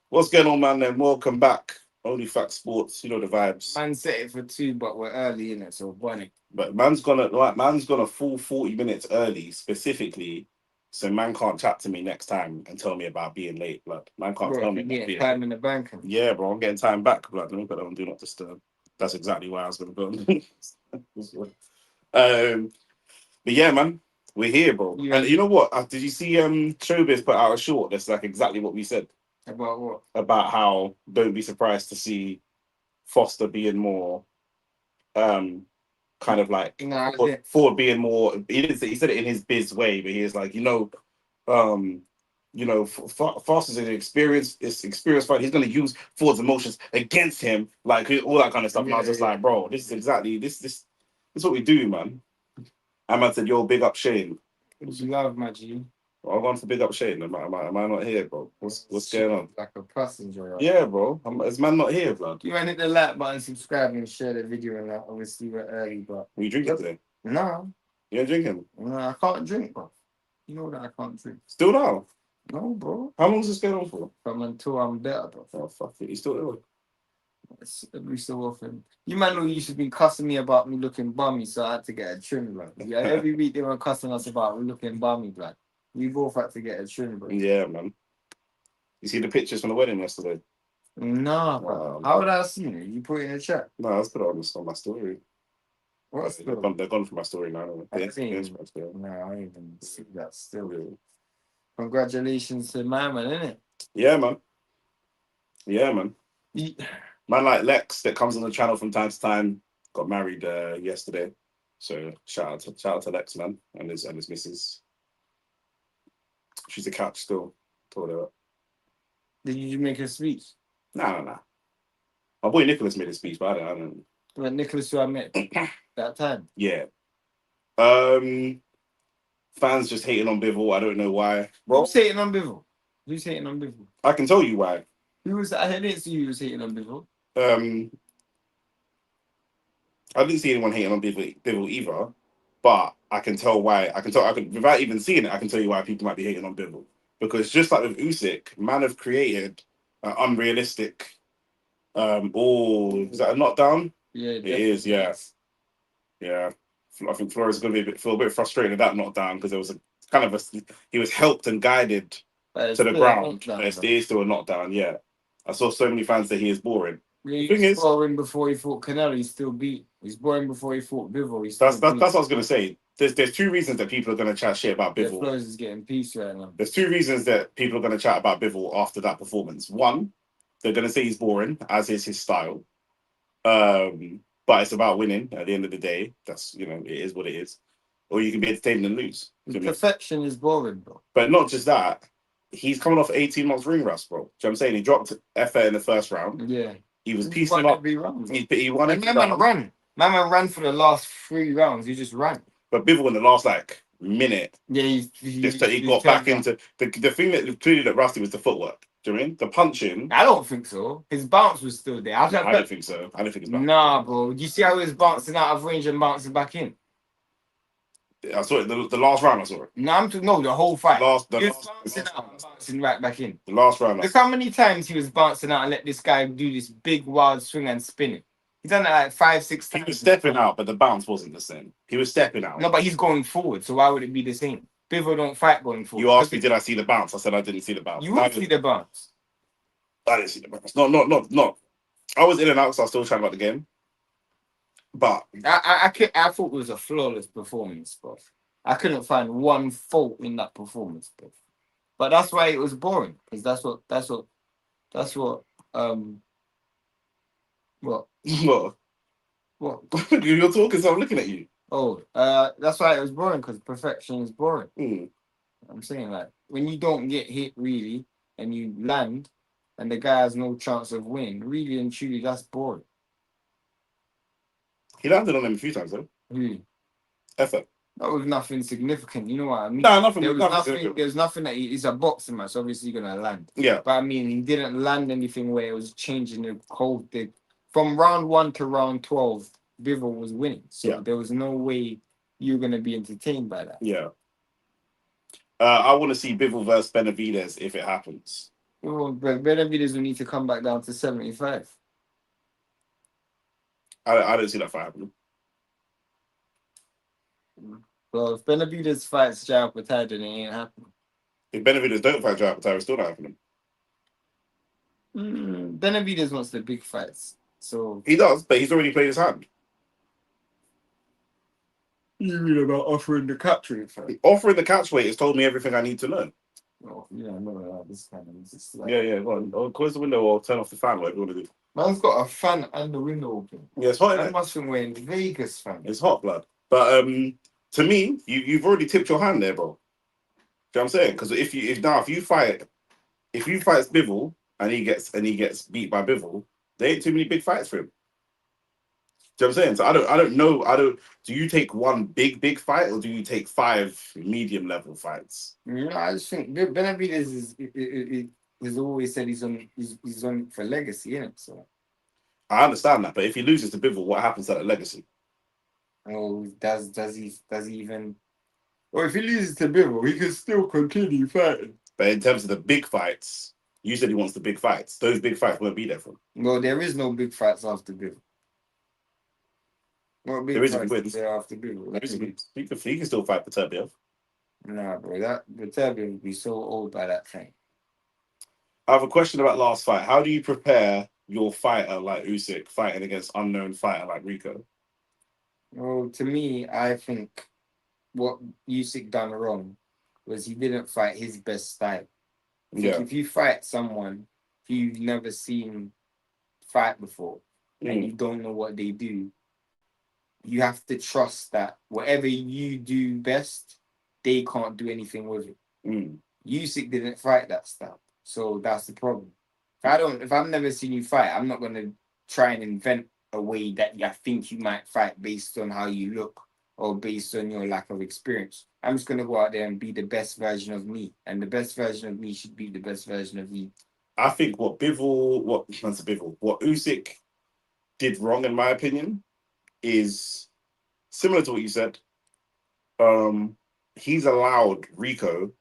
What's going on, man? And welcome back. OnlyFacts Sports. You know the vibes. Man set it for 2, but we're early in it, so bunny. But man's gonna full 40 minutes early specifically, so man can't chat to me next time and tell me about being late. Blood, man can't Bro, tell if me you about get being time late. in the bank. Yeah, bro, I'm getting time back. Blood, let me put that on do not disturb. That's exactly why I was gonna go. um, but yeah, man, we're here, bro. You And ready? you know what? Did you see Showbiz put out a short that's like exactly what we said About what? about how don't be surprised to see Foster being more um kind of like Nah, Ford being more. He didn't say, he said it in his biz way, but he was like, um, Foster's an experienced fighter. He's going to use Ford's emotions against him, like all that kind of stuff. And I was just like, bro, this is exactly this is what we do, man. And man said, yo, big up Shane. you love my G. I'm going to big up Shane. Am I not here, bro? What's going on? Like a passenger. Right? Yeah, bro. Is man not here, blood? You want to hit the like button, subscribe, and share the video. And that obviously we're early, but Are you drinking today? no, You ain't drinking? no, I can't drink, bro. You know that I can't drink. Still now? No, bro. How long is this going on for? From until I'm better, bro. Oh, fuck it. You still ill? Every so often. You might know you should be cussing me about me looking bummy, so I had to get a trim, bro. Yeah, every week they were cussing us about we looking bummy, bro. We both had to get a trim, bro. Yeah, man. You see the pictures from the wedding yesterday? Nah, bro. How would I have seen it? You put it in the chat. No, let's put it on my story. What's They're gone from my story now. I think, no, I ain't even see that still. Really. Congratulations to my man, innit? Yeah, man. Yeah, man. You, Man like Lex that comes on the channel from time to time got married yesterday. So shout out to Lex, man, and his missus. She's a catch still. Told her that. did you make a speech? Nah. My boy Nicholas made a speech, but I don't. When Nicholas, who I met that time. Yeah. Fans just hating on Bivol. I don't know why. Bro, Who's hating on Bivol? Who's hating on Bivol? I can tell you why. Who was that? I didn't see who was hating on Bivol. I didn't see anyone hating on Bivol either, but I can tell why. I can without even seeing it. I can tell you why people might be hating on Bivol, because just like with Usyk, man have created an unrealistic. Is that a knockdown? Yeah, it is. Yeah. I think Flores is going to feel a bit frustrated at that knockdown because there was a kind of he was helped and guided to the ground. It is still a knockdown. Yeah, I saw so many fans that he is boring. Yeah, he's boring before he fought Canelo. He's still beat. He's boring before he fought Bivol. That's what I was going to say. There's two reasons that people are going to chat shit about Bivol. Flores is getting peace right now. There's two reasons that people are going to chat about Bivol after that performance. One, they're going to say he's boring, as is his style. But it's about winning at the end of the day. That's, it is what it is. Or you can be entertained and lose. Perfection is boring, bro. But not just that. He's coming off 18 months ring rust, bro. Do you know what I'm saying? He dropped Effa in the first round. Yeah. He was piecing up. He won every round. My man ran for the last 3 rounds. He just ran. But Bivol in the last minute. Yeah, he got back into the thing that clearly looked rusty was the footwork. Do you know what I mean? The punching. I don't think so. His bounce was still there. I don't think so. I don't think it's back. Nah, bro. You see how he was bouncing out of range and bouncing back in? I saw it. The last round I saw it. No, the whole fight. He was bouncing out, bouncing right back in. The last round. Look how many times he was bouncing out and let this guy do this big wild swing and spinning. He's done it like 5, 6 times. He was stepping out, but the bounce wasn't the same. He was stepping out. No, but he's going forward, so why would it be the same? Bivol don't fight going forward. You asked me, did I see the bounce? I said I didn't see the bounce. You would see the bounce. I didn't see the bounce. No. I was in and out, so I was still trying about the game. But I thought it was a flawless performance, bro. I couldn't find one fault in that performance, bro. But that's why it was boring, because that's what what you're talking, so I'm looking at you. Oh, that's why it was boring, because perfection is boring. I'm saying, like, when you don't get hit really and you land and the guy has no chance of winning, really and truly, that's boring. He landed on him a few times though. Effort. That was nothing significant. You know what I mean? No, nothing. There was nothing that he's a boxing match. Obviously, gonna land. Yeah. But I mean, he didn't land anything where it was changing the whole thing. From round 1 to round 12, Bivol was winning. So there was no way you're gonna be entertained by that. Yeah. I want to see Bivol versus Benavidez if it happens. Oh, but Benavidez will need to come back down to 75. I don't see that fight happening. Well, if Benavidez fights Jao Patai, then it ain't happening. If Benavidez don't fight Jao Patai, it's still not happening. Benavidez wants the big fights, so He does, but he's already played his hand. you mean about offering the capturing fight? Offering the catch weight has told me everything I need to learn. Oh, yeah, no, this kind of just like Yeah. Go on. Or close the window or turn off the fan, whatever you want to do. man's got a fan and the window open. Yeah, it's hot. That must think we're in Vegas, fam. It's hot, blood. But to me, you've already tipped your hand there, bro. Do you know what I'm saying? Because if you fight Bivol and he gets beat by Bivol, there ain't too many big fights for him. Do you know what I'm saying? So I don't know. Do you take one big fight or do you take 5 medium level fights? I just think Benavidez has always said he's on for legacy, innit? So I understand that, but if he loses to Bivol, what happens to that legacy? oh, does he even? Well, if he loses to Bivol, he can still continue fighting. But in terms of the big fights, you said he wants the big fights. Those big fights won't be there for him. No, there is no big fights after Bivol. What big There is if he fights wins. there after Bivol? He can still fight for Turbiev. Nah, bro, that Viterbi would be so old by that time. I have a question about last fight. How do you prepare your fighter like Usyk fighting against unknown fighter like Rico? Well, to me, I think what Usyk done wrong was he didn't fight his best style. I think if you fight someone who you've never seen fight before and you don't know what they do, you have to trust that whatever you do best, they can't do anything with it. Usyk didn't fight that style, so that's the problem. If I've never seen you fight, I'm not gonna try and invent a way that I think you might fight based on how you look or based on your lack of experience. I'm just gonna go out there and be the best version of me, and the best version of me should be the best version of you. I think what Usyk did wrong, in my opinion, is similar to what you said. He's allowed Rico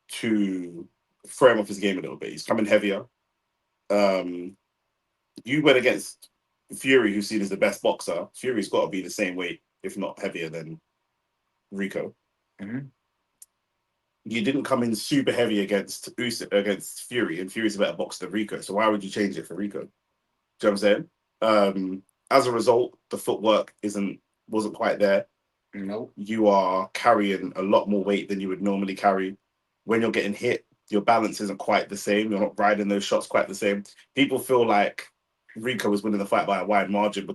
to throw him off his game a little bit. He's coming heavier. You went against Fury, who's seen as the best boxer. Fury's got to be the same weight, if not heavier than Rico. You didn't come in super heavy against Fury, and Fury's a better boxer than Rico. So why would you change it for Rico? Do you know what I'm saying? As a result, the footwork wasn't quite there. Nope. You are carrying a lot more weight than you would normally carry. When you're getting hit, your balance isn't quite the same. You're not riding those shots quite the same. People feel like Rico was winning the fight by a wide margin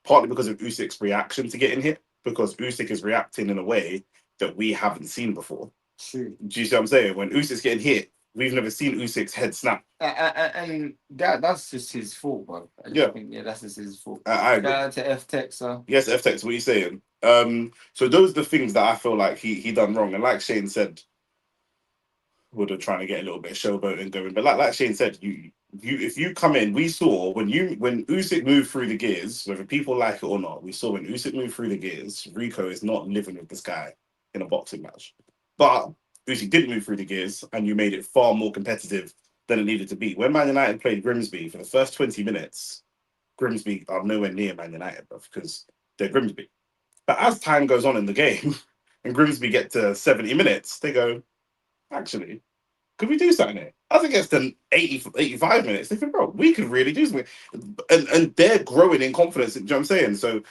partly because of Usyk's reaction to getting hit, because Usyk is reacting in a way that we haven't seen before. True. Do you see what I'm saying? When Usyk's getting hit, we've never seen Usyk's head snap. And that's just his fault, bro. That's just his fault. I agree. Shout out to F-Texer. Yes, F-Tex, what are you saying? So those are the things that I feel like he done wrong. And like Shane said, we're trying to get a little bit of showboating going. But like Shane said, if you come in, we saw when Usyk moved through the gears, whether people like it or not, we saw when Usyk moved through the gears, Rico is not living with this guy in a boxing match. But Usyk did move through the gears, and you made it far more competitive than it needed to be. When Man United played Grimsby for the first 20 minutes, Grimsby are nowhere near Man United, bro, because they're Grimsby. But as time goes on in the game, and Grimsby get to 70 minutes, they go, actually, could we do something here? As it gets to 80, 85 minutes, they think, bro, we could really do something. And they're growing in confidence, you know what I'm saying? So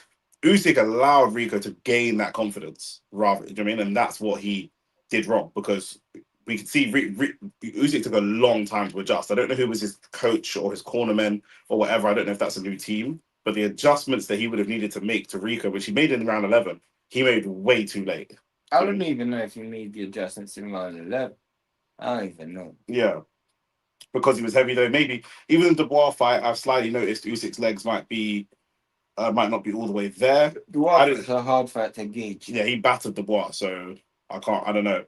Usyk allowed Rico to gain that confidence, rather, you know what I mean? And that's what he did wrong, because we could see Usyk took a long time to adjust. I don't know who was his coach or his cornerman or whatever. I don't know if that's a new team, but the adjustments that he would have needed to make to Rico, which he made in round 11, he made way too late. I don't even know if he made the adjustments in round 11. I don't even know. Yeah. Because he was heavy though. Maybe even in the Dubois fight, I've slightly noticed Usyk's legs might not be all the way there. Dubois is a hard fight to gauge. Yeah, he battered Dubois, so I don't know.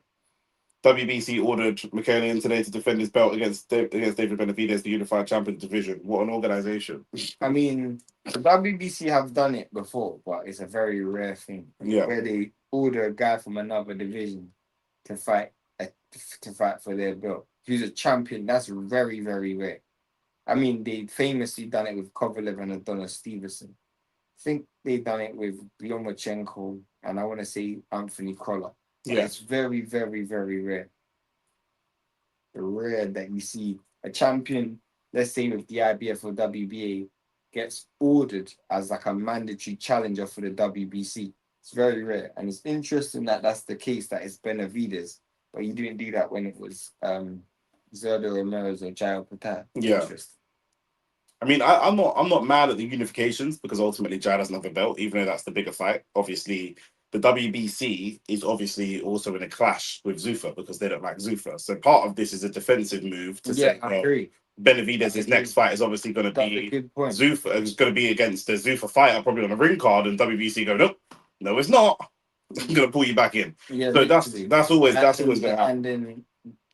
WBC ordered Michaelian today to defend his belt against David Benavidez, the unified champion division. What an organization. I mean, the WBC have done it before, but it's a very rare thing. Yeah. Where they order a guy from another division to fight for their belt. who's a champion, that's very, very rare. I mean, they famously done it with Kovalev and Adonis Stevenson. I think they done it with Lomachenko and I want to say Anthony Collar. Yeah. It's very, very, very rare. Rare that you see a champion, let's say with the IBF or WBA, gets ordered as like a mandatory challenger for the WBC. It's very rare. And it's interesting that that's the case, that it's Benavidez, but you didn't do that when it was Zerdo Ramirez or Jairo Patel. Yeah. Interesting. I mean, I'm not mad at the unifications because ultimately Jai doesn't have a belt, even though that's the bigger fight. Obviously, the WBC is obviously also in a clash with Zuffa because they don't like Zuffa. So part of this is a defensive move to say, I agree. Benavidez's next fight is obviously going to be Zuffa. It's going to be against the Zuffa fighter, probably on a ring card, and WBC go, nope, no, it's not. I'm going to pull you back in. Yeah, so that's always going to happen. And then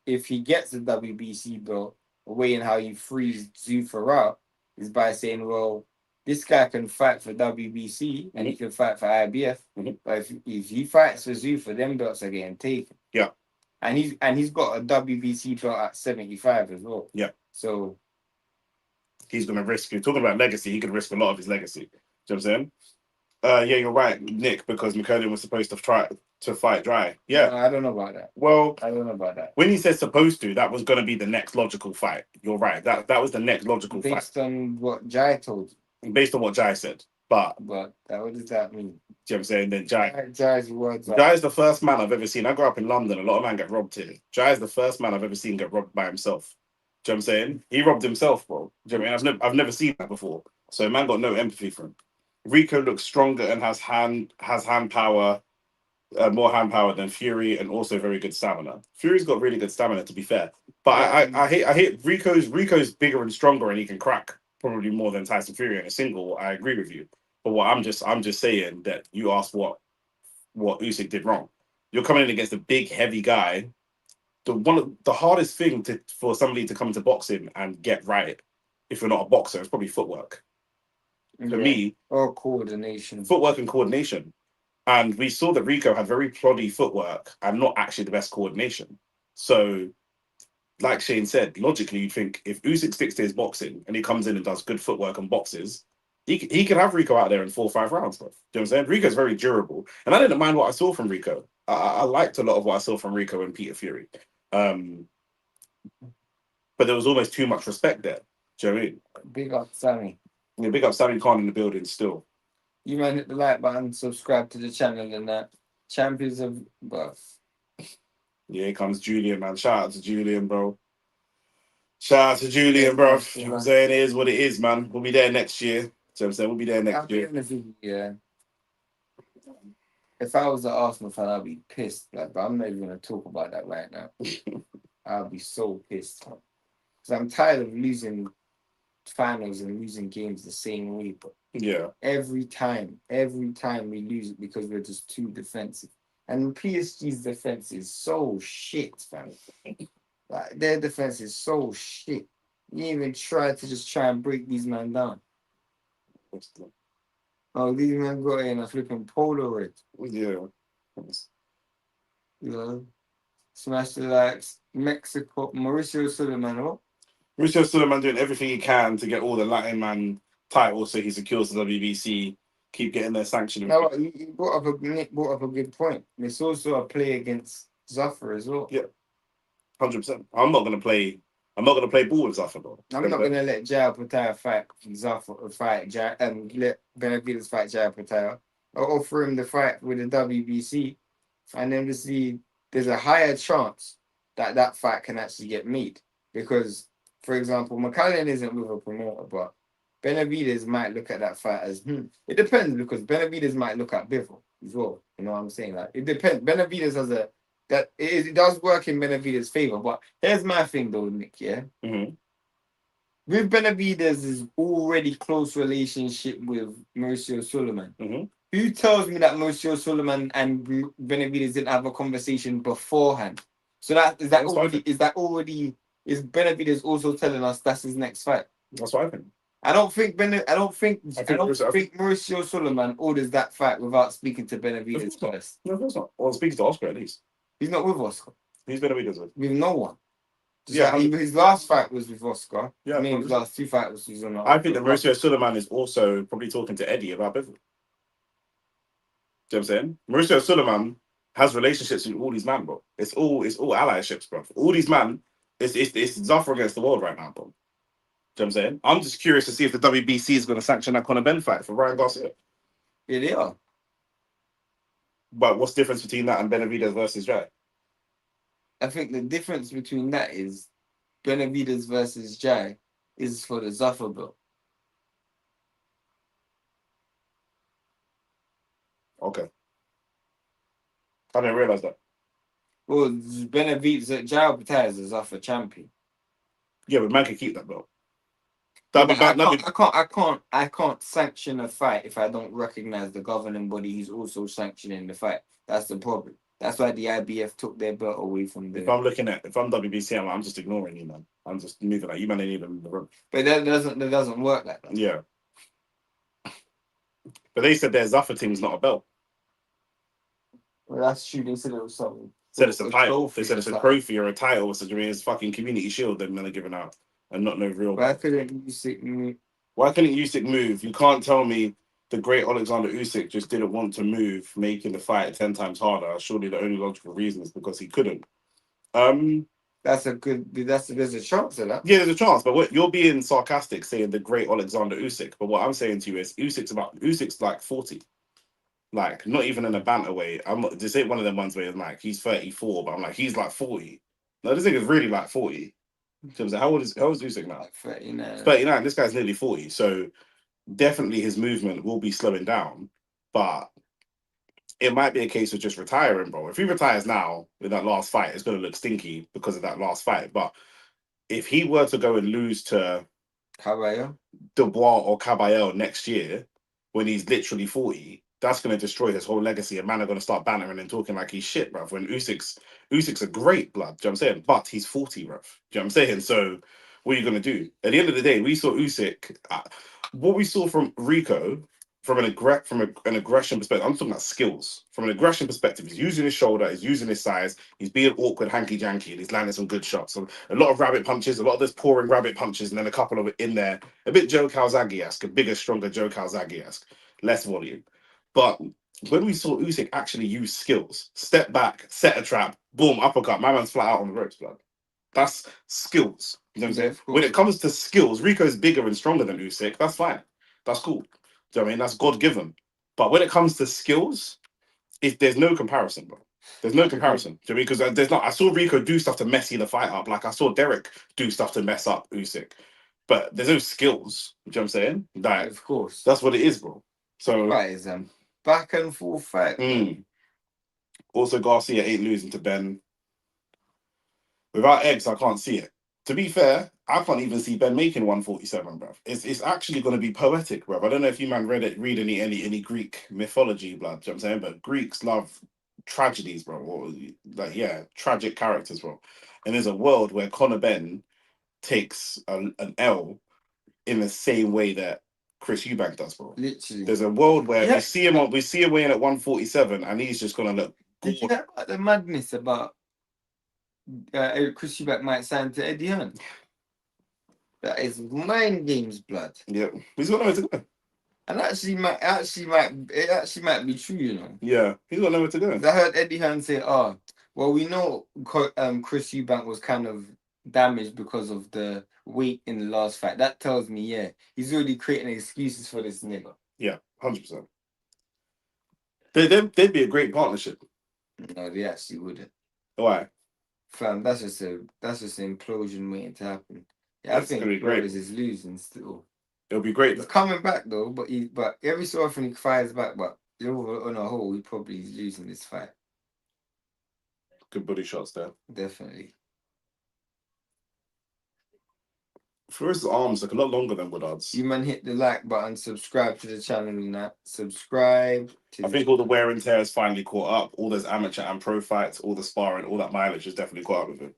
if he gets the WBC belt, the way in how you freeze Zuffa out is by saying, well, this guy can fight for WBC and he can fight for IBF. But if he fights for Zuffa, them belts are getting taken. Yeah. And he's got a WBC belt at 75 as well. Yeah. So he's gonna risk it. Talking about legacy, he could risk a lot of his legacy. Do you know what I'm saying? Yeah, you're right, Nick, because McCurdy was supposed to try to fight Dry. Yeah. I don't know about that. Well, I don't know about that. When he said supposed to, that was gonna be the next logical fight. You're right. That was the next logical fight. Based on what Jai told you. Based on what Jai said. But what does that mean? Do you know what I'm saying? Then Jai's words. Jai is the first man I've ever seen. I grew up in London. A lot of men get robbed here. Jai is the first man I've ever seen get robbed by himself. Do you know what I'm saying? He robbed himself, bro. Do you know what I mean? I've never seen that before. So man got no empathy for him. Rico looks stronger and has hand power, more hand power than Fury, and also very good stamina. Fury's got really good stamina, to be fair. But I hate Rico's bigger and stronger, and he can crack probably more than Tyson Fury in a single. I agree with you. But I'm just saying that you asked what Usyk did wrong. You're coming in against a big, heavy guy. The hardest thing for somebody to come into boxing and get right, if you're not a boxer, is probably footwork. For me, or coordination. Footwork and coordination. And we saw that Rico had very ploddy footwork and not actually the best coordination. So, like Shane said, logically, you'd think if Usyk sticks to his boxing and he comes in and does good footwork and boxes, he could have Rico out there in 4 or 5 rounds. Do you know what I'm saying? Rico's very durable. And I didn't mind what I saw from Rico. I liked a lot of what I saw from Rico and Peter Fury. But there was almost too much respect there. Do you know what I mean? Big up, Sammy. Yeah, big up Sammy Khan in the building still. You man hit the like button, subscribe to the channel and that. Champions of Birth. Yeah, here comes Julian, man. Shout out to Julian, bro. Shout out to Julian, bro. You know what I'm saying? It is what it is, man. We'll be there next year. So I'm saying we'll be there next year. Yeah. If I was an Arsenal fan, I'd be pissed. Like, but I'm not even gonna talk about that right now. I'll be so pissed. Because I'm tired of losing finals and losing games the same way. But yeah, every time we lose it because we're just too defensive. And PSG's defense is so shit, fam. Like, their defense is so shit. You even try and break these men down. Oh, these men got in a flipping Polaroid. Yeah. You know, smash the likes. Mexico, Mauricio Suleiman. What? Mauricio Suleiman doing everything he can to get all the Latin man titles so he secures the WBC. Keep getting their sanction. No, you brought up a good point. It's also a play against Zafar as well. Yeah, 100%. I'm not gonna play ball with Zafar though. I'm not gonna let Jair Patel fight Zafar or let Benavidez fight Jair Patel. I'll offer him the fight with the WBC, and then we see there's a higher chance that fight can actually get made because, for example, McCallum isn't with a promoter, but Benavidez might look at that fight as It depends because Benavidez might look at Bivol as well. You know what I'm saying? Like it depends. Benavidez has it does work in Benavidez's favor. But here's my thing though, Nick. Yeah. Mm-hmm. With Benavidez's already close relationship with Mauricio Suleiman, who tells me that Mauricio Suleiman and Benavidez didn't have a conversation beforehand? So is Benavidez also telling us that's his next fight? That's what I think. I don't think Mauricio Suleiman orders that fight without speaking to Benavidez first. No, of course not. Well, speaking to Oscar at least. He's not with Oscar. He's Benavidez with. With no one. Just like his last fight was with Oscar. Yeah, I mean, his last 2 fights was on. I think that Mauricio Suleiman is also probably talking to Eddie about Bivol. Do you know what I'm saying? Mauricio Suleiman has relationships with all these men, bro. It's all allyships, bro. All these men, it's Zafra against the world right now, bro. Do you know what I'm saying? I'm just curious to see if the WBC is going to sanction that Conor Ben fight for Ryan Garcia. Yeah, they are. But what's the difference between that and Benavidez versus Jai? I think the difference between that is Benavidez versus Jai is for the Zafra belt. Okay. I didn't realize that. Well, Benavidez, Jai Albertaz is a Zafra champion. Yeah, but man can keep that belt. I can't sanction a fight if I don't recognize the governing body who's also sanctioning the fight. That's the problem. That's why the IBF took their belt away from the. If I'm WBC, I'm just ignoring you, man. I'm just moving like you, man. They need them in the room. But that doesn't work like that. Yeah. But they said their Zafra team's not a belt. Well, that's true. They said it was something. Said it's a title. They said it's a trophy or a title. So it's fucking community shield they're gonna giving out and not no real. Why couldn't Usyk move? Why couldn't Usyk move? You can't tell me the great Alexander Usyk just didn't want to move, making the fight 10 times harder. Surely the only logical reason is because he couldn't. There's a chance of that. Yeah, there's a chance, but you're being sarcastic saying the great Alexander Usyk. But what I'm saying to you is Usyk's like 40. Like, not even in a banter way. This ain't one of them ones where it's like he's 34, but I'm like, he's like 40. No, this nigga's really like 40. So how old is Usyk now? Like 39. 39. This guy's nearly 40. So definitely his movement will be slowing down. But it might be a case of just retiring, bro. If he retires now with that last fight, it's gonna look stinky because of that last fight. But if he were to go and lose to Caballero, Dubois or Caballero next year, when he's literally 40, that's going to destroy his whole legacy. And man are going to start bantering and talking like he's shit, bruv. When Usyk's a great blood, do you know what I'm saying? But he's 40, bruv. Do you know what I'm saying? So what are you going to do? At the end of the day, we saw Usyk, what we saw from Rico, from an aggression perspective, I'm talking about skills. From an aggression perspective, he's using his shoulder, he's using his size, he's being awkward, hanky-janky, and he's landing some good shots. So a lot of rabbit punches, a lot of this pouring rabbit punches, and then a couple of it in there. A bit Joe Calzaghe-esque, a bigger, stronger Joe Calzaghe-esque, less volume. But when we saw Usyk actually use skills, step back, set a trap, boom, uppercut, my man's flat out on the ropes, blood. That's skills. You know what I'm saying? When it comes to skills, Rico's bigger and stronger than Usyk. That's fine. That's cool. Do you know what I mean? That's God given. But when it comes to skills, there's no comparison, bro. There's no comparison. Do you know what I mean? Because there's not. I saw Rico do stuff to messy the fight up. Like I saw Derek do stuff to mess up Usyk. But there's no skills. Do you know what I'm saying? Like, of course. That's what it is, bro. So fight is back and forth fight. Also, Garcia ain't losing to Ben. Without eggs, I can't see it. To be fair, I can't even see Ben making 147, bruv. It's actually going to be poetic, bruv. I don't know if you man read any Greek mythology, blood. Do you know what I'm saying? But Greeks love tragedies, bro. Or tragic characters, bro. And there's a world where Conor Ben takes an L in the same way that Chris Eubank does, bro. Literally. There's a world where we see him weighing at 147, and he's just gonna look. Did you hear about the madness about Chris Eubank might sign to Eddie Hearn? That is mind games, blood. Yeah, he's got nowhere to go. And it actually might be true, you know. Yeah, he's got nowhere to go. I heard Eddie Hearn say, "Oh, well, we know Chris Eubank was kind of damaged because of the weight in the last fight." That tells me, yeah, he's already creating excuses for this nigga. Yeah, 100%. They'd be a great partnership. No, they actually wouldn't. Why? Fam, that's just an implosion waiting to happen. Yeah, I think Brothers is losing still. It'll be great. He's coming back though, but every so often he fires back. But on a whole, he probably is losing this fight. Good body shots there. Definitely. For his arms, like a lot longer than Woodard's. You man hit the like button, subscribe to the channel and that. Subscribe. I think all the wear and tear has finally caught up. All those amateur and pro fights, all the sparring, all that mileage has definitely caught up with him.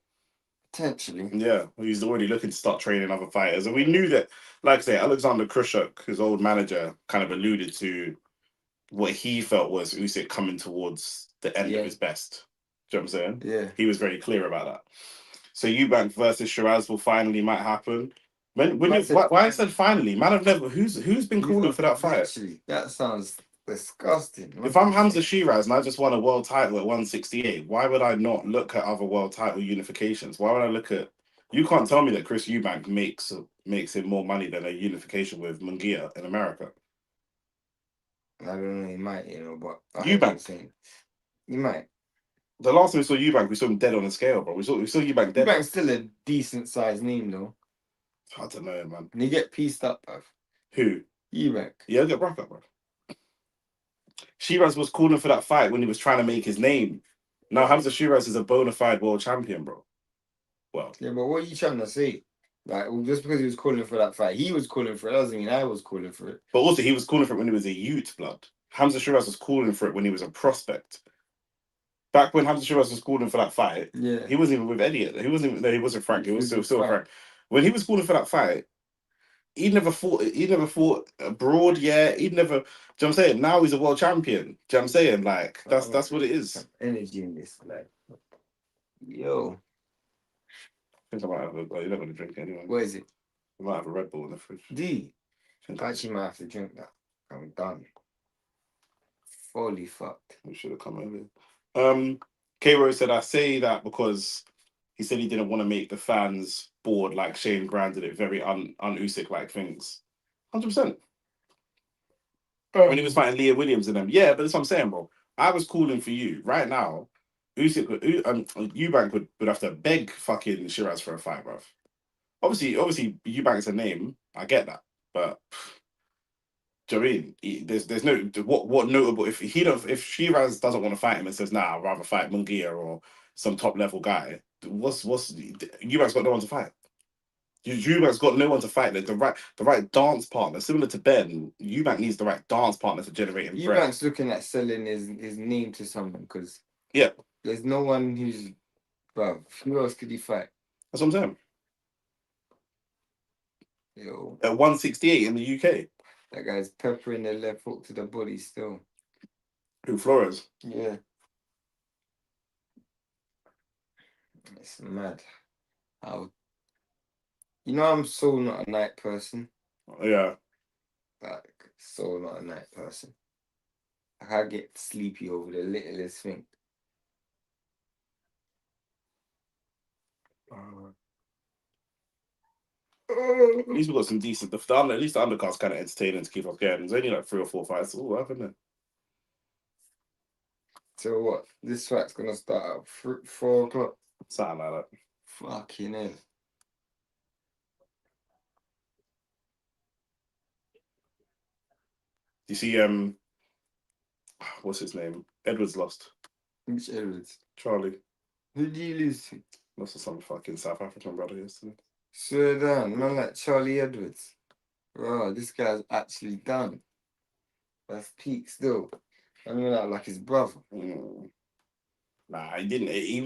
Potentially. Yeah, he's already looking to start training other fighters. And we knew that, like I say, Alexander Krushuk, his old manager, kind of alluded to what he felt was Usyk coming towards the end of his best. Do you know what I'm saying? Yeah. He was very clear about that. So Eubank versus Shiraz will finally might happen. Man said, Why I said finally? Man, I've never. Who's been calling for that fight? literally, that sounds disgusting. If I'm Hamza Shiraz and I just won a world title at 168, why would I not look at other world title unifications? Why would I look at? You can't tell me that Chris Eubank makes him more money than a unification with Munguia in America. I don't know, he might, but Eubank. He might. The last time we saw Eubank, we saw him dead on the scale, bro. We saw Eubank dead. Eubank's still a decent sized name, though. I don't know, man. And he get pieced up, bruv. Who? Eubank. Yeah, get back up, bro. Shiraz was calling for that fight when he was trying to make his name. Now Hamza Shiraz is a bona fide world champion, bro. Well, yeah, but what are you trying to say? Like, just because he was calling for that fight, he was calling for it. Doesn't mean I was calling for it. But also, he was calling for it when he was a youth, blood. Hamza Shiraz was calling for it when he was a prospect. Back when Hamza Shiraz was calling for that fight, yeah, he wasn't even with Elliot. He wasn't. No, he wasn't Frank. He was still Frank. When he was calling for that fight, he never fought. He never fought abroad. Yeah, he'd never. Do you know what I'm saying? Now he's a world champion. Do you know what I'm saying? Like that's what it is. Energy in this, like, yo. I think I might have you're not going to drink it anyway. What is it? I might have a Red Bull in the fridge. D. I actually might have to drink that. I'm done. Fully fucked. We should have come earlier. K-Ro said, I say that because he said he didn't want to make the fans bored like Shane Brand did it. Very un-Usyk like things. 100%. When he was fighting Leah Williams and them. Yeah, but that's what I'm saying, bro. I was calling for you right now. Eubank would have to beg fucking Shiraz for a fight, bruv. Obviously, Eubank's a name. I get that, but do you know what I mean? There's no what notable if Shiraz doesn't want to fight him and says, "Nah, I'd rather fight Munguia or some top level guy." What's Eubank's got no one to fight. Eubank's got no one to fight. The right dance partner, similar to Ben. Eubank needs the right dance partner to generate him. Eubank's looking at selling his name to someone because there's no one who's, bruv, who else could he fight? That's what I'm saying. Yo. At 168 in the UK. That guy's peppering the left hook to the body still. Who, Flores? Yeah. It's mad. I'm so not a night person. Yeah. Like, so not a night person. I get sleepy over the littlest thing. At least we got some decent. At least the undercard's kind of entertaining to keep us going. There's only like 3 or 4 fights. Oh, what happened there? So what? This fight's gonna start at 4 o'clock. Something like that. Fucking hell. You see, what's his name? Edwards lost. Which Edwards? Charlie. Who did you lose to? Lost to some fucking South African brother yesterday. Swear down, man, like Charlie Edwards. Bro, this guy's actually done. That's peak still. I mean, like his brother. Nah, he didn't. He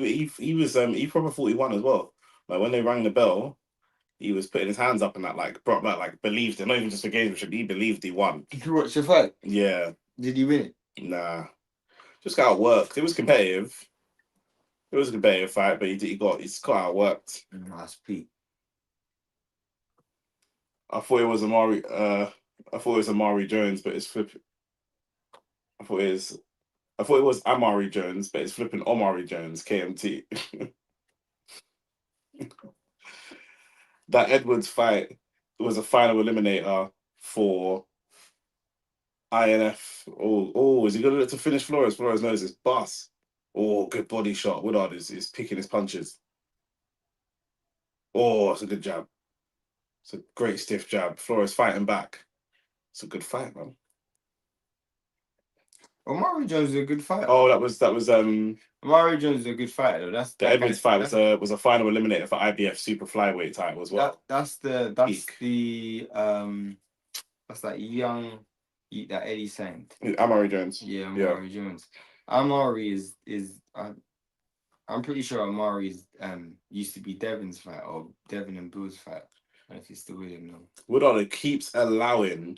was he probably thought he won as well. Like when they rang the bell, he was putting his hands up and that like believed it. Not even just a gamesmanship. He believed he won. Did you watch the fight? Yeah. Did he win it? Nah. Just got outworked. It was competitive. It was a competitive fight, but he got outworked. That's peak. I thought it was Amari Jones, but it's flipping. I thought it was Amari Jones, but it's flipping Omari Jones, KMT. That Edwards fight was a final eliminator for INF. Oh, is he gonna look to finish Flores? Flores knows his boss. Oh, good body shot. Woodard is picking his punches. Oh, it's a good jab. It's a great stiff jab. Flores fighting back. It's a good fight, man. Omari Jones is a good fighter. Oh, that was Omari Jones is a good fighter though. That's the Edwards fight was a final eliminator for IBF super flyweight title as well. That's that Eddie signed. Amari Jones. Yeah, Amari Jones. Amari is I'm pretty sure Amari used to be Devon's fight or Devon and Bill's fight. I don't know if he's still with him now. Woodard keeps allowing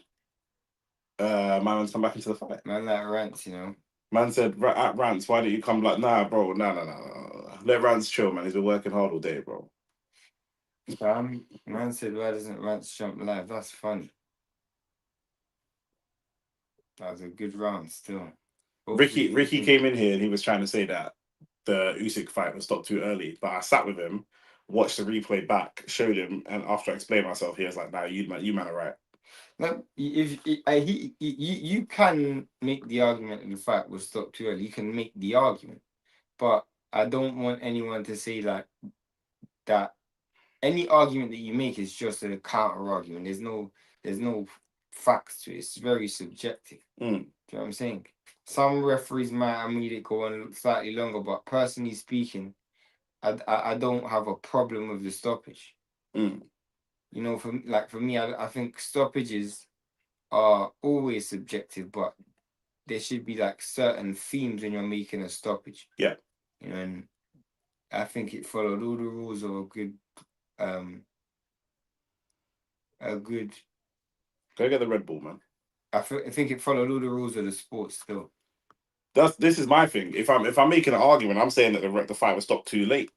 man to come back into the fight. Man like Rants, Man said at Rants, why don't you come? Like, nah, bro, nah. Let Rance chill, man. He's been working hard all day, bro. Man said, why doesn't Rance jump live? That's funny. That was a good round still. Ricky came in here and he was trying to say that the Usyk fight was stopped too early, but I sat with him, watched the replay back, showed him, and after I explained myself, he was like, "Nah, you man are right." No, if you can make the argument that the fight was stopped too early. You can make the argument, but I don't want anyone to say like that. Any argument that you make is just a counter argument. There's no facts to it. It's very subjective. Mm. Do you know what I'm saying? Some referees might have made it go on slightly longer, but personally speaking, I don't have a problem with the stoppage. Mm. You know, for me, I think stoppages are always subjective, but there should be like certain themes when you're making a stoppage. Yeah. You know, and I think it followed all the rules of a good Go get the Red Bull, man. I think it followed all the rules of the sport still. This is my thing. If I'm making an argument, I'm saying that the fight was stopped too late.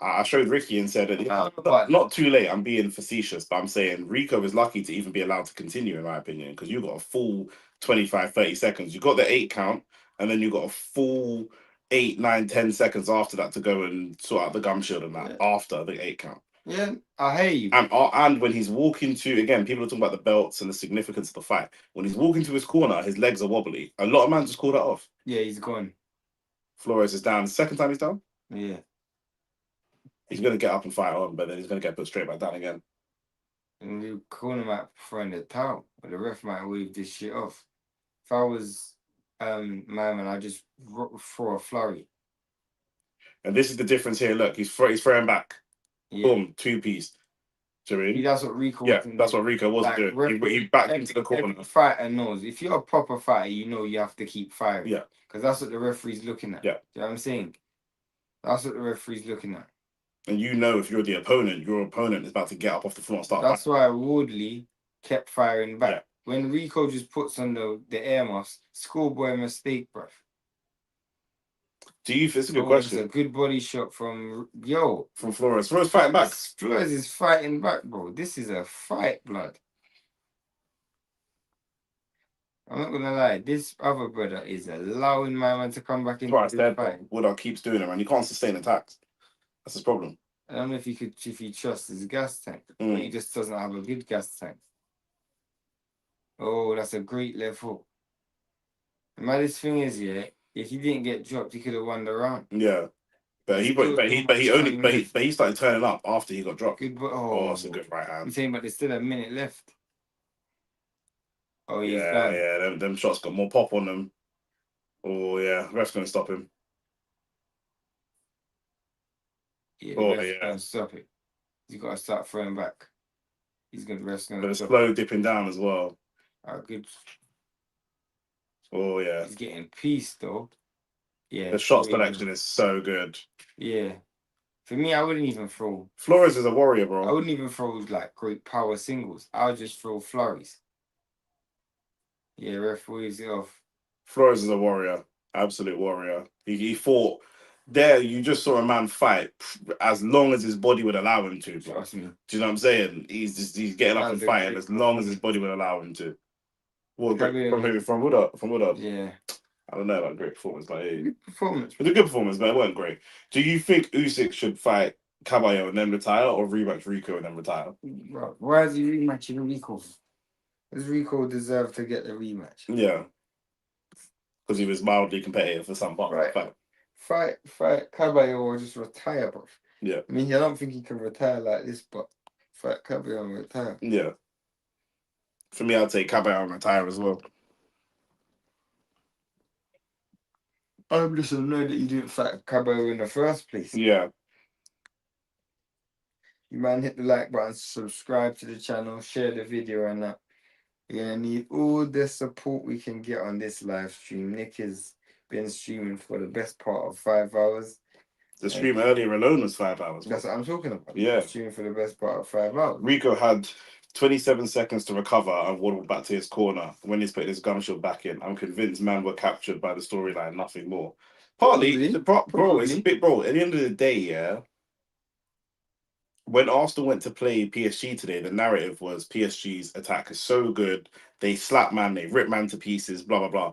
I showed Ricky and said that not too late. I'm being facetious, but I'm saying Rico is lucky to even be allowed to continue, in my opinion, because you got a full 25, 30 seconds. You got the 8 count, and then you got a full 8, 9, 10 seconds after that to go and sort out the gum shield and that after the 8 count. Yeah, I hear you. And when he's walking to, again, people are talking about the belts and the significance of the fight. When he's walking to his corner, his legs are wobbly. A lot of men just call that off. Yeah, he's gone. Flores is down. The second time he's down? Yeah. He's going to get up and fight on, but then he's going to get put straight back down again. And the corner might throw in the towel, or the ref might wave this shit off. If I was my man, I'd just throw a flurry. And this is the difference here. Look, he's throwing back. Yeah. Boom, 2-piece. That's what Rico. Yeah, that's what Rico wasn't doing. He backed into the corner. Every fighter knows if you're a proper fighter, you know you have to keep firing. Yeah, because that's what the referee's looking at. Yeah, you know what I'm saying. That's what the referee's looking at. And you know, if you're the opponent, your opponent is about to get up off the floor and start. That's why Woodley kept firing back. Yeah. When Rico just puts on the air muffs, schoolboy mistake, bruv. Do you? It's a good question. It's a good body shot from Flores. Flores fighting back. Flores is fighting back, bro. This is a fight, blood. I'm not gonna lie. This other brother is allowing my man to come back into the fight. Woodard keeps doing it, man. He can't sustain attacks. That's his problem. I don't know if he trusts his gas tank, but he just doesn't have a good gas tank. Oh, that's a great left hook. The maddest thing is, if he didn't get dropped, he could have won the round. Yeah, but he started turning up after he got dropped. That's a good right hand. I'm saying, but there's still a minute left. Oh, he's done. Yeah, them shots got more pop on them. Oh yeah, ref's gonna stop him. Yeah, stop it. He's got to start throwing back. He's gonna rest. But it's slow dipping down as well. Good. Oh yeah. He's getting pieced though. Yeah. The shot selection is so good. Yeah. For me, I wouldn't even throw. Flores is a warrior, bro. I wouldn't even throw like great power singles. I would just throw flurries. Yeah, ref waves it off. Flores is a warrior. Absolute warrior. He fought. There, you just saw a man fight as long as his body would allow him to. Trust me. Do you know what I'm saying? He's getting up and fighting as long as his body would allow him to. Well, from Woodard. Yeah. I don't know about great performance, like good performance. It was a good performance, but it wasn't great. Do you think Usyk should fight Caballero and then retire, or rematch Rico and then retire? Why is he rematching Rico? Does Rico deserve to get the rematch? Yeah, because he was mildly competitive for some part. Right. Fight Caballero or just retire, bro. Yeah. I mean, I don't think he can retire like this, but fight Caballero and retire. Yeah. For me, I'd take Caballero and retire as well. I'm just annoyed that you didn't fight Caballero in the first place. Yeah. You man, hit the like button, subscribe to the channel, share the video and that. We're going to need all the support we can get on this live stream. Nick has been streaming for the best part of 5 hours. The stream earlier alone was 5 hours. That's what I'm talking about. Yeah. Streaming for the best part of 5 hours. Rico had 27 seconds to recover and waddled back to his corner when he's putting his gum shield back in. I'm convinced man were captured by the storyline, nothing more. Partly, bro, it's a Probably. bit, bro. At the end of the day, yeah. When Arsenal went to play PSG today, the narrative was PSG's attack is so good. They slap man, they rip man to pieces, blah blah blah.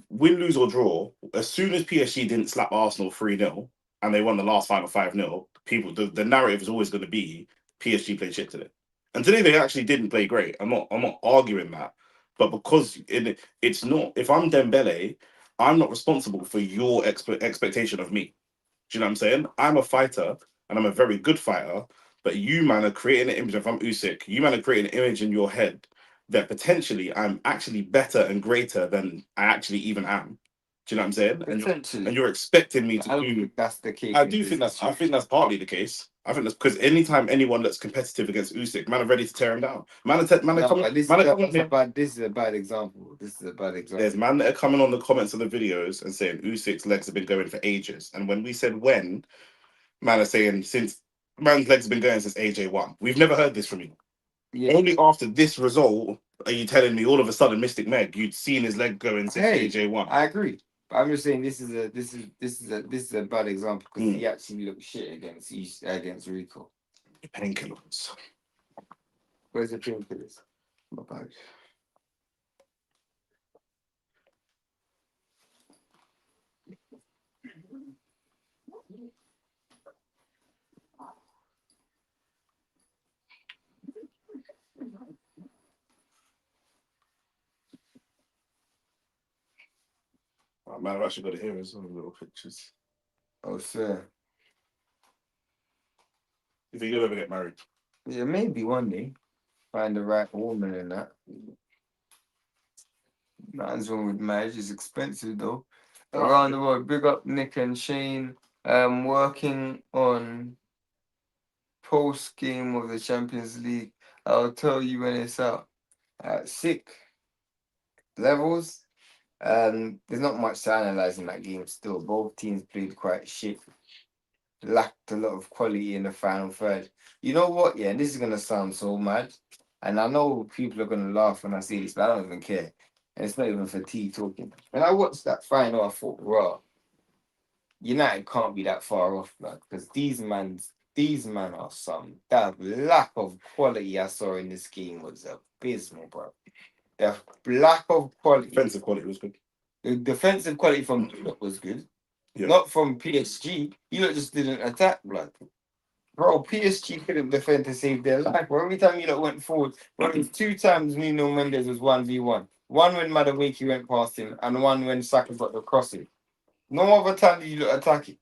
Win, lose or draw, as soon as PSG didn't slap Arsenal 3-0 and they won the last final 5-0, the narrative is always going to be PSG played shit today. And today they actually didn't play great. I'm not arguing that. But because it's not, if I'm Dembele, I'm not responsible for your expectation of me. Do you know what I'm saying? I'm a fighter and I'm a very good fighter, but you man are creating an image. If I'm Usyk, you man are creating an image in your head that potentially I'm actually better and greater than I actually even am. Do you know what I'm saying? And you're expecting me to I don't do. think that's the case. I think that's partly the case. I think that's because anytime anyone that's competitive against Usyk, man are ready to tear him down. This is a bad example. This is a bad example. There's man that are coming on the comments of the videos and saying Usyk's legs have been going for ages. And when we said when, man are saying since man's legs have been going since AJ1. We've never heard this from you. Yeah. Only after this result are you telling me all of a sudden Mystic Meg, you'd seen his leg going since AJ1. I agree. But I'm just saying this is a bad example because he actually looked shit against Rico. Painkillers. Where's the painkillers? My bag. Oh, man, I've actually got it here as well, little pictures. Oh, sir. You think you'll ever get married? Yeah, maybe one day. Find the right woman in that. Nothing's wrong with marriage. It's expensive though. Around the world, big up Nick and Shane. Working on post game of the Champions League. I'll tell you when it's out. Sick levels. There's not much to analyze in that game still. Both teams played quite shit. Lacked a lot of quality in the final third. You know what? Yeah, and this is gonna sound so mad. And I know people are gonna laugh when I say this, but I don't even care. And it's not even for tea talking. When I watched that final, I thought, raw. United can't be that far off, like, because these men are some. That lack of quality I saw in this game was abysmal, bro. The lack of quality. Defensive quality was good. The defensive quality from Europe was good. Yeah. Not from PSG. You just didn't attack, blood. Bro, PSG couldn't defend to save their life. Bro, every time you went forward, bro, it was 2 times Nuno Mendes was 1v1. One when Madueke went past him, and one when Saka got the crossing. No other time did you look attacking.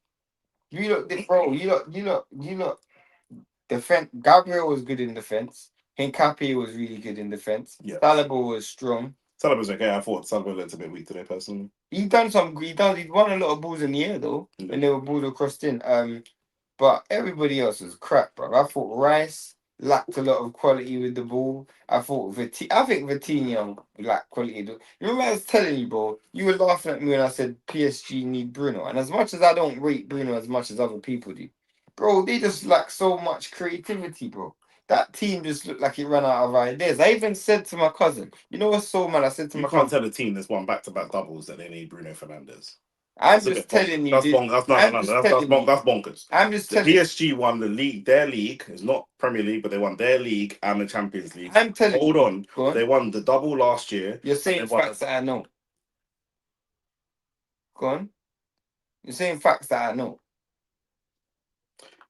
You look defense. Gabriel was good in defense. Hincapié was really good in defense. Yeah. Saliba was strong. Saliba's okay. I thought Saliba looked a bit weak today, personally. He won a lot of balls in the air though, when they were balls crossed in. But everybody else was crap, bro. I thought Rice lacked a lot of quality with the ball. I think Vitinha lacked quality. You remember I was telling you, bro, you were laughing at me when I said PSG need Bruno. And as much as I don't rate Bruno as much as other people do, bro, they just lack so much creativity, bro. That team just looked like it ran out of ideas. I even said to my cousin, you know what's so mad? I said to my cousin, you can't tell a team that's won back-to-back doubles that they need Bruno Fernandes. I'm just telling you. That's bonkers. I'm just telling you. PSG won the league. Their league is not Premier League, but they won their league and the Champions League. I'm telling you. Hold on. They won the double last year. You're saying facts that I know. Go on. You're saying facts that I know.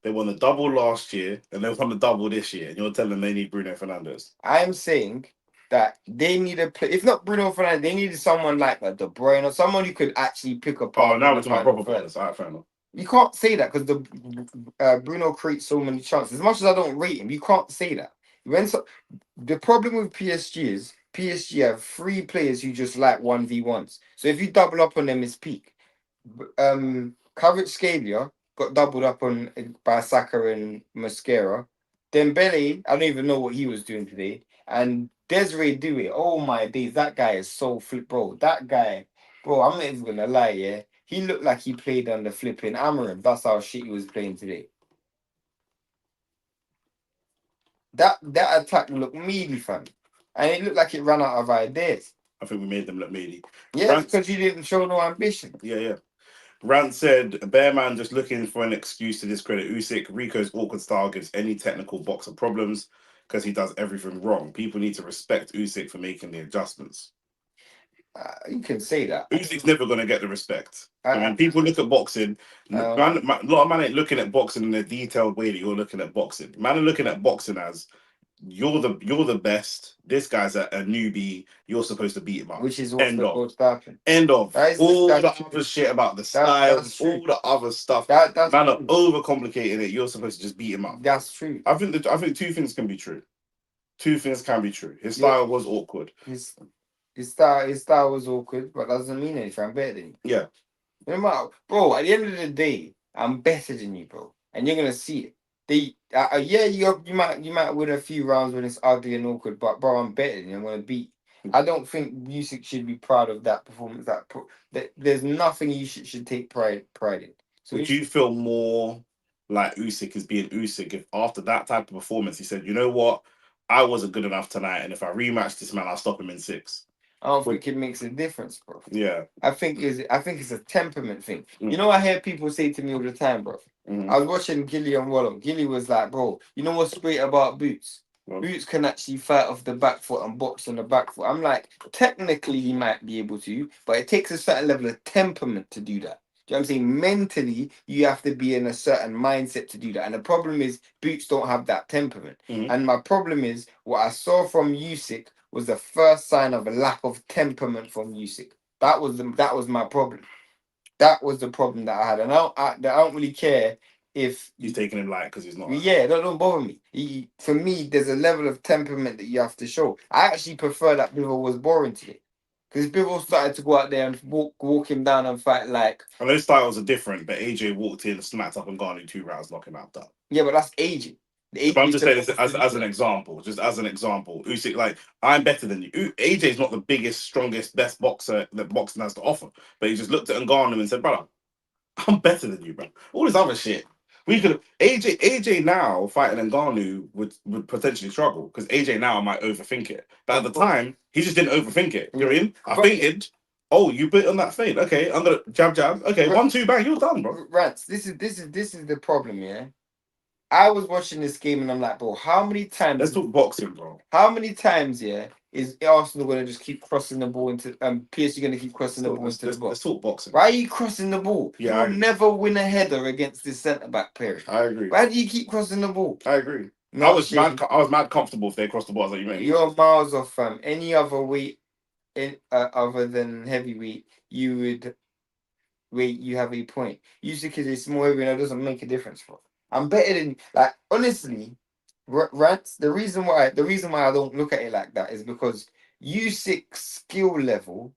They won the double last year and they won the double this year. And you're telling them they need Bruno Fernandes. I'm saying that they need a play. If not Bruno Fernandes, they needed someone like a De Bruyne or someone who could actually pick up. Oh, now we're talking about proper players. All right, fair enough. You can't say that because Bruno creates so many chances. As much as I don't rate him, you can't say that. The problem with PSG is PSG have 3 players who just like 1v1s. So if you double up on them, it's peak. Kvaratskhelia got doubled up on by Saka and Mosquera. Dembele, I don't even know what he was doing today. And Desiree Doué, oh my days, that guy is so flip, bro. That guy, bro, I'm not even gonna lie, yeah. He looked like he played under flipping Amarim. That's how shit he was playing today. That attack looked meaty, fam. And it looked like it ran out of ideas. I think we made them look meaty. Yeah, because you didn't show no ambition. Yeah. Rant said, Bear Man just looking for an excuse to discredit Usyk. Rico's awkward style gives any technical boxer problems because he does everything wrong. People need to respect Usyk for making the adjustments. You can say that. Usyk's never going to get the respect. I mean, people look at boxing. A lot of man ain't looking at boxing in a detailed way that you're looking at boxing. Man are looking at boxing as you're the best. This guy's a newbie. You're supposed to beat him up. Which is what's supposed to happen. End of. All the true. other shit about the styles, all the other stuff. That's man are overcomplicating it. You're supposed to just beat him up. That's true. I think two things can be true. Two things can be true. His style was awkward. His style was awkward, but that doesn't mean anything. I'm better than you. Yeah. No matter, bro. At the end of the day, I'm better than you, bro, and you're gonna see it. You might win a few rounds when it's ugly and awkward, but bro, I'm better than you. I'm gonna beat. I don't think Usyk should be proud of that performance. That there's nothing you should take pride in. So would you feel more like Usyk is being Usyk if after that type of performance he said, you know what, I wasn't good enough tonight, and if I rematch this man, I'll stop him in 6. I don't think it makes a difference, bro. Yeah. I think it's a temperament thing. You know, I hear people say to me all the time, bro. I was watching Gilly and Wallow. Gilly was like, bro, you know what's great about Boots? Boots can actually fight off the back foot and box on the back foot. I'm like, technically he might be able to, but it takes a certain level of temperament to do that. Do you know what I'm saying? Mentally, you have to be in a certain mindset to do that. And the problem is, Boots don't have that temperament. And my problem is, what I saw from Usyk was the first sign of a lack of temperament from Usyk. That was my problem. That was the problem that I had. And I don't really care if he's taking him light because he's not. Yeah, don't bother me. For me, there's a level of temperament that you have to show. I actually prefer that Bivol was boring today. Because Bivol started to go out there and walk him down and fight like. And those styles are different, but AJ walked in, smacked up and gone in 2 rounds, knock him out. Done. Yeah, but that's AJ. But I'm just saying this as an example. Just as an example. Usyk, like, I'm better than you. AJ's not the biggest, strongest, best boxer that boxing has to offer. But he just looked at Ngannou and said, brother, I'm better than you, bro. All this other shit. We could AJ now fighting Ngannou would potentially struggle because AJ now might overthink it. But at the time, he just didn't overthink it. You know what I mean? I thinking, oh, you bit on that fade. Okay, I'm gonna jab. Okay, 1-2 bang, you're done, bro. Rants. This is the problem, yeah. I was watching this game and I'm like, bro, how many times? Let's talk boxing, bro. How many times, yeah, is Arsenal going to just keep crossing the ball into PSG going to keep crossing the ball into the box? Let's talk boxing. Why are you crossing the ball? Yeah, you'll never win a header against this centre back player. I agree. Why do you keep crossing the ball? I agree. I was mad comfortable if they crossed the ball. Like, you're miles off, fam. Any other weight, other than heavyweight, you have a point. Usyk is a small heavyweight, that doesn't make a difference, bro. I'm better than, like, honestly, Rants. The reason why I don't look at it like that is because Usyk's skill level.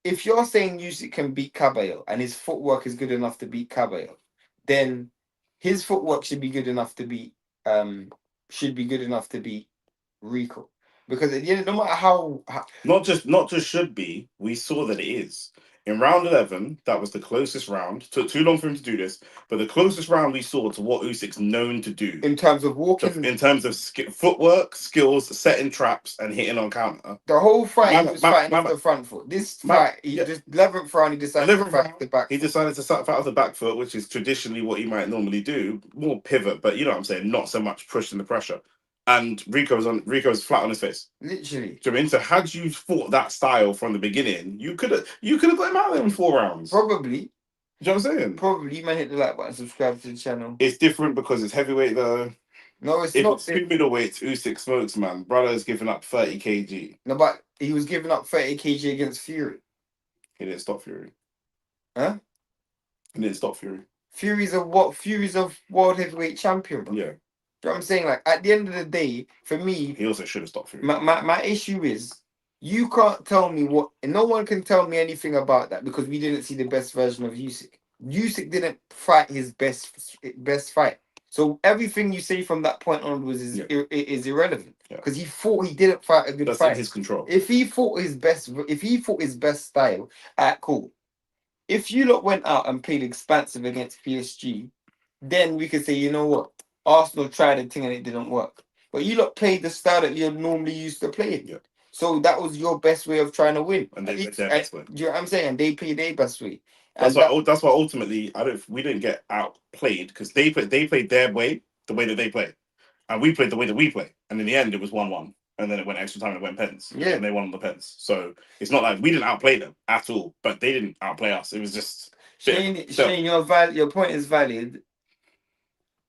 If you're saying Usyk can beat Caballero and his footwork is good enough to beat Caballero, then his footwork should be good enough to beat Rico. Because at the end, no matter how not just should be, we saw that it is. In round 11, that was the closest round. Took too long for him to do this, but the closest round we saw to what Usyk's known to do in terms of walking, in terms of footwork, skills, setting traps, and hitting on counter. The whole fight he was fighting off the front foot. This fight, just 11th round, he decided to fight off the back. He decided to fight off the back foot, which is traditionally what he might normally do, more pivot, but you know what I'm saying, not so much pushing the pressure. And Rico's flat on his face. Literally. Do you know what I mean? So had you fought that style from the beginning, you could have got him out there in 4 rounds. Probably. Do you know what I'm saying? Probably. You might hit the like button, subscribe to the channel. It's different because it's heavyweight though. No, it's not. If it's 2 middleweights, Usyk smokes, man. Brother is giving up 30 kg. No, but he was giving up 30 kg against Fury. He didn't stop Fury. Huh? He didn't stop Fury. Fury's a world heavyweight champion, bro. Yeah. You know what I'm saying? Like, at the end of the day, for me, he also should have stopped Fury. My issue is, you can't tell me what, and no one can tell me anything about that because we didn't see the best version of Usyk. Usyk didn't fight his best fight. So everything you say from that point onwards is irrelevant because he didn't fight a good fight. That's in his control. If he fought his best style, cool. If you lot went out and played expansive against PSG, then we could say, you know what? Arsenal tried a thing and it didn't work. But you lot played the style that you're normally used to playing. Yeah. So that was your best way of trying to win. And they played their best way. Do you know what I'm saying? They played their best way. That's why. That's why ultimately, we didn't get outplayed because they played their way, the way that they play, and we played the way that we play. And in the end, it was 1-1, and then it went extra time and it went pens. Yeah, and they won on the pens. So it's not like we didn't outplay them at all, but they didn't outplay us. It was just Shane, your point is valid.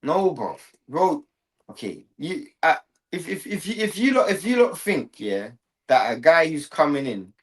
No, bro. Okay, if you lot think that a guy who's coming in,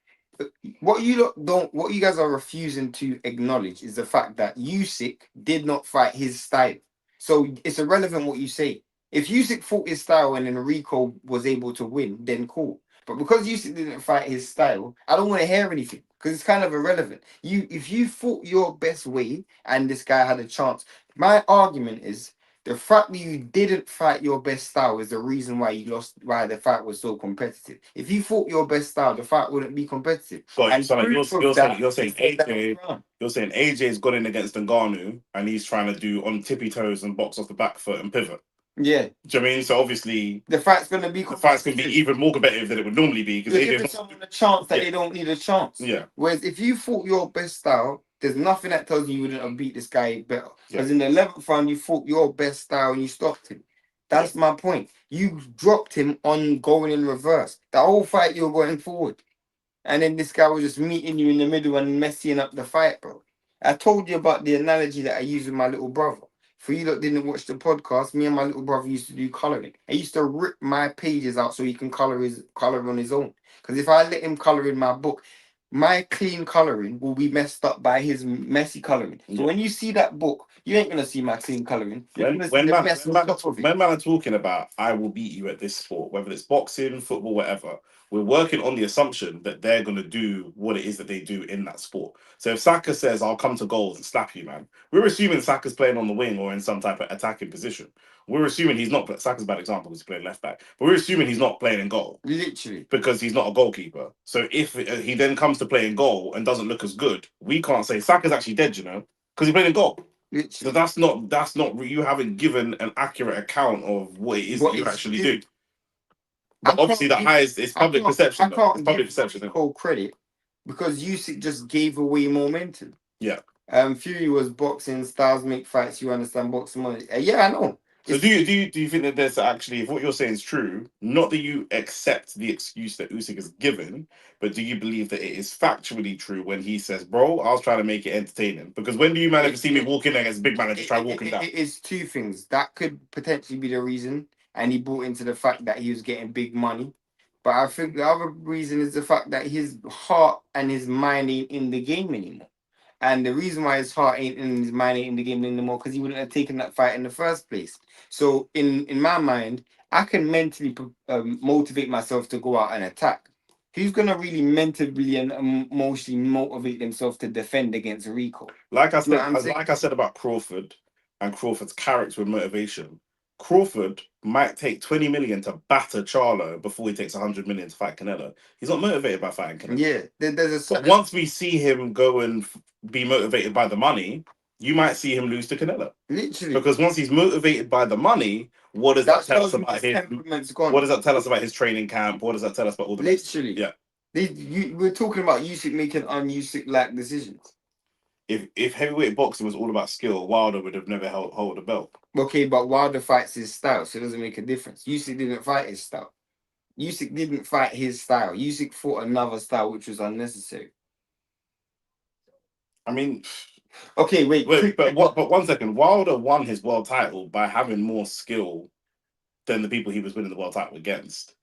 what you guys are refusing to acknowledge is the fact that Usyk did not fight his style. So it's irrelevant what you say. If Usyk fought his style and Enrico was able to win, then cool. But because Usyk didn't fight his style, I don't want to hear anything because it's kind of irrelevant. If you fought your best way and this guy had a chance, my argument is the fact that you didn't fight your best style is the reason why you lost, why the fight was so competitive. If you fought your best style, the fight wouldn't be competitive. And so like you're saying AJ's gone in against Ngannou and he's trying to do on tippy toes and box off the back foot and pivot. Yeah. Do you know what I mean? So obviously the fight's gonna be even more competitive than it would normally be because you're giving someone a chance that they don't need a chance. Yeah. Whereas if you fought your best style, there's nothing that tells you wouldn't have beat this guy better. Because in the 11th round, you fought your best style and you stopped him. That's my point. You dropped him on going in reverse. The whole fight you were going forward. And then this guy was just meeting you in the middle and messing up the fight, bro. I told you about the analogy that I used with my little brother. For you that didn't watch the podcast, me and my little brother used to do colouring. I used to rip my pages out so he can colour on his own. Because if I let him colour in my book, my clean colouring will be messed up by his messy colouring. So when you see that book, you ain't gonna see my clean colouring. When man are talking about I will beat you at this sport, whether it's boxing, football, whatever, we're working on the assumption that they're gonna do what it is that they do in that sport. So if Saka says I'll come to goals and slap you, man, we're assuming Saka's playing on the wing or in some type of attacking position. We're assuming he's not. Saka's a bad example because he's playing left back, but we're assuming he's not playing in goal, literally, because he's not a goalkeeper. So if he then comes to play in goal and doesn't look as good, we can't say Saka's actually dead, you know, because he played in goal. Literally. So that's not you haven't given an accurate account of what it is that you actually do. But obviously, the highest is public perception. I can't give Cole credit because Usyk just gave away momentum. Yeah. Fury was boxing, styles make fights. You understand boxing? Yeah, I know. So do you think that there's actually, if what you're saying is true, not that you accept the excuse that Usyk has given, but do you believe that it is factually true when he says, "Bro, I was trying to make it entertaining"? Because when do you man ever see me walk in against a big man and just try walking down? It is two things that could potentially be the reason, and he brought into the fact that he was getting big money. But I think the other reason is the fact that his heart and his mind ain't in the game anymore. And the reason why his heart ain't in his mind ain't in the game anymore because he wouldn't have taken that fight in the first place. So in my mind, I can mentally motivate myself to go out and attack. Who's gonna really mentally and emotionally motivate themselves to defend against Rico? Like I said about Crawford and Crawford's character and motivation. Crawford might take 20 million to batter Charlo before he takes 100 million to fight Canelo. He's not motivated by fighting Canelo. Yeah, but once we see him go and be motivated by the money, you might see him lose to Canelo. Literally, because once he's motivated by the money, what does that tell us about his? What does that tell us about his training camp? What does that tell us about all the? Literally, yeah. We're talking about Usyk making un-Usyk-like decisions. If heavyweight boxing was all about skill, Wilder would have never held a belt. Okay, but Wilder fights his style, so it doesn't make a difference. Usyk didn't fight his style. Usyk didn't fight his style. Usyk fought another style, which was unnecessary. I mean, okay, wait. But 1 second. Wilder won his world title by having more skill than the people he was winning the world title against.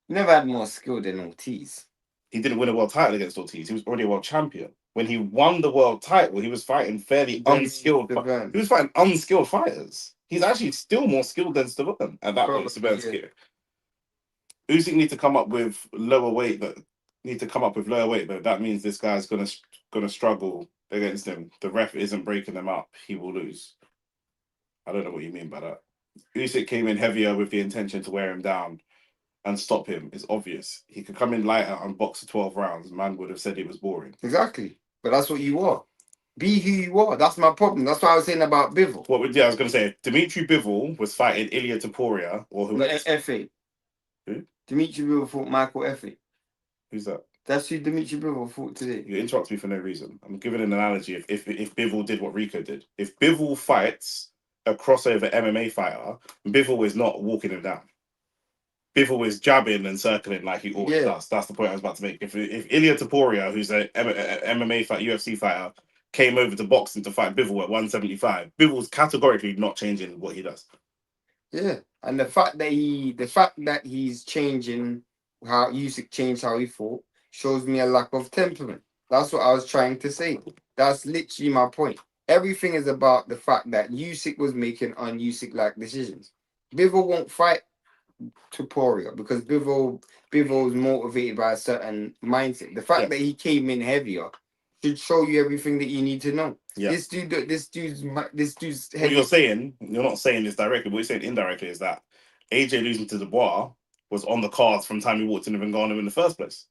He never had more skill than Ortiz. He didn't win a world title against Ortiz. He was already a world champion. When he won the world title, he was fighting fairly unskilled. He was fighting unskilled fighters. He's actually still more skilled than Stavern at that point. Stavern's gear. Usyk need to come up with lower weight, but that means this guy's gonna struggle against him. The ref isn't breaking them up. He will lose. I don't know what you mean by that. Usyk came in heavier with the intention to wear him down and stop him. It's obvious. He could come in lighter and box for 12 rounds. Man would have said it was boring. Exactly. But that's what you are. Be who you are. That's my problem. That's what I was saying about Bivol. I was going to say, Dimitri Bivol was fighting Ilia Topuria or who? Efe. Who? Dimitri Bivol fought Michael Efe. Who's that? That's who Dimitri Bivol fought today. You interrupt me for no reason. I'm giving an analogy. If Bivol did what Rico did, if Bivol fights a crossover MMA fighter, Bivol is not walking him down. Bivol is jabbing and circling like he always does. That's the point I was about to make. If Ilia Topuria, who's a MMA fighter, UFC fighter, came over to boxing to fight Bivol at 175, Bivol's categorically not changing what he does. Yeah, and the fact that he's changing how Usyk changed how he fought shows me a lack of temperament. That's what I was trying to say. That's literally my point. Everything is about the fact that Usyk was making un-Usyk-like decisions. Bivol won't fight Topuria because Bivol's motivated by a certain mindset. The fact that he came in heavier should show you everything that you need to know. Yeah. This dude's heavy. What you're saying, you're not saying this directly, but what you're saying indirectly is that AJ losing to Dubois was on the cards from the time he walked in with Ngannou in the first place.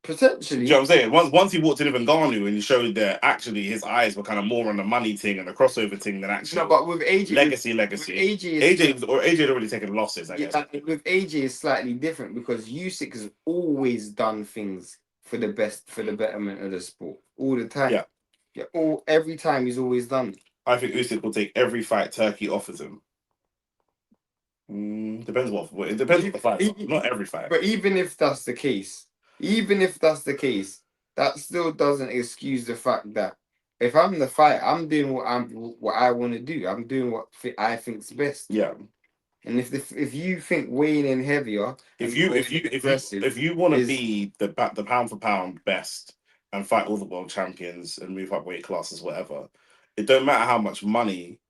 Potentially. Do you know what I'm saying? Once he walked in with Ngannou and he showed that actually his eyes were kind of more on the money thing and the crossover thing than actually. No, but with AJ, legacy. With AJ had already taken losses, I guess. With AJ is slightly different because Usyk has always done things for the betterment of the sport all the time. Yeah. Every time he's always done it. I think Usyk will take every fight Turkey offers him. Depends what the fight. Not every fight. But even if that's the case, that still doesn't excuse the fact that if I'm the fighter, I'm doing what I want to do. I'm doing what I think's best. Yeah. And if you think weighing in heavier, if you want to be the pound for pound best and fight all the world champions and move up weight classes, whatever, it don't matter how much money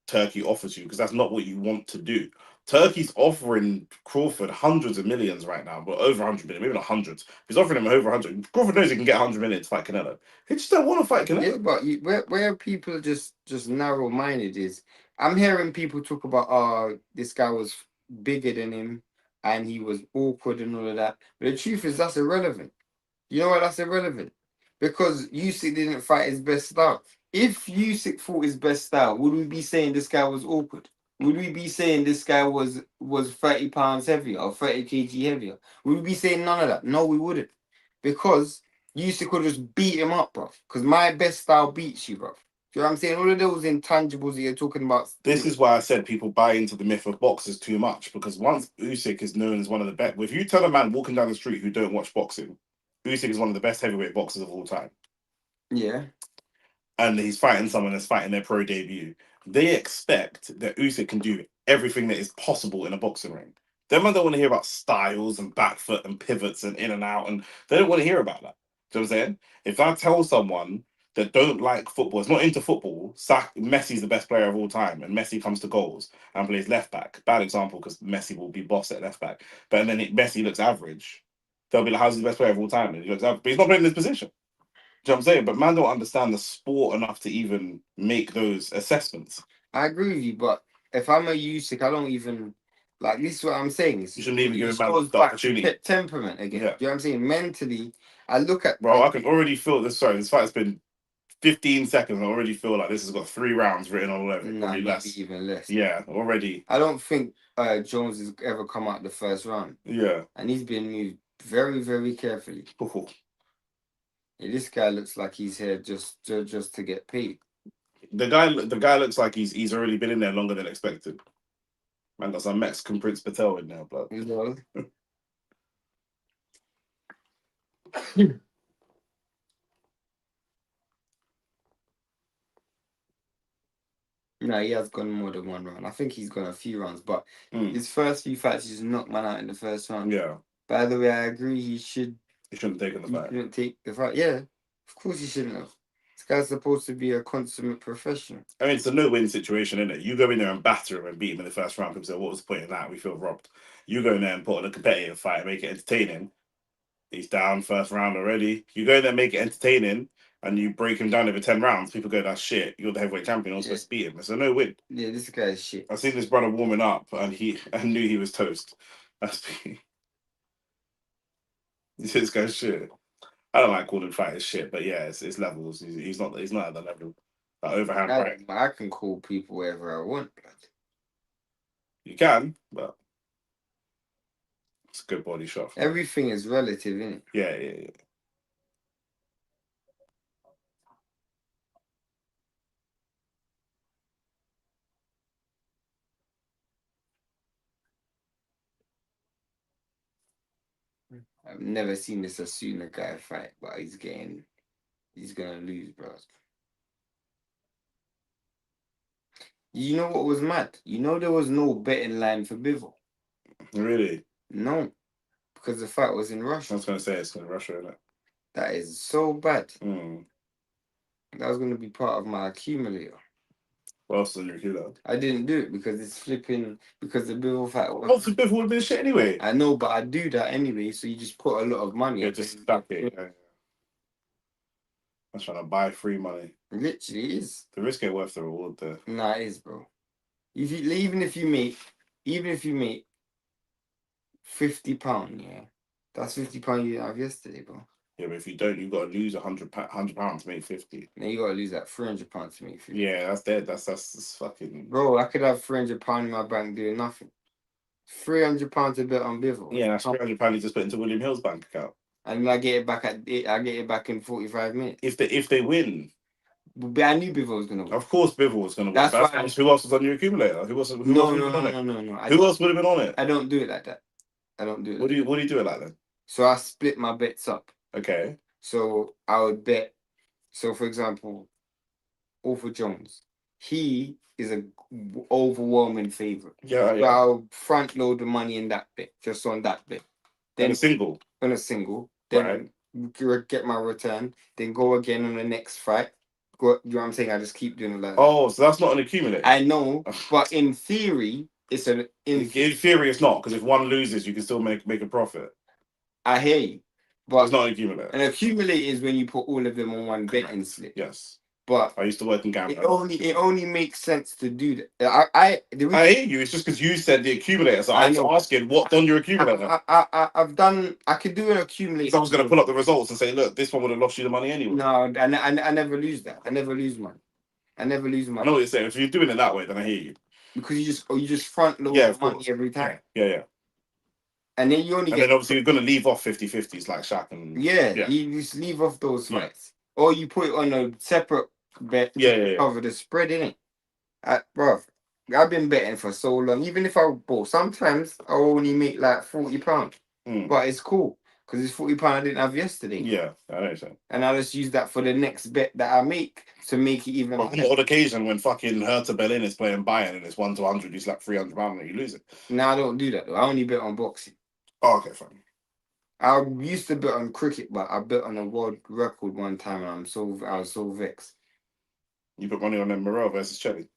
Turkey offers you because that's not what you want to do. Turkey's offering Crawford hundreds of millions right now, but over 100 million, maybe not hundreds. He's offering him over 100. Crawford knows he can get 100 million to fight Canelo. He just don't want to fight Canelo. Yeah, but where people are just narrow minded is I'm hearing people talk about this guy was bigger than him and he was awkward and all of that. But the truth is that's irrelevant. You know why that's irrelevant? Because Usyk didn't fight his best style. If Usyk fought his best style, would we be saying this guy was awkward? Would we be saying this guy was 30 pounds heavier or 30 kg heavier? Would we be saying none of that? No, we wouldn't. Because Usyk could just beat him up, bro. Because my best style beats you, bro. Do you know what I'm saying? All of those intangibles that you're talking about. This is why I said people buy into the myth of boxers too much. Because once Usyk is known as one of the best, if you tell a man walking down the street who don't watch boxing, Usyk is one of the best heavyweight boxers of all time. Yeah. And he's fighting someone that's fighting their pro debut. They expect that Usyk can do everything that is possible in a boxing ring. Them man don't want to hear about styles and back foot and pivots and in and out, and they don't want to hear about that. Do you know what I'm saying? If I tell someone that don't like football, is not into football, Messi's the best player of all time, and Messi comes to goals and plays left back. Bad example because Messi will be boss at left back. But then Messi looks average. They'll be like, how's he the best player of all time? And he looks average, but he's not playing in this position. Do you know what I'm saying? But man don't understand the sport enough to even make those assessments. I agree with you, but if I'm a Usyk, I don't even like this is what I'm saying. You shouldn't even give him the opportunity. Temperament again. Yeah. Do you know what I'm saying? Mentally, I look at I can already feel this. Sorry, this fight's been 15 seconds. I already feel like this has got 3 rounds written all over it. Probably less. Even less. Yeah, already. I don't think Jones has ever come out the first round. Yeah. And he's been moved very, very carefully. Yeah, this guy looks like he's here just to get paid. The guy looks like he's already been in there longer than expected. Man got some Mexican Prince Patel in there, blood. No, he has gone more than 1 round. I think he's gone a few rounds, but his first few fights, he just knocked man out in the first round. Yeah. By the way, I agree. He shouldn't take the fight. He shouldn't take the fight. Yeah, of course he shouldn't have. This guy's supposed to be a consummate professional. I mean, it's a no-win situation, isn't it? You go in there and batter him and beat him in the first round. People say, what was the point in that? We feel robbed. You go in there and put on a competitive fight and make it entertaining. He's down first round already. You go in there and make it entertaining and you break him down over 10 rounds. People go, that's shit. You're the heavyweight champion. Also, let's beat him. It's a no-win. Yeah, this guy is shit. I seen this brother warming up and I knew he was toast. This guy's shit. I don't like calling fighters shit, but yeah, it's levels. He's not at the level. That overhand fight. I can call people whatever I want. You can, but it's a good body shot. Everything is relative, isn't it? Yeah. I've never seen this Asuna guy fight, but he's gonna lose, bro. You know what was mad? You know there was no betting line for Bivol. Really? No, because the fight was in I Russia. was gonna say it's in Russia, isn't it? That is so bad. Mm. That was gonna be part of my accumulator. What else is on your kilo? I didn't do it because it's flipping because the Bivol fight. Lots of people would have been shit anyway. I know, but I do that anyway. So you just put a lot of money. Yeah, just stack it. Yeah. I'm trying to buy free money. It literally is. The risk ain't worth the reward there. Nah, it is, bro. Even if you make £50, yeah, that's £50 you didn't have yesterday, bro. Yeah, but if you don't, you've got to lose £100 to make 50. Then you got to lose that £300 to make 50. Yeah, that's dead. That's fucking. Bro, I could have £300 in my bank doing nothing. £300 to bet on Bivol. Yeah, that's £300 you just put into William Hill's bank account. And I get it back in 45 minutes. If they win. But I knew Bivol was gonna win. Of course, Bivol was gonna win. That's why who else was on your accumulator? Who else? No. Who else would have been on it? I don't do it like that. I don't do it. What do you do it like then? So I split my bets up. Okay. So I would bet. So for example, Arthur Jones, he is a overwhelming favorite. Yeah, So I'll front load the money in that bet, just on that bet. Then on a single. Then get my return. Then go again on the next fight. You know what I'm saying? I just keep doing it like that. Oh, so that's not an accumulator. I know, but in theory, it's an. In theory, it's not, because if one loses, you can still make a profit. I hear you, but it's not an accumulator. An accumulator is when you put all of them on one betting slip. Yes. But I used to work in gambling. It only makes sense to do that. I hear you. It's just because you said the accumulator, so I was asking what's on your accumulator. I could do an accumulator. So I was going to pull up the results and say, look, this one would have lost you the money anyway. No, I never lose that. I never lose money. I never lose money. I know what you're saying. If you're doing it that way, then I hear you. Because you just front load money every time. Yeah. And then you only then obviously you're going to leave off 50-50s like Shaq and you just leave off those fights, or you put it on a separate bet. Cover the spread, innit? Bro, I've been betting for so long. Even if I bought, sometimes I only make like £40, but it's cool because it's £40 I didn't have yesterday. Yeah, I know so. And I just use that for the next bet that I make to make it even. On the odd occasion when fucking Hertha Berlin is playing Bayern and it's 1-100, you slap £300 and you lose it. No, I don't do that though. I only bet on boxing. Oh, okay, fine. I used to bet on cricket, but I bet on a world record one time, and I was so vexed. You put money on them Morel versus Chelly.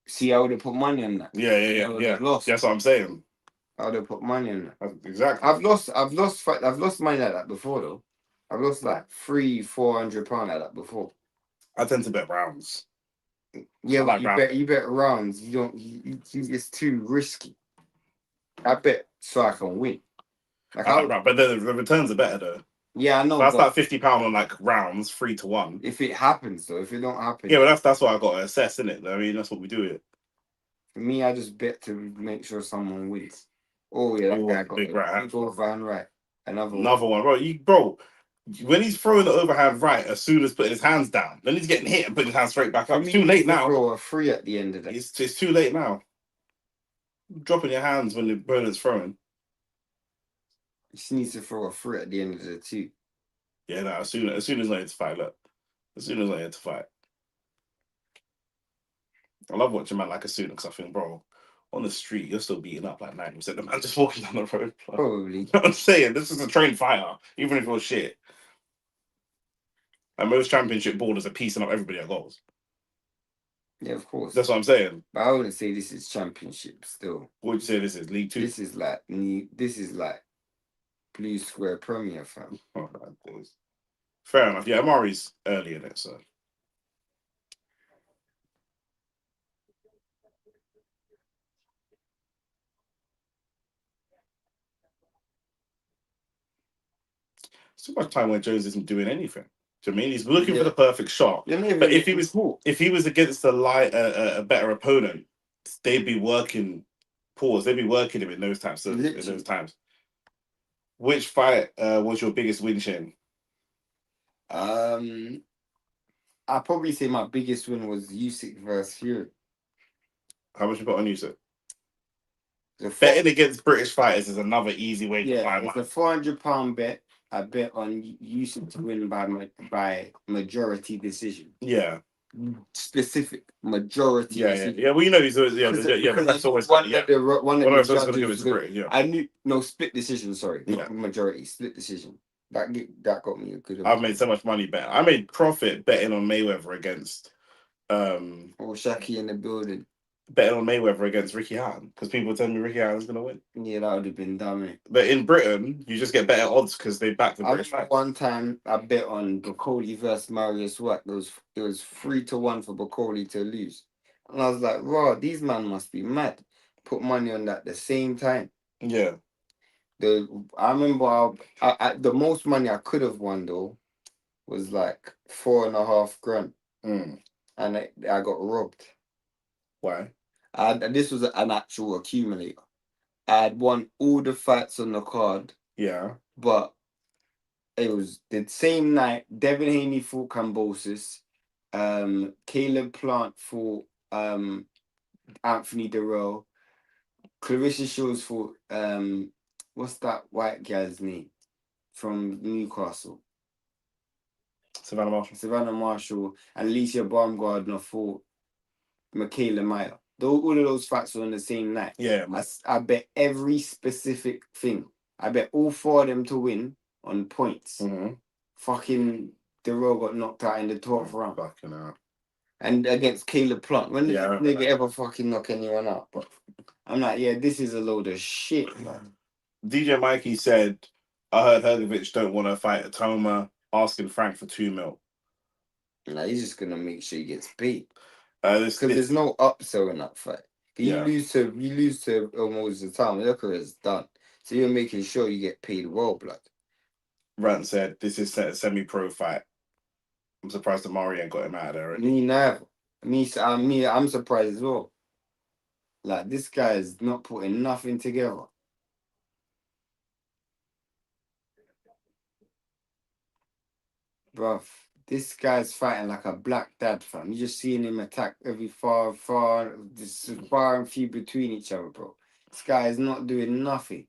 See, I would have put money on that. Yeah. Lost. That's what I'm saying. I would have put money on that. Exactly. I've lost money like that before though. I've lost like £300-400 like that before. I tend to bet rounds. Yeah, but you bet rounds. You don't. It's too risky. I bet so I can win. But the returns are better though. Yeah, I know. So that's like £50 on like rounds, 3-1. If it happens though, if it don't happen. Yeah, but that's what I got to assess, isn't it? I mean, that's what we do it. For me, I just bet to make sure someone wins. Oh yeah, that guy got big right. Big overhand right. Another one, bro. When he's throwing the overhand right, as soon as putting his hands down, then he's getting hit and putting his hands straight back up. It's too late now. Throw a free at the end of that. It's too late now. Dropping your hands when the opponent's throwing. He just needs to throw a free at the end of the two. Yeah, no, as soon as I'm here to fight, look. As soon as I'm here to fight. I love watching man like Asuna because I think, bro, on the street, you're still beating up like 90% of the man just walking down the road. Probably. You know what I'm saying? This is a trained fighter, even if you're shit. And most championship ballers are piecing up everybody at goals. Yeah, of course. That's what I'm saying. But I wouldn't say this is championship still. What would you say this is? League 2? This is like Blue Square Premier, fam. Oh, fair enough. Yeah, Amari's early in it, so. It's too much time where Jones isn't doing anything. Do you know what I mean? He's looking for the perfect shot. But if he was against a better opponent, they'd be working pause. They'd be working him in those times. Which fight was your biggest win, Shane? I'd probably say my biggest win was Usyk versus Fury. How much you put on Usyk? Betting against British fighters is another easy way to buy it's money. a £400 bet. I bet on Yusuf to win by majority decision. Yeah. Specific majority. Yeah. Well, you know, he's always the ref's always one of the judges going to give it judges. to Britain. Yeah. I knew split decision. Sorry, Yeah. not majority, split decision. That got me a good. I've made so much money betting. I made profit betting on Mayweather against or Shaki in the building. Betting on Mayweather against Ricky Hatton because people tell me Ricky Hatton's going to win. Yeah, that would have been dumb. But in Britain, you just get better odds because they back the British fight. One time I bet on Bacoli versus Marius Watt. It was 3-1 for Bacoli to lose, and I was like, "Wow, these men must be mad." Put money on that at the same time. Yeah. I remember the most money I could have won though was like $4.5 grand, and I got robbed. Why? This was an actual accumulator. I had won all the fights on the card. Yeah. But it was the same night. Devin Haney fought Cambosis. Caleb Plant fought Anthony Durrell. Clarissa Shields fought what's that white guy's name from Newcastle? Savannah Marshall. And Alicia Baumgardner fought Michaela Meyer. All of those fights were on the same night. Yeah. I bet every specific thing. I bet all 4 of them to win on points. Mm-hmm. Fucking Durrell got knocked out in the 12th round. Fucking hell. And against Caleb Plant. When did this nigga ever fucking knock anyone out? But I'm like, yeah, this is a load of shit, man. DJ Mikey said, I heard Hergovich don't want to fight Atoma, asking Frank for $2 million. Nah, he's just gonna make sure he gets beat. Because there's no upsell in that fight. You lose to almost the time. Your career is done. So you're making sure you get paid well, blood. Rant said, this is a semi-pro fight. I'm surprised Amari ain't got him out of there already. Me neither. I'm surprised as well. Like, this guy is not putting nothing together. Bruv, this guy's fighting like a black dad, fam. You're just seeing him attack every far and few between each other, bro. This guy is not doing nothing.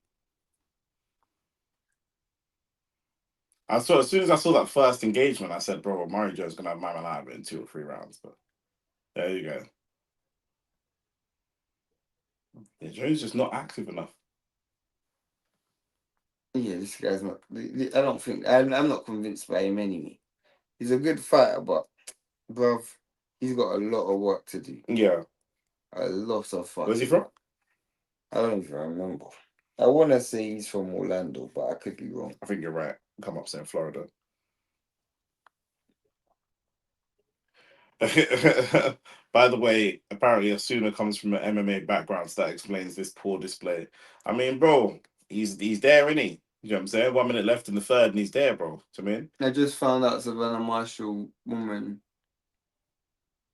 As soon as I saw that first engagement, I said, bro, Amari Joe's going to have my man out of it in 2 or 3 rounds. But there you go. Yeah, Joe's just not active enough. Yeah, this guy's not. I don't think. I'm not convinced by him anyway. He's a good fighter, but, bruv, he's got a lot of work to do. Yeah. A lot of fun. Where's he from? I don't even remember. I want to say he's from Orlando, but I could be wrong. I think you're right. Come up saying Florida. By the way, apparently Asuna comes from an MMA background, so that explains this poor display. I mean, bro, he's there, isn't he? You know what I'm saying? 1 minute left in the third, and he's there, bro. Do you know what I mean? I just found out Savannah Marshall woman.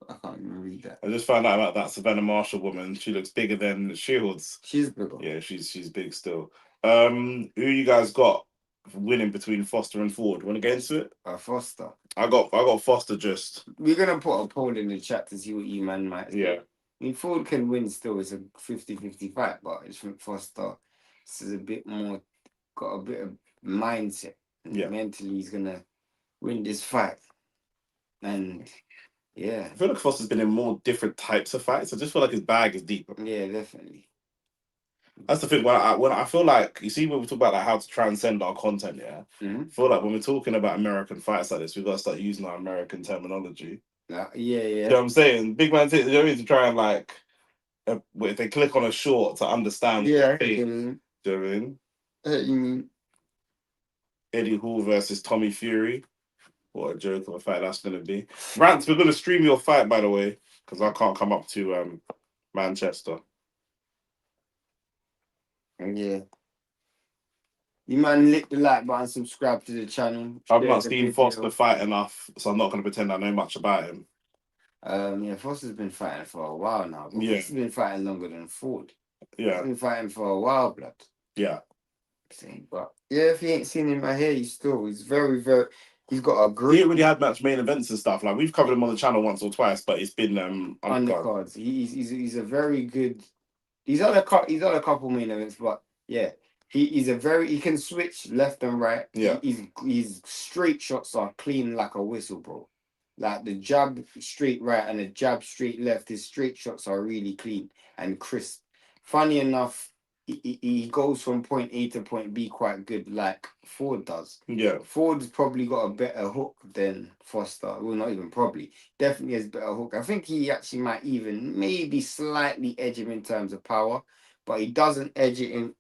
I can't even read that. I just found out about that Savannah Marshall woman. She looks bigger than Shields. She's bigger. Yeah, she's big still. Who you guys got winning between Foster and Ford? Want to get into it? Foster. I got Foster just. We're gonna put a poll in the chat to see what you man might say. Yeah. I mean, Ford can win still. It's a 50-50 fight, but it's from Foster. This is a bit more, got a bit of mindset. Yeah. Mentally, he's gonna win this fight. And yeah. I feel like Foster's been in more different types of fights. I just feel like his bag is deeper. Yeah, definitely. That's the thing. When I feel like, you see, when we talk about like how to transcend our content, yeah, I feel like when we're talking about American fights like this, we've got to start using our American terminology. Yeah. You know what I'm saying? Big man, you know what I mean? To try and like, if they click on a short to understand. Yeah. Do you know what I mean? Eddie Hall versus Tommy Fury. What a joke of a fight that's going to be. Rants, we're going to stream your fight, by the way, because I can't come up to Manchester. Yeah. You man, lick the like button, subscribe to the channel. I've not seen Foster fight enough, so I'm not going to pretend I know much about him. Yeah, Foster's been fighting for a while now. Yeah. He's been fighting longer than Ford. Yeah. He's been fighting for a while, blood. Yeah. But yeah, if you ain't seen him right here, he's very, very. He's got a great. He ain't really had much main events and stuff. Like, we've covered him on the channel once or twice, but it's been undercards. He's a very good. He's on a couple main events, but yeah, he can switch left and right. Yeah. His straight shots are clean like a whistle, bro. Like the jab straight right and the jab straight left, his straight shots are really clean and crisp. Funny enough, he goes from point A to point B quite good, like Ford does. Yeah. Ford's probably got a better hook than Foster. Well, not even probably. Definitely has better hook. I think he actually might even maybe slightly edge him in terms of power, but he doesn't edge him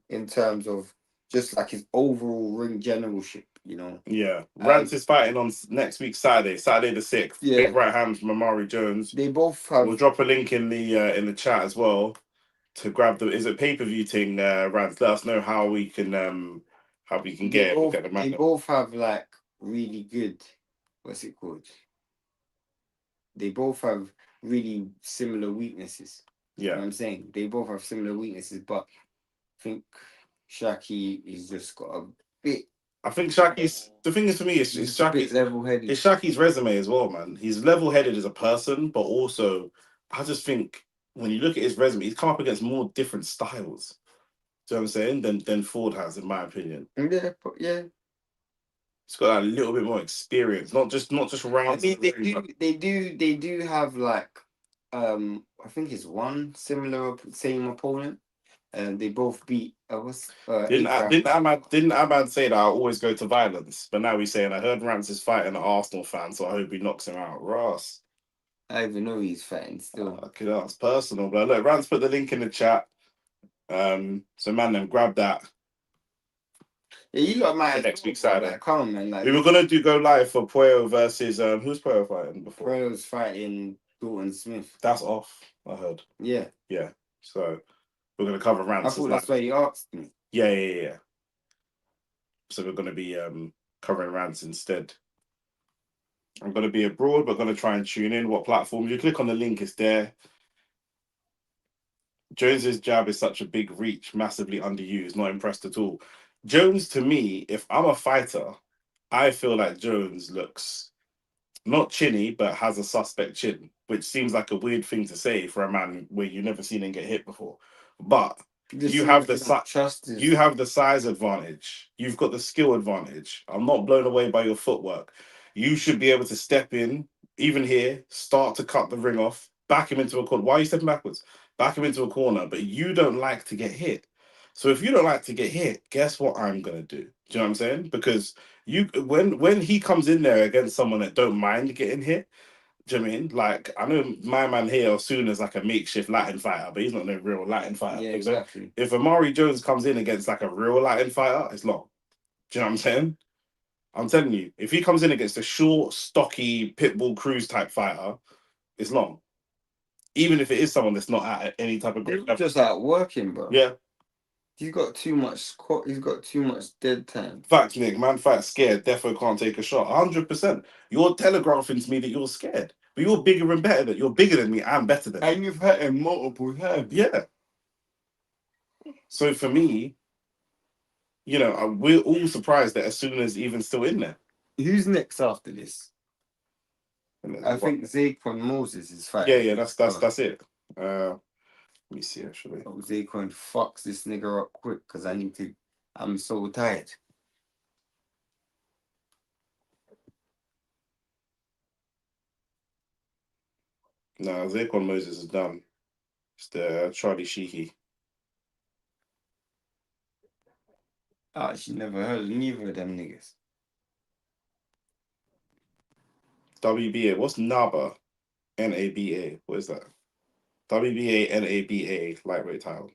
in terms of just like his overall ring generalship, you know. Yeah. Rance is fighting on next week, Saturday the 6th. Yeah. Big right hand from Amari Jones. They both have. We'll drop a link in the chat as well to grab the. Is it pay-per-view thing? Rance, let us know how we can get it. We'll get the They both have like really good. What's it called? They both have really similar weaknesses. Yeah. You know what I'm saying? They both have similar weaknesses, but I think Shaki is just got a bit. I think Shaki's the thing is for me it's Shaki's level-headed. It's Shaki's resume as well, man. He's level-headed as a person, but also I just think when you look at his resume, he's come up against more different styles. Do you know what I'm saying? Than Ford has, in my opinion. Yeah, but yeah. He's got a little bit more experience, not just rounds. I mean, they do have like I think it's one same opponent. And they both beat Didn't Ahmad say that I always go to violence? But now he's saying I heard Rance is fighting an Arsenal fan, so I hope he knocks him out. Ross. I even know he's fighting still. Okay, that's personal. But look, Rance put the link in the chat. So man, then grab that. Yeah, you got my next week Saturday. Like, come on, man. Like, we were gonna go live for Puyo versus who's Puyo fighting before? Puyo's fighting Dalton Smith. That's off, I heard. Yeah. Yeah. So we're gonna cover Rance. I thought that's why you asked me. Yeah. So we're gonna be covering Rance instead. I'm gonna be abroad, but gonna try and tune in. What platforms? You click on the link, it's there. Jones's jab is such a big reach, massively underused, not impressed at all. Jones, to me, if I'm a fighter, I feel like Jones looks not chinny, but has a suspect chin, which seems like a weird thing to say for a man where you've never seen him get hit before. But you have the size advantage. You've got the skill advantage. I'm not blown away by your footwork. You should be able to step in, even here, start to cut the ring off, back him into a corner. Why are you stepping backwards? Back him into a corner, but you don't like to get hit. So if you don't like to get hit, guess what I'm gonna do? Do you know what I'm saying? Because when he comes in there against someone that don't mind getting hit, do you know what I mean? Like, I know my man here soon as like a makeshift Latin fighter, but he's not no real Latin fighter. Yeah, exactly. If Amari Jones comes in against like a real Latin fighter, it's long. Do you know what I'm saying? I'm telling you, if he comes in against a short, stocky, pitbull cruise type fighter, it's long. Even if it is someone that's not at any type of great level. Just out working, bro. Yeah. He's got too much He's got too much dead time. Fact, Nick, man fight scared. Defo can't take a shot. 100%. You're telegraphing to me that you're scared. But you're bigger and better than you're bigger than me and better than me. And you've hurt him multiple times. Yeah. So for me, you know, we're all surprised that as soon as Evan's still in there. Who's next after this? I think Zaquan Moses is fighting. Yeah, that's it. Let me see actually. Zaquan fucks this nigga up quick because I'm so tired. No, Zaquan Moses is done. It's the Charlie Sheehy. I actually never heard of neither of them niggas. WBA. What's NABA? NABA. What is that? WBA NABA lightweight title.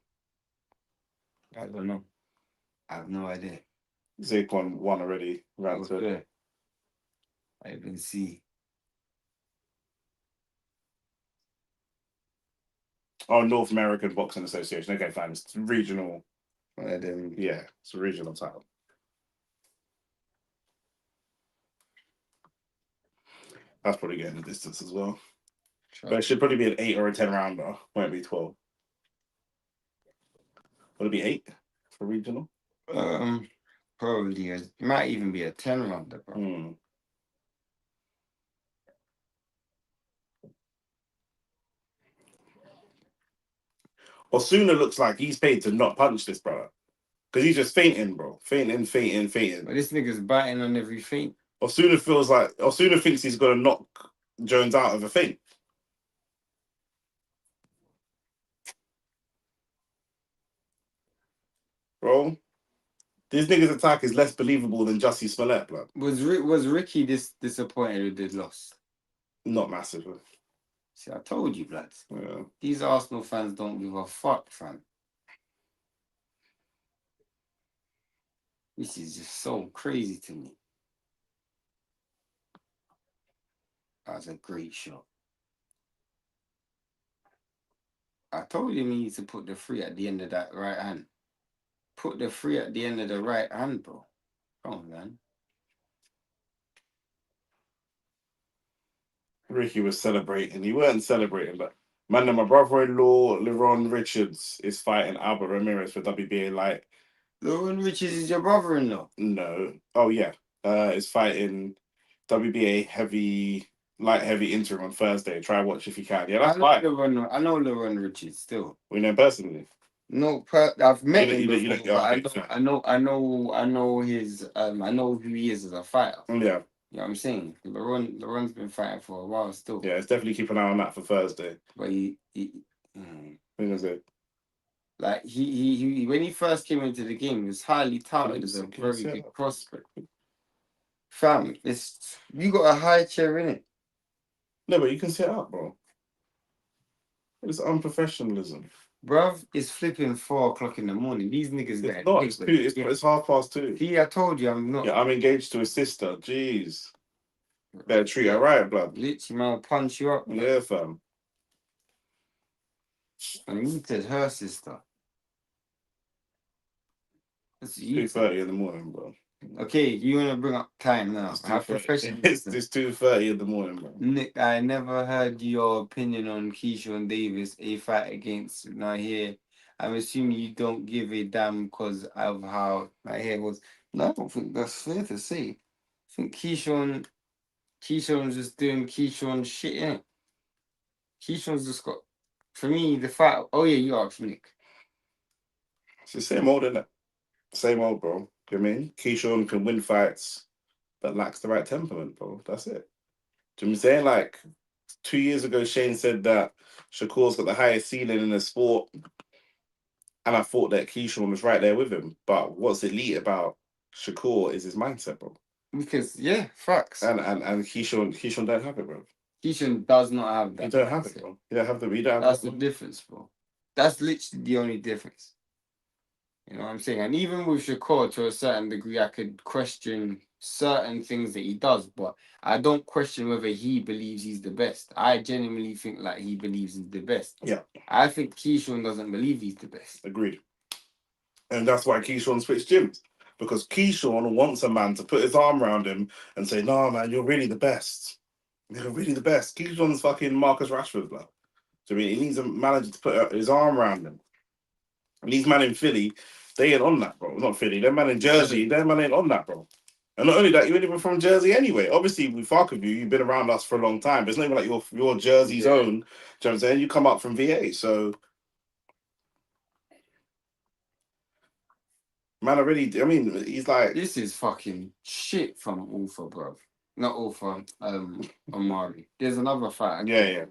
I don't know. I have no idea. Zaquan won already. Okay. I even see. Oh, North American Boxing Association. Okay, fine. It's regional. Yeah, it's a regional title. That's probably getting the distance as well. But it should probably be an 8 or a 10 rounder. Won't be 12. Will it be 8 for regional? Probably. It might even be a 10 rounder, bro. Osuna looks like he's paid to not punch this brother. Because he's just fainting, bro. Fainting. But this nigga's biting on every feint. Osuna thinks he's gonna knock Jones out of a feint. Bro, this nigga's attack is less believable than Jussie Smollett, blood. Was Ricky disappointed with the loss? Not massively. See, I told you, blood. Yeah. These Arsenal fans don't give a fuck, fam. This is just so crazy to me. That was a great shot. I told him he needs to put the free at the end of that right hand. Put the free at the end of the right hand, bro. Come on, man. Ricky was celebrating. He weren't celebrating, but man, my brother-in-law, Leron Richards, is fighting Albert Ramirez for WBA light. Leron Richards is your brother-in-law? No. Oh, yeah. Is fighting WBA light heavy interim on Thursday. Try watch if you can. Yeah, that's fine. I know Leron Richards still. We know him personally. No, I've met him before. I know his. I know who he is as a fighter. Yeah. You know what I'm saying? LeBron's been fighting for a while still. Yeah, it's definitely keep an eye on that for Thursday. But like he when he first came into the game, he was highly touted as a very big prospect. Fam, you got a high chair in it. No, but you can sit up, bro. It's unprofessionalism. Bruv, it's flipping 4 o'clock in the morning. These niggas it's not. It's 2:30. See, I told you I'm not. Yeah, I'm engaged to a sister. Jeez. Better treat her right, blood. Literally, man, I'll punch you up. Blood. Yeah, fam. And you said her sister. It's 2:30 in the morning, bro. Okay, you want to bring up time now. How professional. It's 2:30 in the morning, bro. Nick, I never heard your opinion on Keyshawn Davis, a fight against here. I'm assuming you don't give a damn because of how my hair was. No, I don't think that's fair to say. I think Keyshawn's just doing Keyshawn shit, innit? Keyshawn's just got, for me, the fight. Oh, yeah, you asked Nick. It's the same old, innit? Same old, bro. You know what I mean? Keyshawn can win fights, but lacks the right temperament, bro. That's it. Do you know what I'm saying? Like, 2 years ago, Shane said that Shakur's got the highest ceiling in the sport. And I thought that Keyshawn was right there with him. But what's elite about Shakur is his mindset, bro. Because, yeah, facts. And Keyshawn don't have it, bro. Keyshawn does not have that. He don't have it, bro. He don't have That's the difference, bro. That's literally the only difference. You know what I'm saying? And even with Shakur, to a certain degree, I could question certain things that he does, but I don't question whether he believes he's the best. I genuinely think like he believes he's the best. Yeah. I think Keyshawn doesn't believe he's the best. Agreed. And that's why Keyshawn switched gyms. Because Keyshawn wants a man to put his arm around him and say, "No, man, you're really the best. You're really the best." Keyshawn's fucking Marcus Rashford, bro. So he needs a manager to put his arm around him. And these men in Philly, they ain't on that, bro. Not Philly. They're man in Jersey. Their man ain't on that, bro. And not only that, you're even from Jersey anyway. Obviously, we fuck with you. You've been around us for a long time. But it's not even like your Jersey's own. Do you know what I'm saying? You come up from VA, so man, already. I mean, he's like, this is fucking shit from Ulfa, bro. Not Ulfa. Omari. There's another fight. Yeah.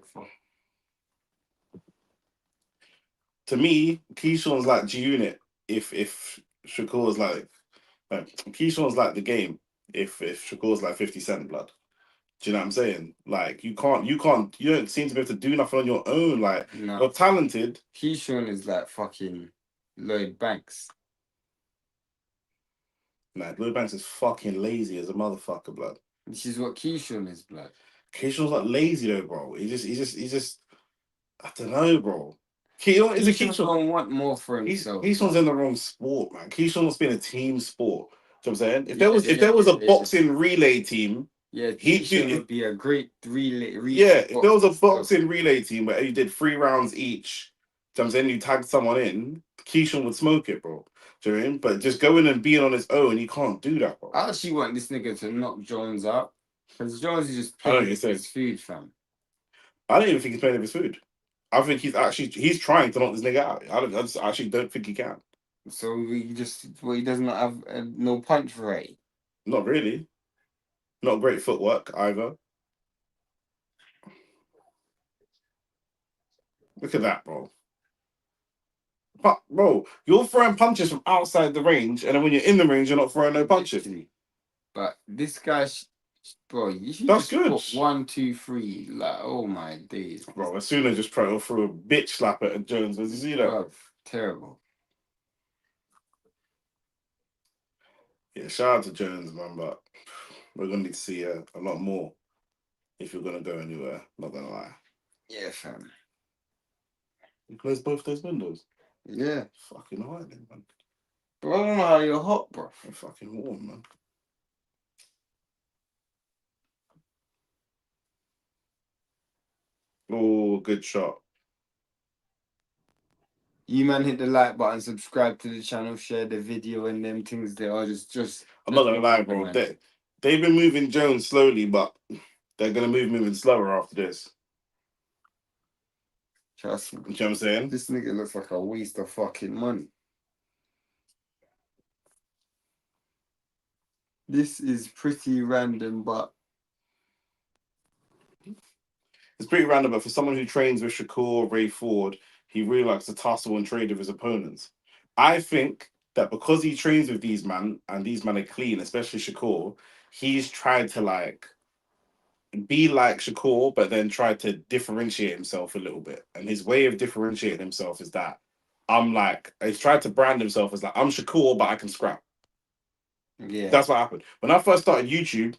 To me, Keyshawn's like G-Unit. If Shakur's like Keyshawn's like the game. If Shakur's like 50 Cent, blood. Do you know what I'm saying? Like you don't seem to be able to do nothing on your own. Like you're talented. Keyshawn is like fucking Lloyd Banks. Nah, Lloyd Banks is fucking lazy as a motherfucker, blood. This is what Keyshawn is, blood. Keyshawn's not lazy though, bro. He's just I don't know, bro. Keyshawn don't want more for himself. Keyshawn's in the wrong sport, man. Keyshawn must be in a team sport. You know what I'm saying? If there was a boxing relay team, Keyshawn would be a great relay. If there was a boxing relay team where you did 3 rounds each, you know what I'm saying, you tagged someone in, Keyshawn would smoke it, bro. Do you know what I mean? But just going and being on his own, he can't do that, bro. I actually want this nigga to knock Jones up. Because Jones is just playing with his food, fam. I don't even think he's playing with his food. I think he's trying to knock this nigga out. I just actually don't think he can. So he does not have no punch variety. Not really. Not great footwork either. Look at that, bro. But, bro, you're throwing punches from outside the range, and then when you're in the range, you're not throwing no punches. But this guy, bro, you should That's just good. put 1, 2, 3. Like, oh my days, bro. As soon as just try to throw a bitch slap at Jones, did you see that? Bro, terrible. Yeah, shout out to Jones, man. But we're gonna need to see a lot more if you're gonna go anywhere. Not gonna lie. Yeah, fam. You close both those windows. Yeah. Fucking hot, man. Bro, I don't know how you're hot, bro. I'm fucking warm, man. Oh, good shot. You man hit the like button, subscribe to the channel, share the video and them things there are just I'm not gonna lie, bro. They've been moving Jones slowly, but they're gonna moving slower after this. Trust me. You know what I'm saying? This nigga looks like a waste of fucking money. This is pretty random, but it's pretty random. But for someone who trains with Shakur, Ray Ford, he really likes to tussle and trade with his opponents. I think that because he trains with these men and these men are clean, especially Shakur, he's tried to like be like Shakur, but then try to differentiate himself a little bit. And his way of differentiating himself is that he's tried to brand himself as like, I'm Shakur, but I can scrap. Yeah. That's what happened. When I first started YouTube,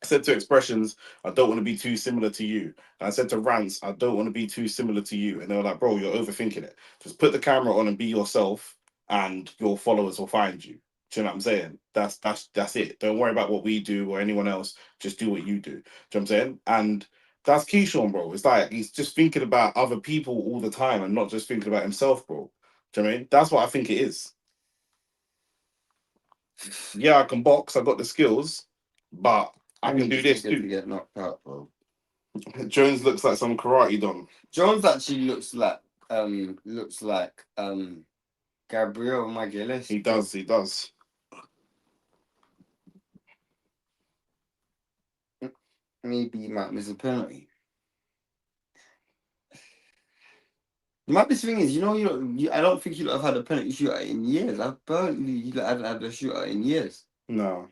I said to Expressions, I don't want to be too similar to you. And I said to Rants, I don't want to be too similar to you. And they were like, bro, you're overthinking it. Just put the camera on and be yourself, and your followers will find you. Do you know what I'm saying? That's it. Don't worry about what we do or anyone else. Just do what you do. Do you know what I'm saying? And that's Keyshawn, bro. It's like he's just thinking about other people all the time and not just thinking about himself, bro. Do you know what I mean? That's what I think it is. Yeah, I can box. I got the skills, but I can do this too. To get knocked out, bro. Jones looks like some karate don. Jones actually looks like Gabriel Magalhaes. He does. Maybe he might miss a penalty. The maddest thing is, I don't think you have had a penalty shootout in years. Apparently, you hadn't had a shootout in years. No.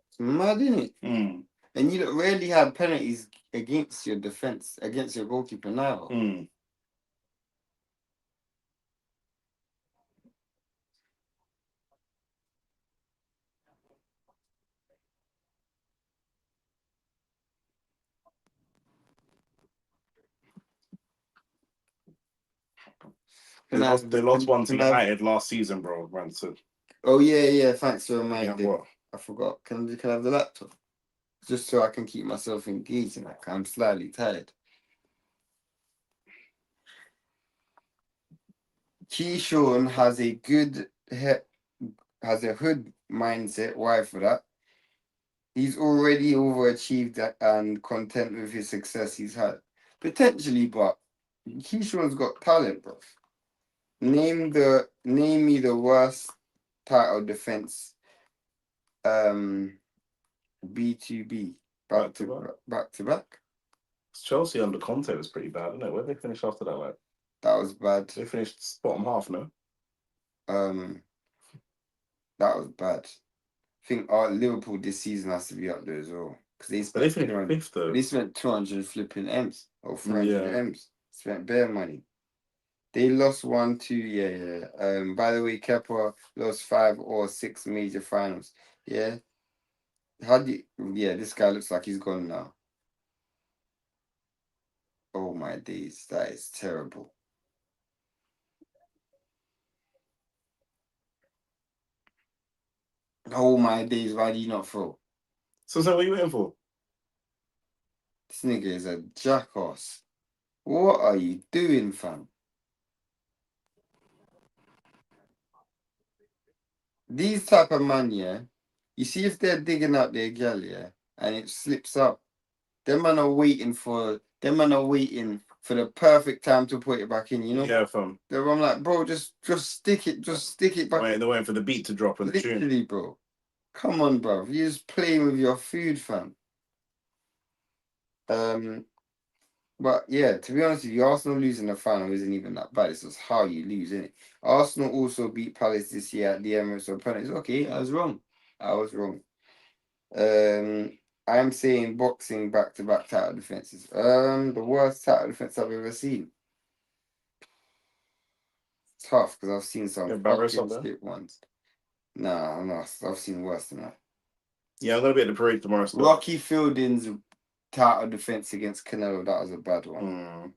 It's mad, isn't it? Mm. And you rarely have penalties against your defense, against your goalkeeper now. Mm. They lost one to United last season, bro. Ransom. Oh yeah. Thanks for reminding. Yeah, I forgot. Can I have the laptop? Just so I can keep myself engaged and I'm slightly tired. Keyshawn has a hood mindset. Why for that? He's already overachieved and content with his success he's had. Potentially, but Keyshawn's got talent, bro. Name me the worst title defense. B2B. Back to back. Chelsea under Conte was pretty bad, isn't it? Where did they finish after that? Like that was bad. They finished bottom half, no? That was bad. I think Liverpool this season has to be up there as well. Because they finished fifth though. They spent 200 flipping M's or 300 M's. Spent bare money. They lost 1-2, yeah. By the way, Kepa lost 5 or 6 major finals. Yeah. This guy looks like he's gone now. Oh my days, that is terrible. Oh my days, why do you not throw? So what are you waiting for? This nigga is a jackass. What are you doing, fam? These type of man, yeah, you see if they're digging out their gal, yeah, and it slips up, Them man are waiting for the perfect time to put it back in. You know. Yeah, fam. I'm like, bro, just stick it back. They're waiting for the beat to drop and the tune. Literally, bro. Come on, bro. You're just playing with your food, fam. But yeah, to be honest with you, Arsenal losing the final isn't even that bad. It's just how you lose, isn't it? Arsenal also beat Palace this year at the Emirates on penalties. Okay, I was wrong. I'm saying boxing back-to-back title defenses. The worst title defense I've ever seen. Tough because I've seen some fucking skip ones. Nah, I've seen worse than that. Yeah, I'm gonna be at the parade tomorrow. Still. Rocky Fielding's title defense against Canelo, that was a bad one.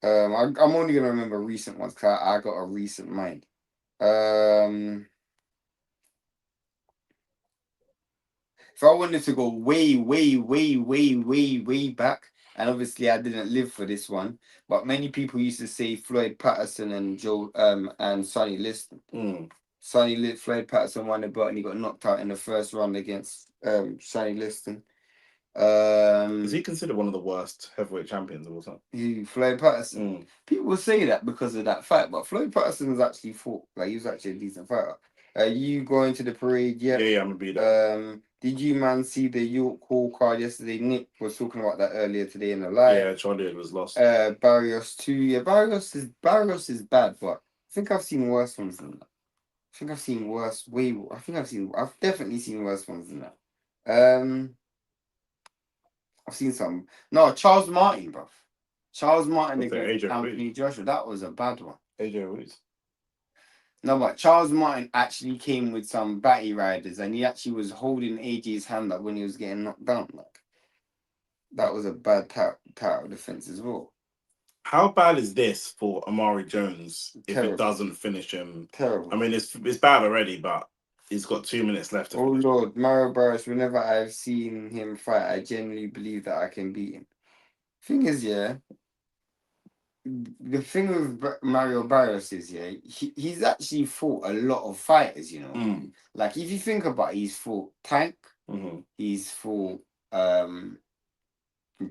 I'm only gonna remember recent ones because I got a recent mind. If I wanted to go way back, and obviously I didn't live for this one, but many people used to say Floyd Patterson and and Sonny Liston. Floyd Patterson won the belt and he got knocked out in the first round against Sonny Liston. Is he considered one of the worst heavyweight champions of all time? Floyd Patterson. People say that because of that fight, but Floyd Patterson was actually fought. Like, he was actually a decent fighter. You going to the parade? Yeah. Yeah, I'm gonna be there. Did you man see the York Hall card yesterday? Nick was talking about that earlier today in the live. Yeah, Charlie was lost. Barrios too. Yeah, Barrios is bad, but I think I've seen worse ones than that. I've definitely seen worse ones than that. I've seen some. No, Charles Martin, bro. Charles Martin against Anthony Joshua. That was a bad one. AJ Ruiz. No, but Charles Martin actually came with some batty riders, and he actually was holding AJ's hand up when he was getting knocked down. Like, that was a bad title defense as well. How bad is this for Amari Jones if Terrible. it doesn't finish him? Terrible. I mean, it's bad already, but he's got 2 minutes left. Oh Lord, Mario Barros. Whenever I've seen him fight, I genuinely believe that I can beat him. Thing is, yeah. The thing with Mario Barros is, yeah, he's actually fought a lot of fighters, you know. Like, if you think about it, he's fought Tank, he's fought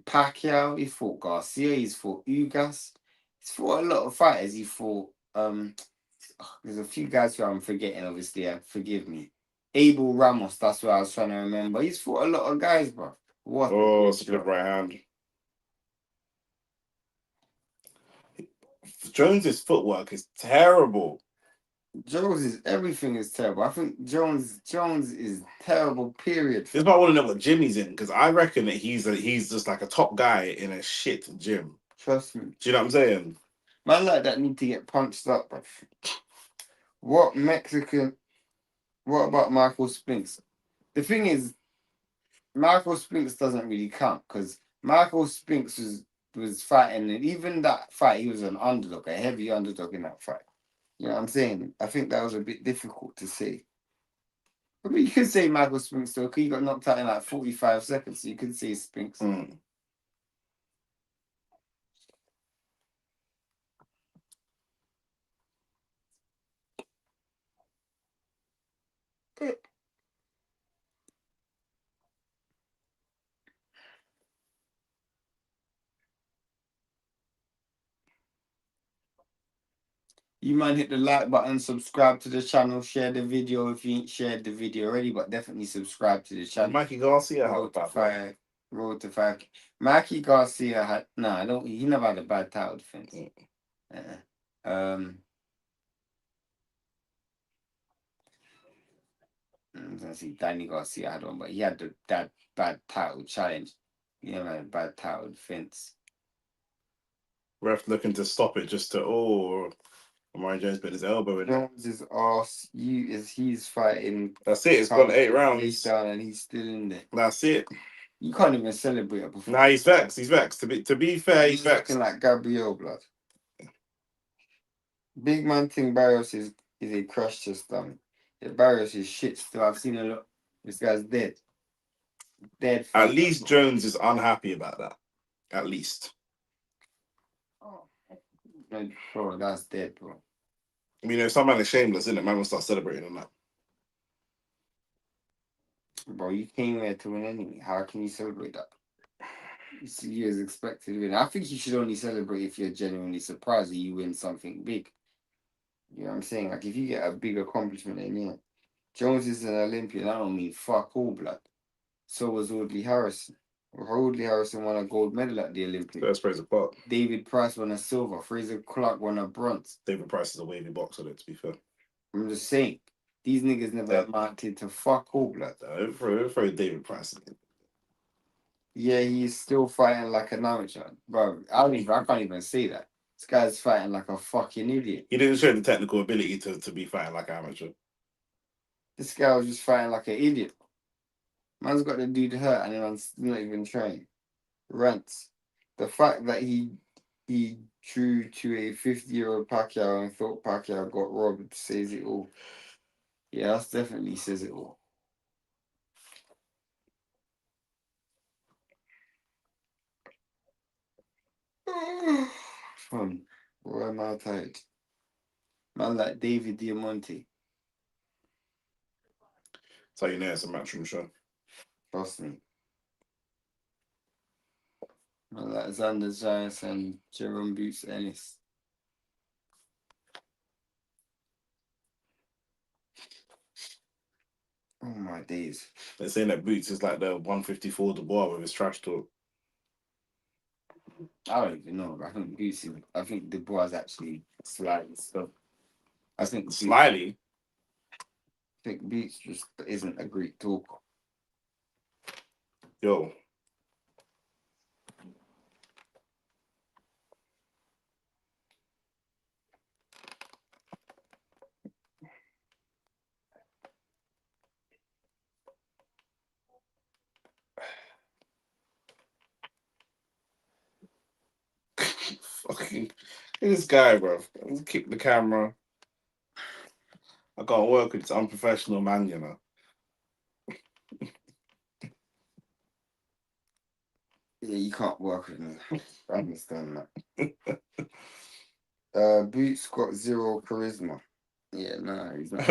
Pacquiao, he fought Garcia, he's fought Ugas, he's fought a lot of fighters. He fought there's a few guys who I'm forgetting, obviously, forgive me. Abel Ramos, that's what I was trying to remember. He's fought a lot of guys, bro. What? Oh, it's a good right hand. Jones's footwork is terrible. Everything is terrible. I think Jones is terrible. Period. This is why I want to know what gym he's in, because I reckon that he's just like a top guy in a shit gym. Trust me. Do you know what I'm saying? Man like that need to get punched up, bro. What about Michael Spinks? The thing is, Michael Spinks doesn't really count because Michael Spinks was fighting, and even that fight, he was an underdog, a heavy underdog in that fight. You know what I'm saying? I think that was a bit difficult to say. I mean, you could say Michael Spinks though, because he got knocked out in like 45 seconds, so you could say Spinks. You man hit the like button, subscribe to the channel, share the video if you ain't shared the video already, but definitely subscribe to the channel. Mikey Garcia Road to 5. Mikey Garcia had he never had a bad title defense. I'm gonna see Danny Garcia had one, but he had that bad title challenge. He never had a bad title defense. Ref looking to stop it just to Amari Jones put his elbow in. Jones's ass, he's fighting. That's it. It's gone 8 rounds. Down and he's still in there. That's it. You can't even celebrate it before. Nah, he's vexed. He's vexed. To be fair, he's vexed. Looking like Gabriel blood. Big man thing Barrios is a crush system. Yeah, Barrios is shit still. I've seen a lot. This guy's dead. Dead. At least Jones is unhappy about that. At least. Bro, that's dead, bro. I mean, some man is shameless, isn't it? Man will start celebrating on that. Bro, you came here to win anyway. How can you celebrate that? You as expected win. I think you should only celebrate if you're genuinely surprised that you win something big. You know what I'm saying? Like if you get a big accomplishment, then yeah. Jones is an Olympian. I don't mean fuck all, blood. So was Audley Harrison. Audley Harrison won a gold medal at the Olympics. That's Fraser Clark. David Price won a silver. Fraser Clark won a bronze. David Price is a wavy boxer, to be fair. I'm just saying, these niggas never amounted to fuck all, blood. For David Price. Yeah, he's still fighting like an amateur, bro. I can't even say that. This guy's fighting like a fucking idiot. He didn't show the technical ability to be fighting like an amateur. This guy was just fighting like an idiot. Man's got the dude hurt and man's not even trying. Rants. The fact that he drew to a 50-year-old Pacquiao and thought Pacquiao got robbed says it all. Yeah, that definitely says it all. Fun. Why am I tired? Man like David Diamante. So you know it's a matchroom show. Trust me. Man like Xander Giants and Jerome Boots Ennis. Oh my days. They're saying that Boots is like the 154 Dubois with his trash talk. I don't even know. I think Boots is, I think Dubois is actually slightly stuff. I think Slightly. I think Boots just isn't a great talker. Yo. Fucking this guy, bro. Let's keep the camera. I can't work with this unprofessional man, you know. Yeah, you can't work with me. I understand that. Boots got zero charisma. Yeah, no, he's not.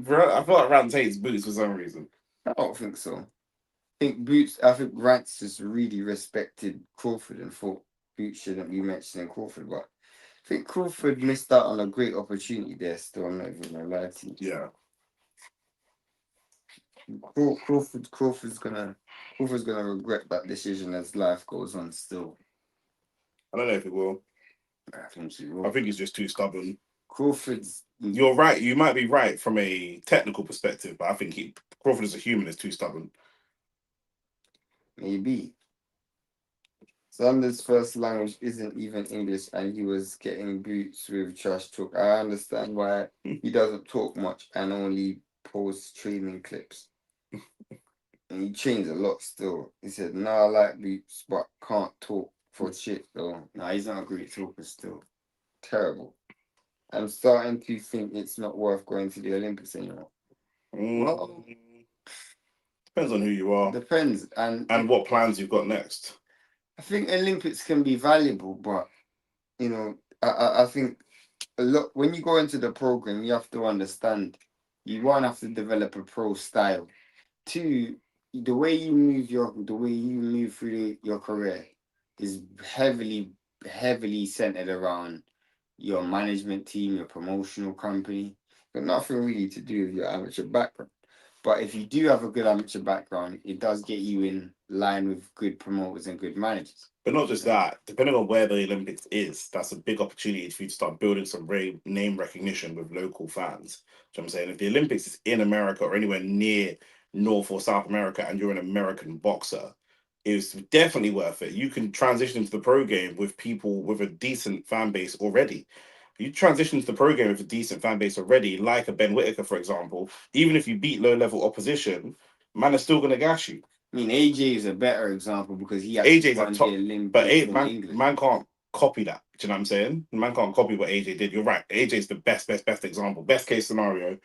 Bro, I feel like Rance hates Boots for some reason. I don't think so. I think Rance just really respected Crawford and thought Boots shouldn't be mentioning Crawford, but I think Crawford missed out on a great opportunity there still. I'm not even gonna lie to you. Yeah. Crawford's gonna regret that decision as life goes on still. I don't know if he will. I think he will. I think he's just too stubborn. Crawford's. You're right. You might be right from a technical perspective, but I think Crawford as a human is too stubborn. Maybe. Sanders' first language isn't even English, and he was getting Boots with trash talk. I understand why he doesn't talk much and only posts training clips. And he trains a lot still. He said, "No, I like Boots, but can't talk for shit though." No, he's not a great talker still. Terrible. I'm starting to think it's not worth going to the Olympics anymore. Well, depends on who you are. Depends. And what plans you've got next. I think Olympics can be valuable, but you know, I think a lot when you go into the program, you have to understand you one have to develop a pro style. Two, the way you move through your career is heavily centered around your management team, your promotional company. Got nothing really to do with your amateur background. But if you do have a good amateur background, it does get you in line with good promoters and good managers. But not just that, depending on where the Olympics is, that's a big opportunity for you to start building some name recognition with local fans. Do you know what I'm saying? If the Olympics is in America or anywhere near North or South America and you're an American boxer, it's definitely worth it. You can transition into the pro game with people with a decent fan base already. You transition to the pro game with a decent fan base already, like a Ben Whittaker, for example. Even if you beat low-level opposition, man is still going to gash you. I mean, AJ is a better example because he actually AJ's won a top, the Olympics but in England. man can't copy that. Do you know what I'm saying? Man can't copy what AJ did. You're right. AJ's the best example. Best case scenario,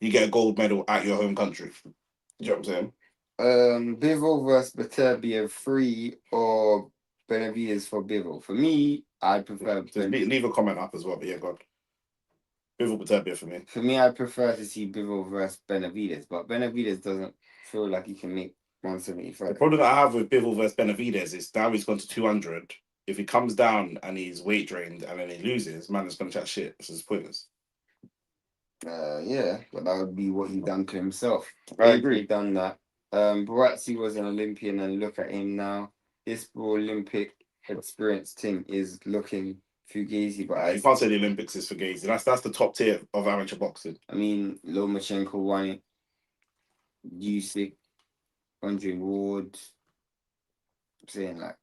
you get a gold medal at your home country. Do you know what I'm saying? Bivol versus Beterbiev 3 or Benavides for Bivol. For me, I prefer. Leave a comment up as well. But yeah, God. Bivol Beterbiev for me. For me, I prefer to see Bivol versus Benavides, but Benavides doesn't feel like he can make 175. The problem that I have with Bivol versus Benavidez is now he's gone to 200. If he comes down and he's weight drained and then he loses, man is going to chat shit. This is pointless. Yeah, but that would be what he done to himself. I agree. He done that. Barazzi was an Olympian, and look at him now. This Olympic experience thing is looking fugazi, but You can't say the Olympics is fugazi. That's the top tier of amateur boxing. I mean, Lomachenko won it. Usyk, Andre Ward. I'm saying like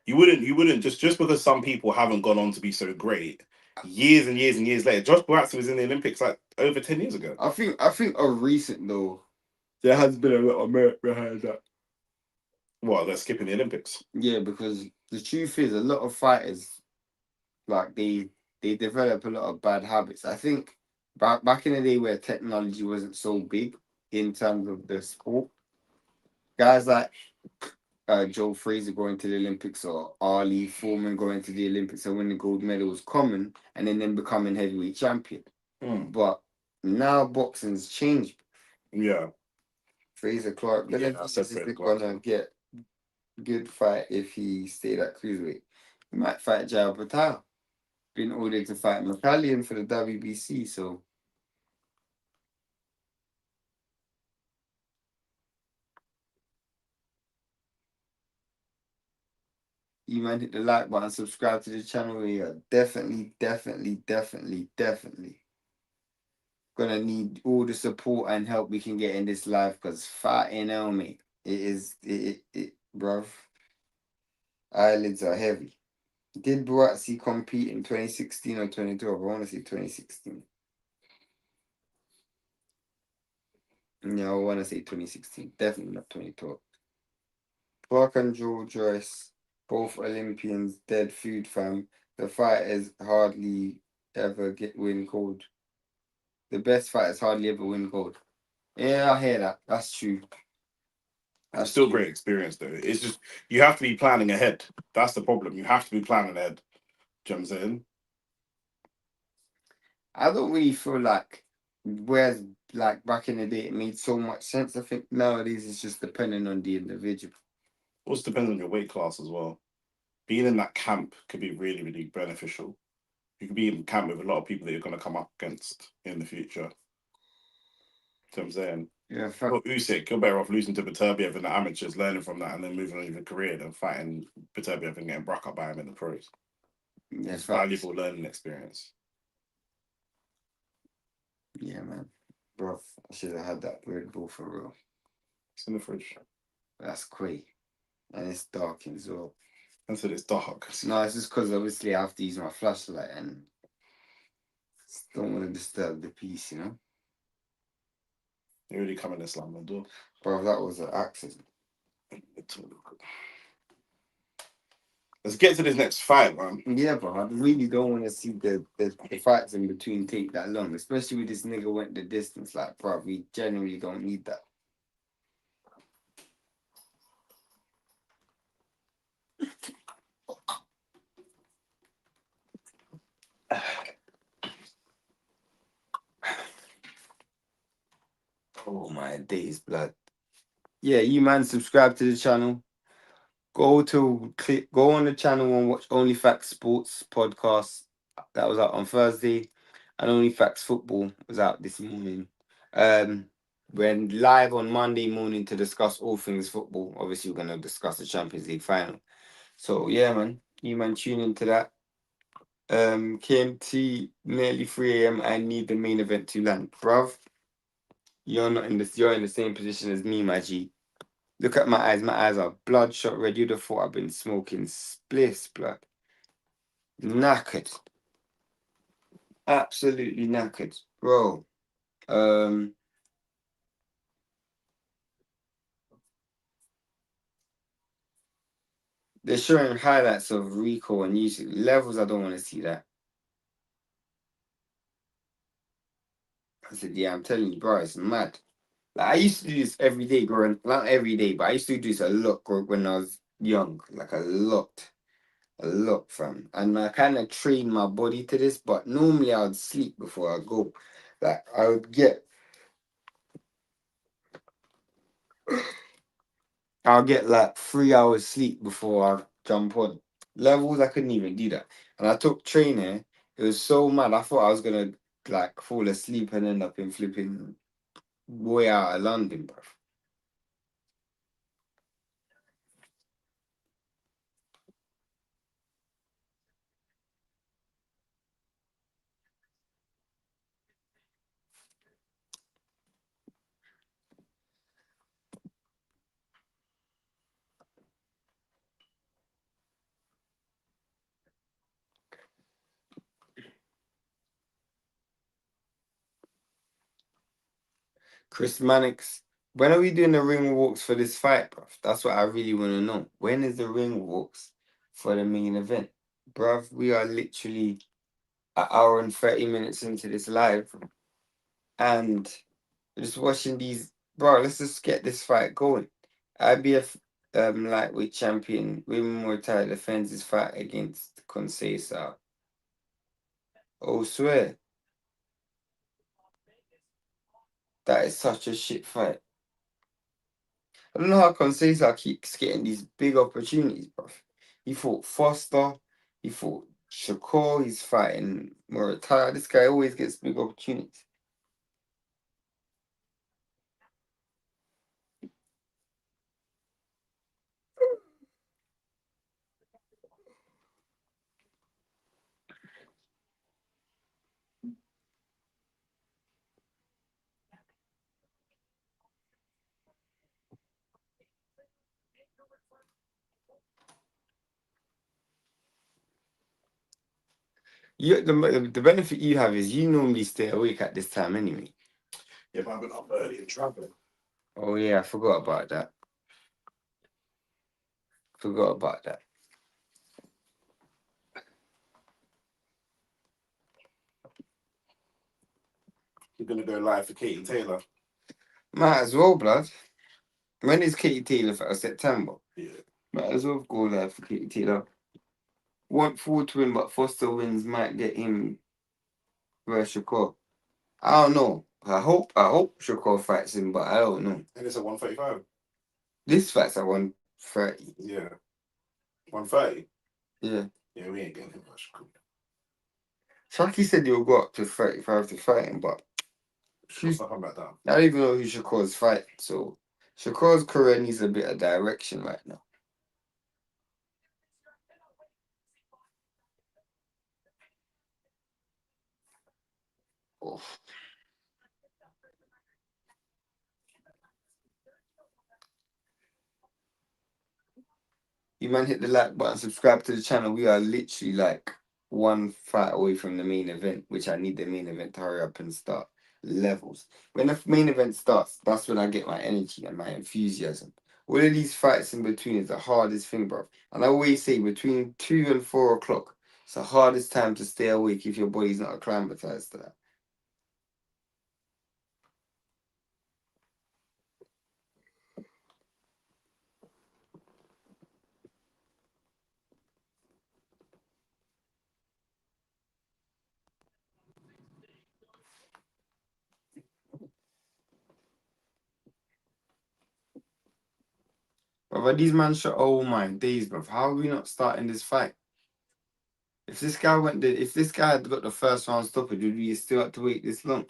you wouldn't just because some people haven't gone on to be so great. Years and years and years later, Josh Barazzi was in the Olympics like over 10 years ago. I think of recent though, there has been a lot of merit behind that. What, they're skipping the Olympics? Yeah, because the truth is, a lot of fighters, like they develop a lot of bad habits. I think back in the day where technology wasn't so big in terms of the sport, guys like Joe Frazier going to the Olympics or Ali Foreman going to the Olympics and winning gold medal was common, and then becoming heavyweight champion. But now boxing's changed. Yeah. Fraser Clark, is gonna get good fight if he stayed at cruiserweight. He might fight Jao Patel. Been ordered to fight McCallion for the WBC, so you might hit the like button, subscribe to the channel. We are definitely gonna need all the support and help we can get in this life, because fighting hell, mate, bruv. Eyelids are heavy. Did Buatsi compete in 2016 or 2012? I want to say 2016. Yeah, I want to say 2016. Definitely not 2012. Clark and Joe Joyce, both Olympians, dead food fam. The fighters hardly ever win gold. The best fighters hardly ever win gold. Yeah, I hear that. That's true. That's still great experience though. It's just you have to be planning ahead. That's the problem. You have to be planning ahead. Do you know what I'm saying? I don't really feel like whereas like back in the day it made so much sense. I think nowadays it's just depending on the individual. Also depends on your weight class as well. Being in that camp could be really, really beneficial. You could be in camp with a lot of people that you're going to come up against in the future. You know what I'm saying? Yeah, well, Usyk, you're better off losing to Beterbiev in the amateurs, learning from that, and then moving on with your career than fighting Beterbiev and getting broke up by him in the pros. Yeah, it's valuable learning experience. Yeah, man. Bro, I should have had that Red Bull for real. It's in the fridge. That's great. And it's dark as well. I said it's dark. No, it's just because obviously I have to use my flashlight and don't want to disturb the peace, you know? They really come in and slam the door. Bro, that was an accident. Let's get to this next fight, man. Yeah, bro. I really don't want to see the fights in between take that long, especially with this nigga went the distance. Like, bro, we genuinely don't need that. Oh my days, blood. Yeah, you man, subscribe to the channel. Go on the channel and watch OnlyFacts Sports podcast. That was out on Thursday, and OnlyFacts Football was out this morning. We're live on Monday morning to discuss all things football. Obviously, we're gonna discuss the Champions League final. So yeah, man, you man tune into that. KMT nearly 3 a.m. I need the main event to land, bruv. You're in the same position as me, my G. Look at my eyes. My eyes are bloodshot red. You'd have thought I've been smoking spliffs, blood. Knackered. Absolutely knackered. Bro. They're showing highlights of Rico and YouTube. Levels, I don't want to see that. I said, yeah, I'm telling you, bro, it's mad. Like, I used to do this every day growing, not every day, but I used to do this a lot when I was young. Like, a lot, fam. And I kind of trained my body to this, but normally I would sleep before I go. Like, I would get I'll get like 3 hours sleep before I jump on. Levels, I couldn't even do that. And I took training. It was so mad. I thought I was gonna like fall asleep and end up in flipping way out of London, bro. Chris Mannix, when are we doing the ring walks for this fight, bruv? That's what I really want to know. When is the ring walks for the main event? Bruv, we are literally an hour and 30 minutes into this live and just watching these. Bro, let's just get this fight going. IBF lightweight champion Raymond Ford defends his fight against Conceição. Oh, swear. That is such a shit fight. I don't know how Conceição keeps getting these big opportunities, bro. He fought Foster, he fought Shakur, he's fighting Murataya. This guy always gets big opportunities. The benefit you have is you normally stay awake at this time anyway. Yeah, but I've been up early and traveling. Oh yeah, I forgot about that. Forgot about that. You're gonna go live for Katie Taylor. Might as well, blood. When is Katie Taylor for September? Yeah. Might as well go live for Katie Taylor. Want Ford to win, but Foster wins might get him versus Shakur. I don't know. I hope Shakur fights him, but I don't know. And it's at 135. This fight's at 130. Yeah. 130. Yeah. Yeah, we ain't getting him much. Shaki said he'll go up to 35 to fight him, but She's not coming back down. I don't even know who Shakur's fighting. So Shakur's career needs a bit of direction right now. Oh. You man hit the like button, subscribe to the channel. We are literally like one fight away from the main event, which I need the main event to hurry up and start levels. When the main event starts, that's when I get my energy and my enthusiasm. All of these fights in between is the hardest thing, bro. And I always say between 2 and 4 o'clock, it's the hardest time to stay awake if your body's not acclimatized to that. But these man shot, oh my days, bro. How are we not starting this fight? If this guy had got the first round stoppage, would we still have to wait this long?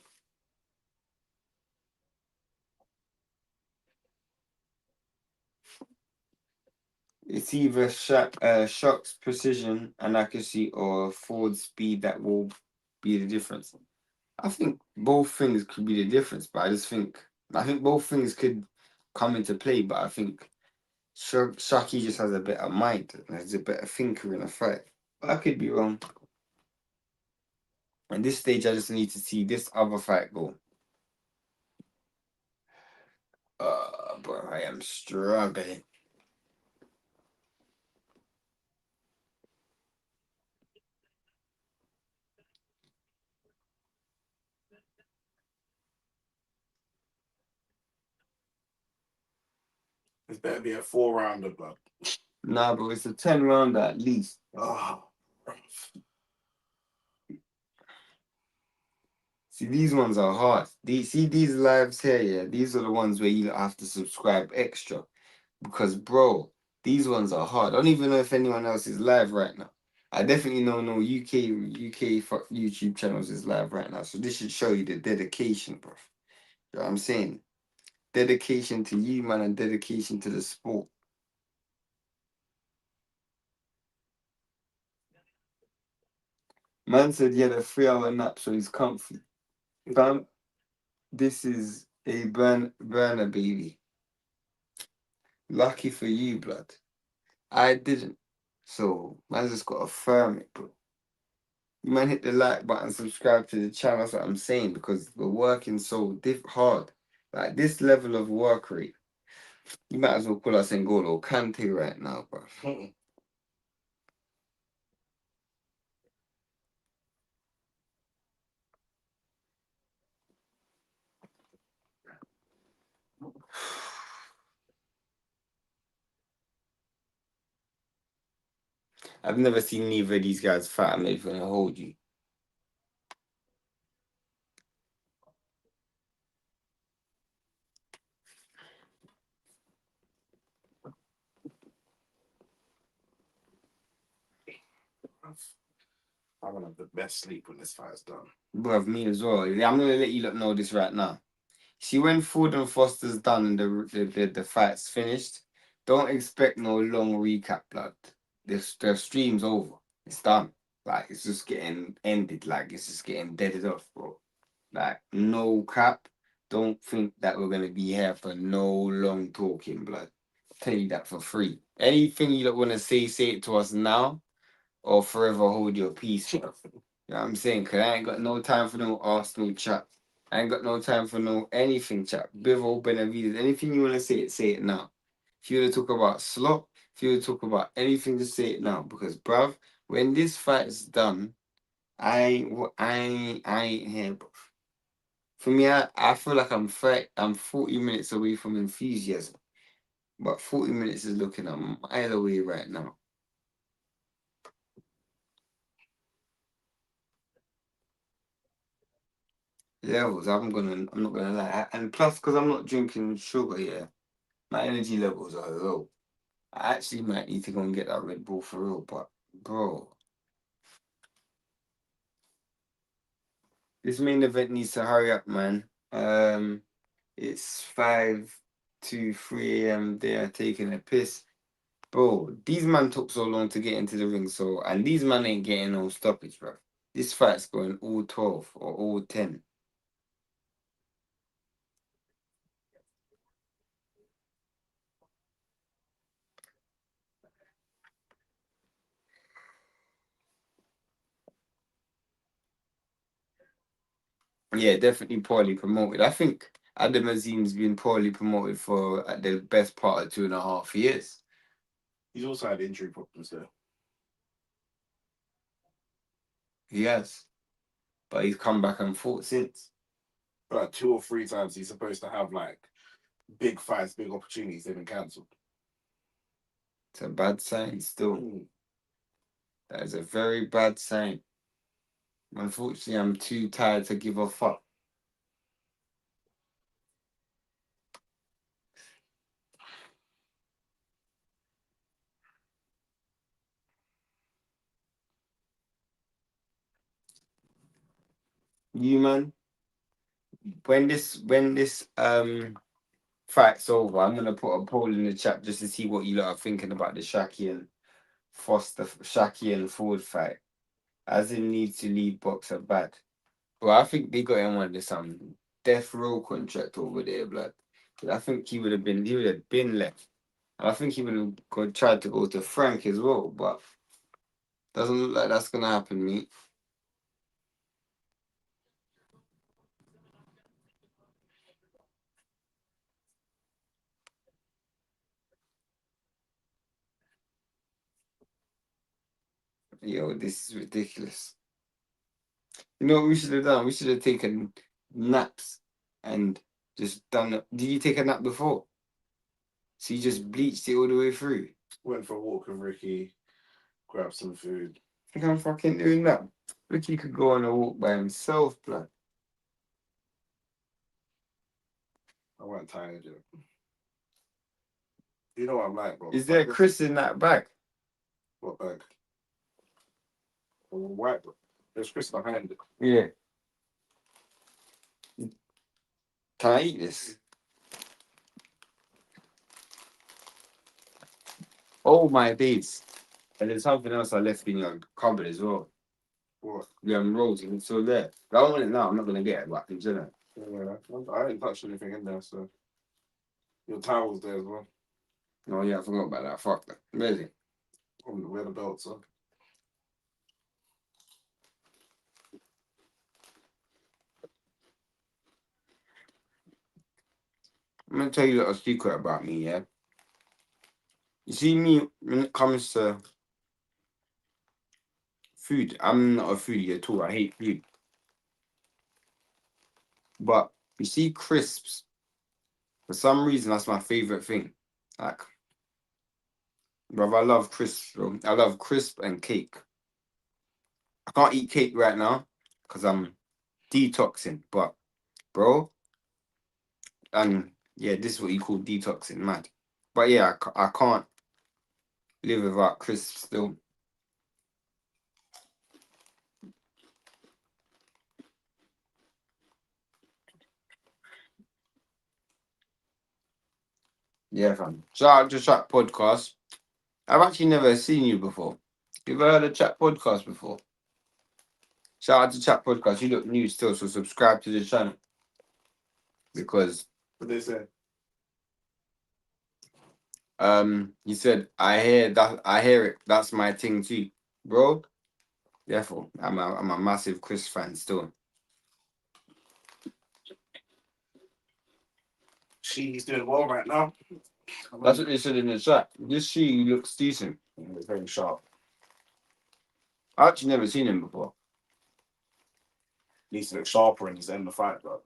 It's either Shock's precision and accuracy or Ford's speed that will be the difference. I think both things could be the difference, but I think both things could come into play. But I think Shaki just has a better mind and has a better thinker in a fight. But I could be wrong. At this stage, I just need to see this other fight go. Bro, I am struggling. This better be a 4-rounder, blood. Nah, bro, it's a 10 rounder at least. Oh. See, these ones are hard. These lives here, yeah. These are the ones where you have to subscribe extra. because, bro, these ones are hard. I don't even know if anyone else is live right now. I definitely know no UK YouTube channels is live right now. So this should show you the dedication, bro. You know what I'm saying? Dedication to you, man, and dedication to the sport. Man said he had a 3 hour nap, so he's comfy. Fam, this is a burner, baby. Lucky for you, blood. I didn't. So, man just got to affirm it, bro. You man hit the like button, subscribe to the channel. That's what I'm saying, because we're working so hard. Like, this level of work rate, you might as well call us N'Golo Kante right now, bro. I've never seen neither of these guys fight. I'm not even gonna hold you. I'm gonna have the best sleep when this fight's done. Bruv, me as well. I'm gonna let you lot know this right now. See, when Ford and Foster's done and the fight's finished, don't expect no long recap, blood. The stream's over. It's done. Like, it's just getting ended. Like, it's just getting deaded off, bro. Like, no cap. Don't think that we're gonna be here for no long talking, blood. Tell you that for free. Anything you don't want to say it to us now, or forever hold your peace, bro. You know what I'm saying? Because I ain't got no time for no Arsenal chat. I ain't got no time for no anything chat. Bivo, Benavides, anything you want to say it now. If you want to talk about slot, if you want to talk about anything, just say it now. Because, bruv, when this fight's done, I ain't here, bruv. For me, I feel like I'm 40 minutes away from enthusiasm. But 40 minutes is looking a mile away right now. Levels, I'm not gonna lie. And plus, because I'm not drinking sugar, yeah, my energy levels are low. I actually might need to go and get that Red Bull for real, but bro, this main event needs to hurry up, man. It's 5 to 3 a.m. They are taking a piss. Bro, these man took so long to get into the ring, and these man ain't getting no stoppage, bro. This fight's going all 12 or all 10. Yeah, definitely poorly promoted. I think Adam Azim's been poorly promoted for the best part of 2.5 years. He's also had injury problems there. He has. But he's come back and fought since. Like 2 or 3 times he's supposed to have like big fights, big opportunities, they've been cancelled. It's a bad sign still. That is a very bad sign. Unfortunately, I'm too tired to give a fuck. You man, when this fight's over, I'm gonna put a poll in the chat just to see what you lot are thinking about the Shaki and Ford fight. As in needs to lead boxer bad. Well, I think they got him under some death row contract over there, blood. 'Cause I think he would have been left. And I think he would have tried to go to Frank as well, but doesn't look like that's gonna happen, mate. Yo, this is ridiculous. You know what we should have done? We should have taken naps and just done it. Did you take a nap before? So you just bleached it all the way through? Went for a walk with Ricky, grabbed some food. I think I'm fucking doing that. Ricky could go on a walk by himself, blood. I wasn't tired. You know what I'm like, bro. Is there Chris in that bag? What bag? White, bro. There's Chris behind it. Yeah. Can I eat this? Oh my days. And there's something else I left in your cupboard as well. What? Rolls, and it's still there. I don't want it now. I'm not gonna get it, but I can do it. Yeah, I didn't touch anything in there, so your towel's there as well. Oh yeah, I forgot about that. Fuck that. Where is it? Where the belts are. I'm gonna tell you a little secret about me, yeah. You see me when it comes to food, I'm not a foodie at all. I hate food. But you see crisps, for some reason that's my favourite thing. Like, brother, I love crisps, bro. I love crisp and cake. I can't eat cake right now because I'm detoxing, but bro, and yeah, this is what you call detoxing, mad. But yeah, I can't live without crisps still. Yeah, fam. Shout out to Chat Podcast. I've actually never seen you before. You ever heard of Chat Podcast before? Shout out to Chat Podcast. You look new still, so subscribe to the channel. Because What they say? he said, I hear it, that's my thing too. Bro, therefore, I'm a massive Chris fan still. She's doing well right now. That's what they said in the chat. This she looks decent. It's very sharp. I actually never seen him before. Needs to look sharper in his end of the fight, bro.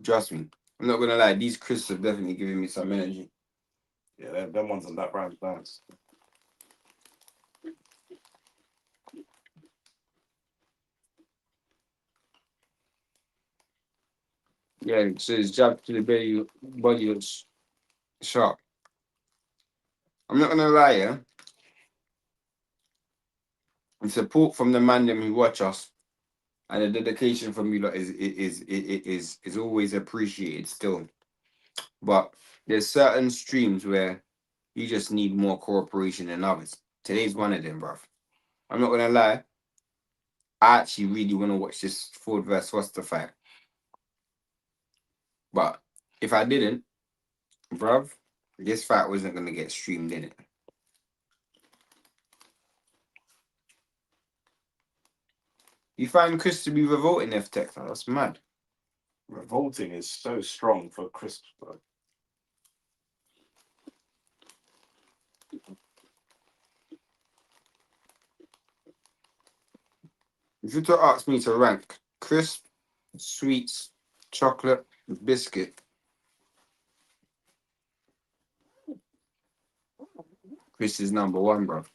Trust me. I'm not gonna lie, these crisps are definitely giving me some energy. Yeah, them ones on that brand plans. Yeah, so his jab to the body looks sharp. I'm not gonna lie, yeah. The support from the man them who watch us and the dedication from you lot is always appreciated still. But there's certain streams where you just need more cooperation than others. Today's one of them, bruv. I'm not gonna lie. I actually really want to watch this Ford versus Foster fight. But if I didn't, bruv, this fight wasn't gonna get streamed in it. You find Chris to be revolting F Tech, that's mad. Revolting is so strong for crisps, bro. If you to ask me to rank crisp, sweets, chocolate, biscuit, Chris is number one, bro.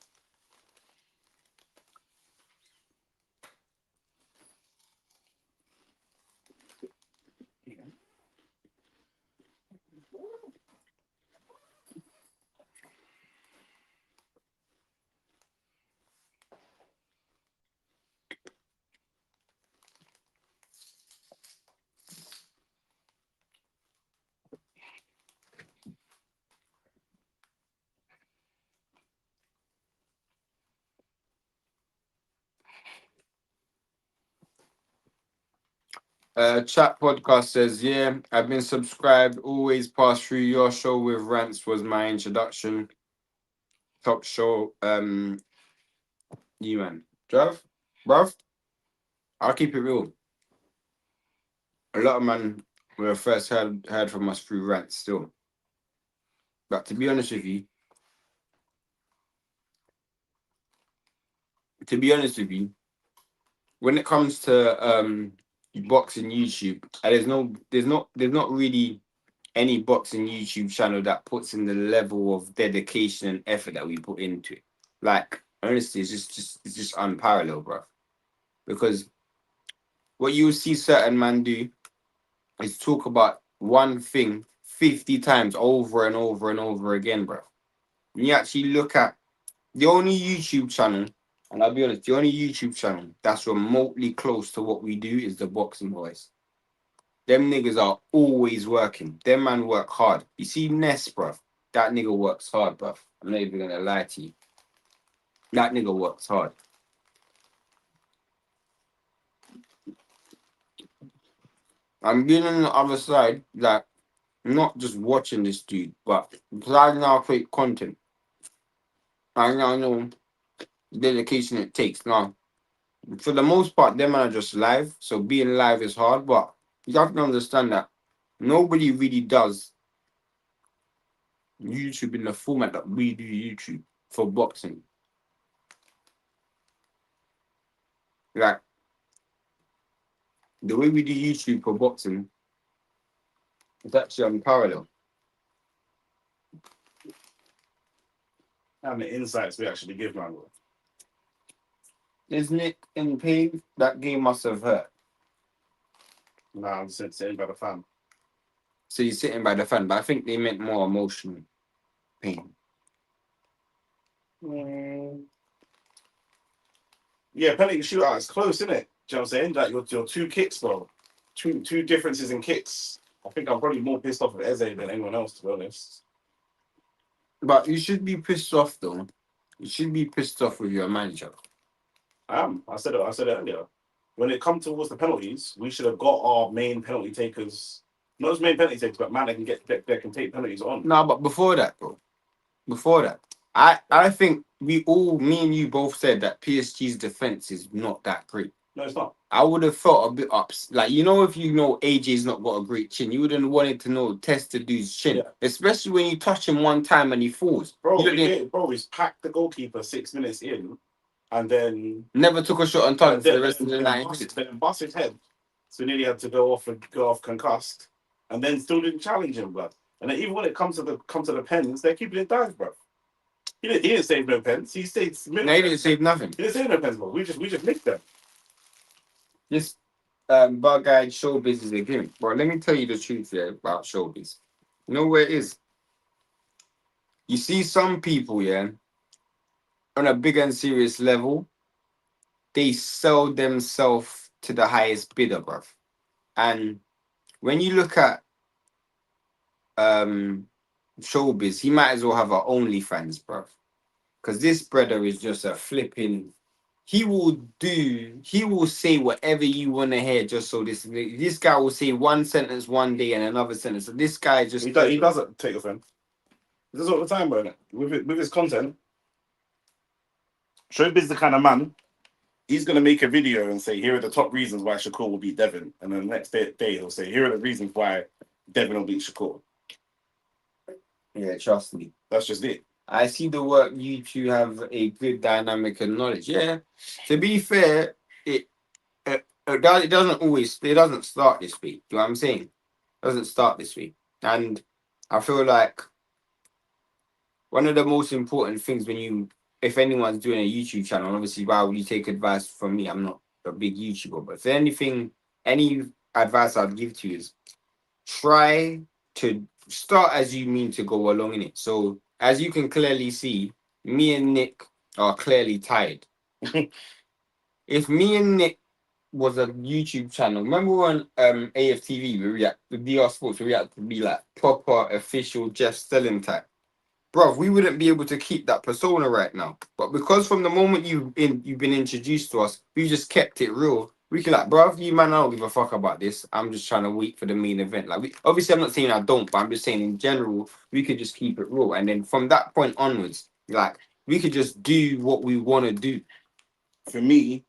Chat podcast says, yeah, I've been subscribed, always pass through your show with rants was my introduction. Top show, you man. Bruv, I'll keep it real. A lot of man were first heard from us through rants still. But to be honest with you, when it comes to boxing YouTube, there's not really any boxing YouTube channel that puts in the level of dedication and effort that we put into it. Like honestly, it's just unparalleled, bro. Because what you see certain man do is talk about one thing 50 times over and over and over again, bro. When you actually look at the only YouTube channel, and I'll be honest, the only YouTube channel that's remotely close to what we do is the Boxing Boys. Them niggas are always working. Them man work hard. You see Ness, bruv. That nigga works hard, bruv. I'm not even gonna lie to you. That nigga works hard. I'm being on the other side, like, not just watching this dude, but because I now create content. I now know the dedication it takes. Now, for the most part, them man are just live, so being live is hard, but you have to understand that nobody really does YouTube in the format that we do YouTube for boxing. Like, the way we do YouTube for boxing is actually unparalleled. And the insights we actually give, man. Is Nick in pain? That game must have hurt. Nah, I'm just sitting by the fan. So he's sitting by the fan, but I think they meant more emotional pain. Yeah, penalty shootout is close, isn't it? Do you know what I'm saying? Like your two kicks, bro. Two differences in kicks. I think I'm probably more pissed off with Eze than anyone else, to be honest. But you should be pissed off, though. You should be pissed off with your manager. I am. I said it earlier. When it comes towards the penalties, we should have got our main penalty takers. Not as main penalty takers, but man that can take penalties on. No, but before that, bro. Before that, I think me and you both said that PSG's defense is not that great. No, it's not. I would have felt a bit upset. Like, you know, if you know AJ's not got a great chin, you would have wanted to test the dude's chin. Yeah. Especially when you touch him one time and he falls. Bro, he's packed the goalkeeper 6 minutes in and then never took a shot on target for the rest of the night. Then bust his head. So nearly had to go off concussed. And then still didn't challenge him, blood. And then even when it comes to the pens, they're keeping it dive, bro. He didn't save no pens. He stayed. No, he didn't save nothing. He didn't save no pens, bro. We just nicked them. This bug guy showbiz is a gimmick. Bro, let me tell you the truth here about showbiz. You know where it is? You see some people, yeah, on a big and serious level, they sell themselves to the highest bidder, bruv. And when you look at showbiz, he might as well have an OnlyFans, bruv. Because this brother is just a flipping. He will say whatever you want to hear just so this guy will say one sentence one day and another sentence. So this guy just he doesn't take offense. He does it all the time, bro. With his content. Showbiz is the kind of man. He's gonna make a video and say, "Here are the top reasons why Shakur will beat Devin," and then the next day he'll say, "Here are the reasons why Devin will beat Shakur." Yeah, trust me. That's just it. I see the work you two have a good dynamic and knowledge. Yeah. To be fair, it doesn't start this week. Do you know what I'm saying? It doesn't start this week. And I feel like one of the most important things if anyone's doing a YouTube channel, obviously why would you take advice from me? I'm not a big YouTuber, but if anything, any advice I'd give to you is try to start as you mean to go along in it. So as you can clearly see, me and Nick are clearly tied. If me and Nick was a YouTube channel, remember on AFTV, we react with DR Sports, we react to be like proper official Jeff Stelling type. Bro, we wouldn't be able to keep that persona right now. But because from the moment you've been introduced to us, we just kept it real. We can bro, you man, I don't give a fuck about this. I'm just trying to wait for the main event. Obviously, I'm not saying I don't, but I'm just saying in general, we could just keep it real. And then from that point onwards, we could just do what we want to do. For me,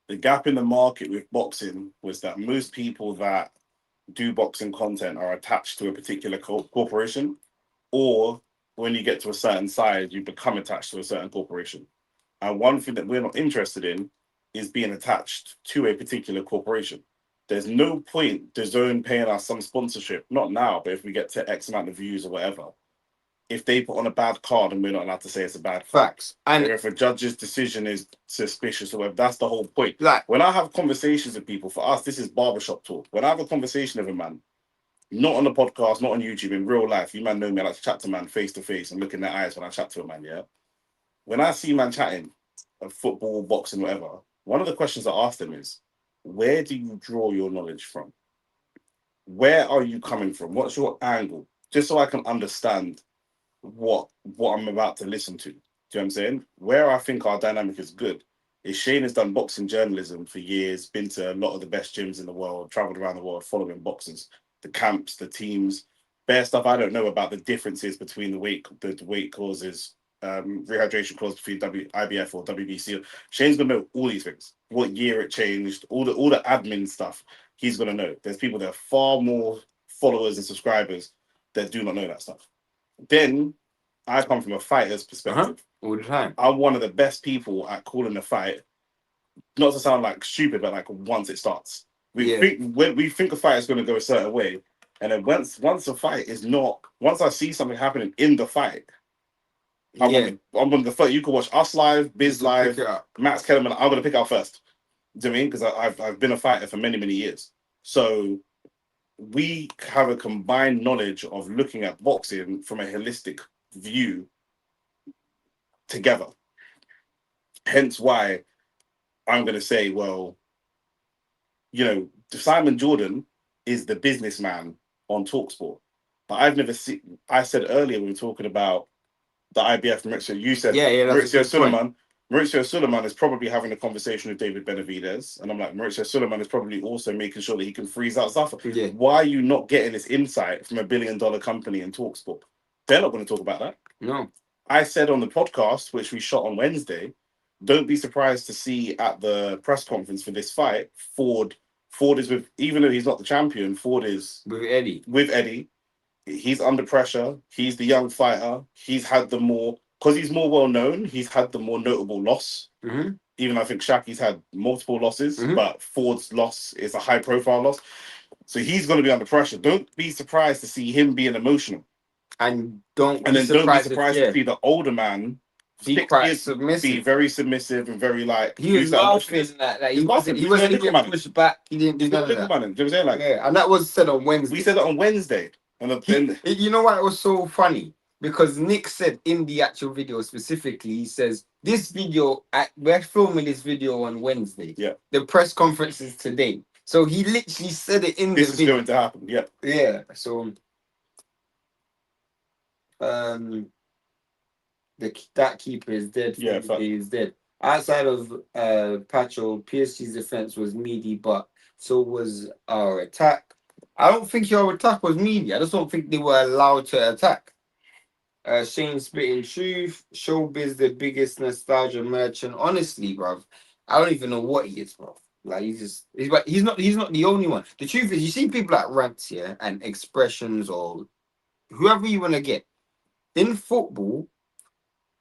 the gap in the market with boxing was that most people that do boxing content are attached to a particular corporation, or when you get to a certain size, you become attached to a certain corporation. And one thing that we're not interested in is being attached to a particular corporation. There's no point DAZN paying us some sponsorship, not now, but if we get to X amount of views or whatever, if they put on a bad card and we're not allowed to say it's a bad facts, and or if a judge's decision is suspicious or whatever, that's the whole point. When I have conversations with people, for us, this is barbershop talk. When I have a conversation with a man, Not on the podcast, not on YouTube, in real life. You man know me, I like to chat to man face to face and look in their eyes when I chat to a man, yeah? When I see man chatting, football, boxing, whatever, one of the questions I ask them is, where do you draw your knowledge from? Where are you coming from? What's your angle? Just so I can understand what I'm about to listen to. Do you know what I'm saying? Where I think our dynamic is good is Shane has done boxing journalism for years, been to a lot of the best gyms in the world, traveled around the world following boxers, the camps, the teams, bare stuff I don't know about the differences between the weight clauses, rehydration clause between IBF or WBC. Shane's gonna know all these things. What year it changed, all the admin stuff. He's gonna know. There's people that are far more followers and subscribers that do not know that stuff. Then I come from a fighter's perspective. All the time. I'm one of the best people at calling a fight. Not to sound like stupid, but like once it starts, we think a fight is going to go a certain way, and then once a fight is not. Once I see something happening in the fight, I'm on the first. You can watch us live, Biz live, Max Kellerman. I'm going to pick out first. Do you know what I mean? Because I've been a fighter for many years, so we have a combined knowledge of looking at boxing from a holistic view together. Hence why I'm going to say, well, Simon Jordan is the businessman on TalkSport. But I've never seen, I said earlier when we were talking about the IBF, Maurizio, you said Maurizio Suleiman. Maurizio Suleiman is probably having a conversation with David Benavidez. And I'm like, Maurizio Suleiman is probably also making sure that he can freeze out Zafar. Yeah. Why are you not getting this insight from $1 billion company in TalkSport? They're not going to talk about that. No. I said on the podcast, which we shot on Wednesday, don't be surprised to see at the press conference for this fight, Ford is with, even though he's not the champion, Ford is with Eddie. He's under pressure. He's the young fighter. He's had because he's more well known, he's had the more notable loss. Mm-hmm. Even I think Shaki's had multiple losses, but Ford's loss is a high profile loss. So he's going to be under pressure. Don't be surprised to see him being emotional. And don't be surprised to see the older man be quite submissive. Be very submissive and very like he was laughing that he wasn't even pushed back. He didn't do none of that. Do you know what I'm saying? Like, yeah, and that was said on Wednesday. We said that on Wednesday. And you know what? It was so funny because Nick said in the actual video specifically, he says this video we're filming this video on Wednesday. Yeah. The press conference is today. So he literally said it in this the is video. going to happen. Yeah. Yeah. So that keeper is dead. Yeah, he is dead. Outside of Pacho, PSG's defense was meaty, but so was our attack. I don't think your attack was meaty. I just don't think they were allowed to attack. Shane spitting truth. Showbiz the biggest nostalgia merchant. Honestly, bruv, I don't even know what he is, bro. Like he's not the only one. The truth is, you see people like rants here and expressions or whoever you want to get in football.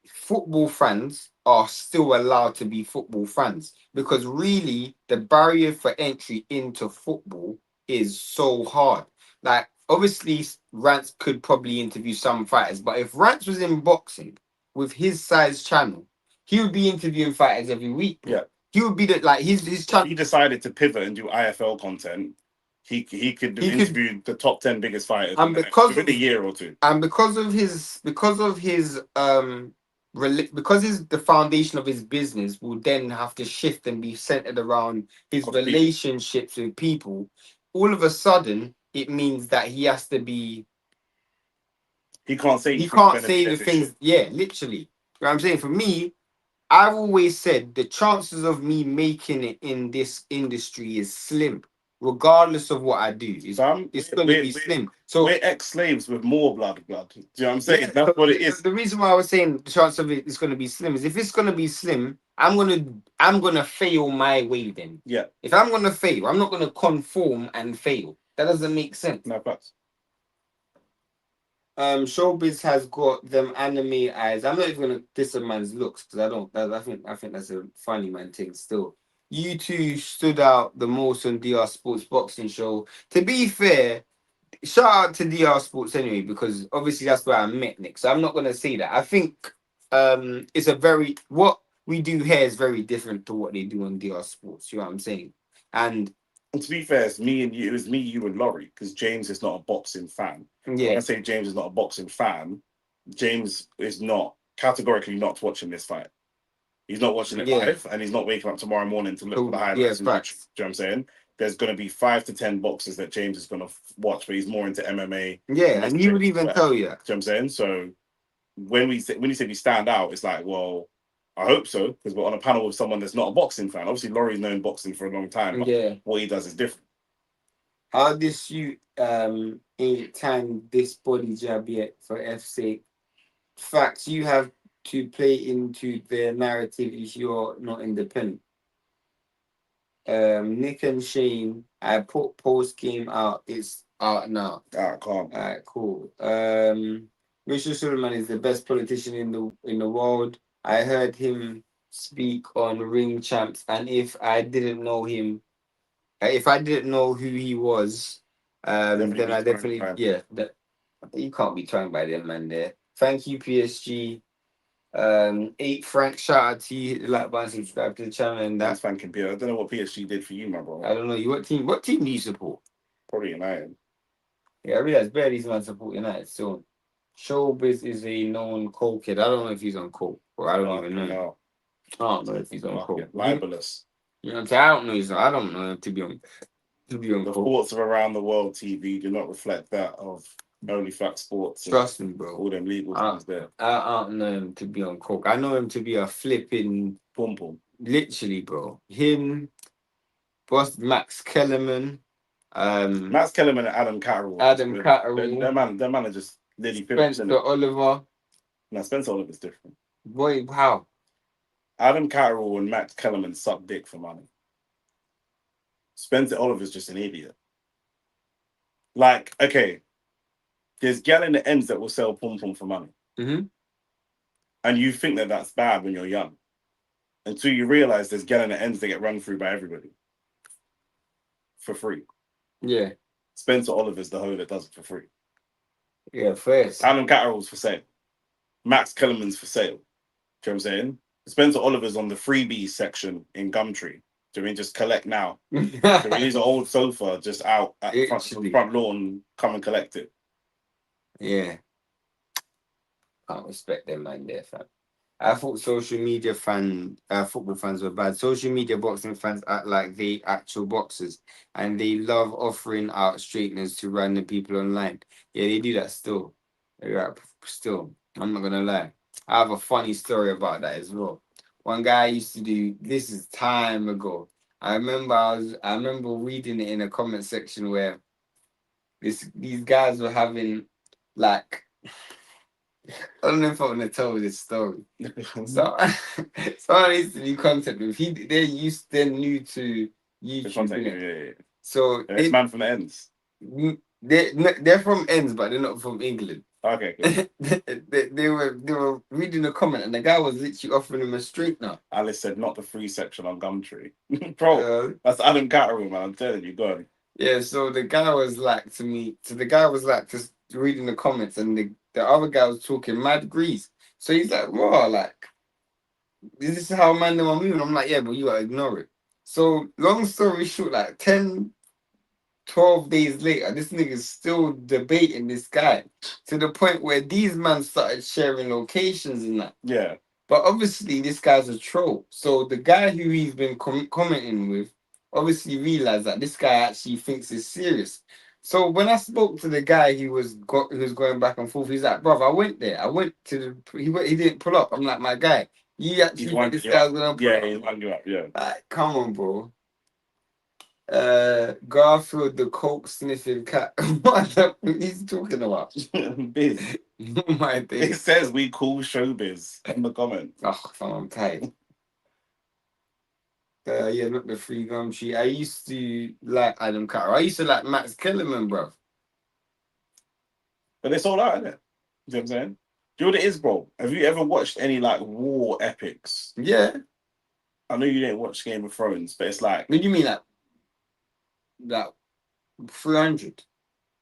Football fans are still allowed to be football fans because really the barrier for entry into football is so hard. Like obviously Rance could probably interview some fighters, but if Rance was in boxing with his size channel, he would be interviewing fighters every week. Yeah. He would be his channel. He decided to pivot and do IFL content. He could interview the top 10 biggest fighters within a year or two. And because the foundation of his business will then have to shift and be centered around his relationships with people, all of a sudden it means that he has to be. He can't say the things. Yeah, literally. You know what I'm saying? For me, I've always said the chances of me making it in this industry is slim. Regardless of what I do, it's going to be slim. So we're ex-slaves with more blood. Do you know what I'm saying? Yeah, that's what it is. The reason why I was saying the chance of it is going to be slim is if it's going to be slim, I'm gonna fail my way. Then if I'm gonna fail, I'm not gonna conform and fail. That doesn't make sense. No facts. Showbiz has got them anime eyes. I'm not even gonna diss a man's looks because I think that's a funny man thing still. You two stood out the most on DR Sports Boxing Show. To be fair, shout out to DR Sports anyway, because obviously that's where I met Nick. So I'm not going to say that. I think it's what we do here is very different to what they do on DR Sports. You know what I'm saying? And And to be fair, it's me and you. It was me, you, and Laurie, because James is not a boxing fan. Yeah. When I say James is not a boxing fan, James is not categorically not watching this fight. He's not watching it live, and he's not waking up tomorrow morning to look for the highlights. Yeah, Do you know what I'm saying? There's going to be 5 to 10 boxes that James is going to watch, but he's more into MMA. Yeah, and he would even tell you. Do you know what I'm saying? So when you say we stand out, it's like, well, I hope so, because we're on a panel with someone that's not a boxing fan. Obviously, Laurie's known boxing for a long time, but what he does is different. How this you ain't time this body jab yet for F's sake. Facts, you have to play into their narrative if you're not independent. Nick and Shane, I put post game out. It's out now. Calm. Alright, cool. Richard Suleiman is the best politician in the world. I heard him speak on Ring Champs, and if I didn't know him, if I didn't know who he was, then I definitely that you can't be trying by them man there. Thank you, PSG. 8 Frank, shout out to you. Like button, subscribe to the channel, and that's thanking Pierre. I don't know what PSG did for you, my bro. I don't know you. What team do you support? Probably United. Yeah, I realize barely man support United. So Showbiz is a known coke kid. I don't know if he's on coke, or I don't even know. No. I don't know if he's on coke. Libelous. You know what I'm saying? I don't know him to be on the reports of Around the World TV do not reflect that of OnlyFacts Sports. Trust me, bro. All them legal things there. I don't know him to be on coke. I know him to be a flipping pom pom. Literally, bro. Him, boss Max Kellerman. Max Kellerman and Adam Catterall. Their man are just nearly 50%. Spencer Oliver. No, Spencer Oliver's different. Boy, how? Adam Catterall and Max Kellerman suck dick for money. Spencer Oliver's just an idiot. Like, okay, there's gal in the ends that will sell pom pom for money. Mm-hmm. And you think that that's bad when you're young. Until you realize there's gal in the ends that get run through by everybody. For free. Yeah. Spencer Oliver's the hoe that does it for free. Yeah, first. Adam Catterall's for sale. Max Kellerman's for sale. Do you know what I'm saying? Spencer Oliver's on the freebies section in Gumtree. Do you mean just collect now? He's an old sofa just out at front lawn. Come and collect it. Yeah. Can't respect them man there, fam. I thought social media football fans were bad. Social media boxing fans act like they actual boxers, and they love offering out straighteners to random people online. Yeah, they do that still. Still, I'm not gonna lie. I have a funny story about that as well. One guy used to do this is time ago. I remember reading it in a comment section where these guys were having like. I don't know if I want to tell this story. So, someone needs to be content with. They're new to YouTube. Yeah. So it's man from the ends. They're from ends, but they're not from England. Okay. Cool. they were reading a comment, and the guy was literally offering him a straightener. Alice said, "Not the free section on Gumtree." Bro, that's Adam Catterall, man. I'm telling you, go on. Yeah. So the guy was like to me. So the guy was like just reading the comments, and the other guy was talking mad grease. So he's like, "Raw, like, this is how man them are moving." I'm like, "Yeah, but you gotta ignore it." So long story short, like 10, 12 days later, this nigga's still debating this guy to the point where these men started sharing locations and that. Yeah. But obviously, this guy's a troll. So the guy who he's been commenting with obviously realized that this guy actually thinks it's serious. So when I spoke to the guy who was going back and forth, he's like, "Bro, I went there. I went to he didn't pull up." I'm like, "My guy, you actually think this guy's gonna pull up?" Yeah, he's wound you up. Yeah. Like, come on, bro. Garfield the coke sniffing cat. What he's talking about? Biz. My day. It says we call showbiz in the comments. Oh, I'm tired. Yeah, not the free Gumtree. I used to like Adam Carter. I used to like Max Kellerman, bro. But it's all out, isn't it? You know what I'm saying? Do you know what it is, bro? Have you ever watched any like war epics? Yeah. I know you didn't watch Game of Thrones, but it's like. What do you mean, like 300?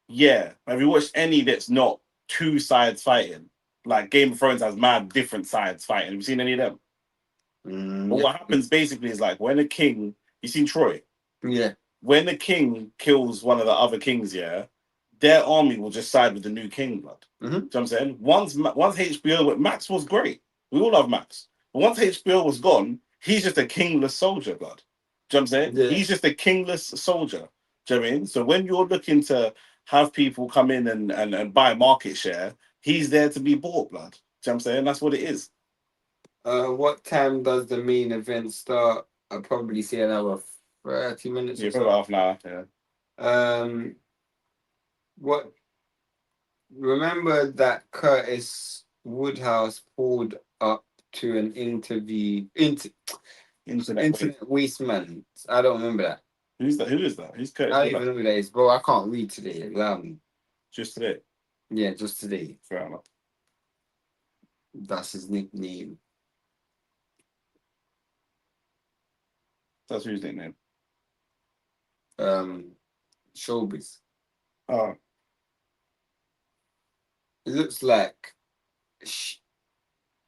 Yeah. Have you watched any that's not two sides fighting? Like Game of Thrones has mad different sides fighting. Have you seen any of them? But what happens basically is like when a king, you seen Troy? Yeah. when the king kills one of the other kings, yeah, their army will just side with the new king, blood. Mm-hmm. Do you know what I'm saying? Once HBO went, Max was great. We all love Max. But once HBO was gone, he's just a kingless soldier, blood. Do you know what I'm saying? Yeah. He's just a kingless soldier. Do you know what I mean? So when you're looking to have people come in and buy market share, he's there to be bought, blood. Do you know what I'm saying? That's what it is. What time does the main event start? I'll probably say another 30 minutes Yeah, or probably so. half an hour. Yeah. What? Remember that Curtis Woodhouse pulled up to an internet wasteman. I don't remember that. Who's that? Who is that? Who's Curtis? I don't even know who that is, bro. I can't read today. Allow me. Just today. Yeah, just today. Fair enough. That's his nickname. That's whose nickname. Showbiz. Oh, It looks like.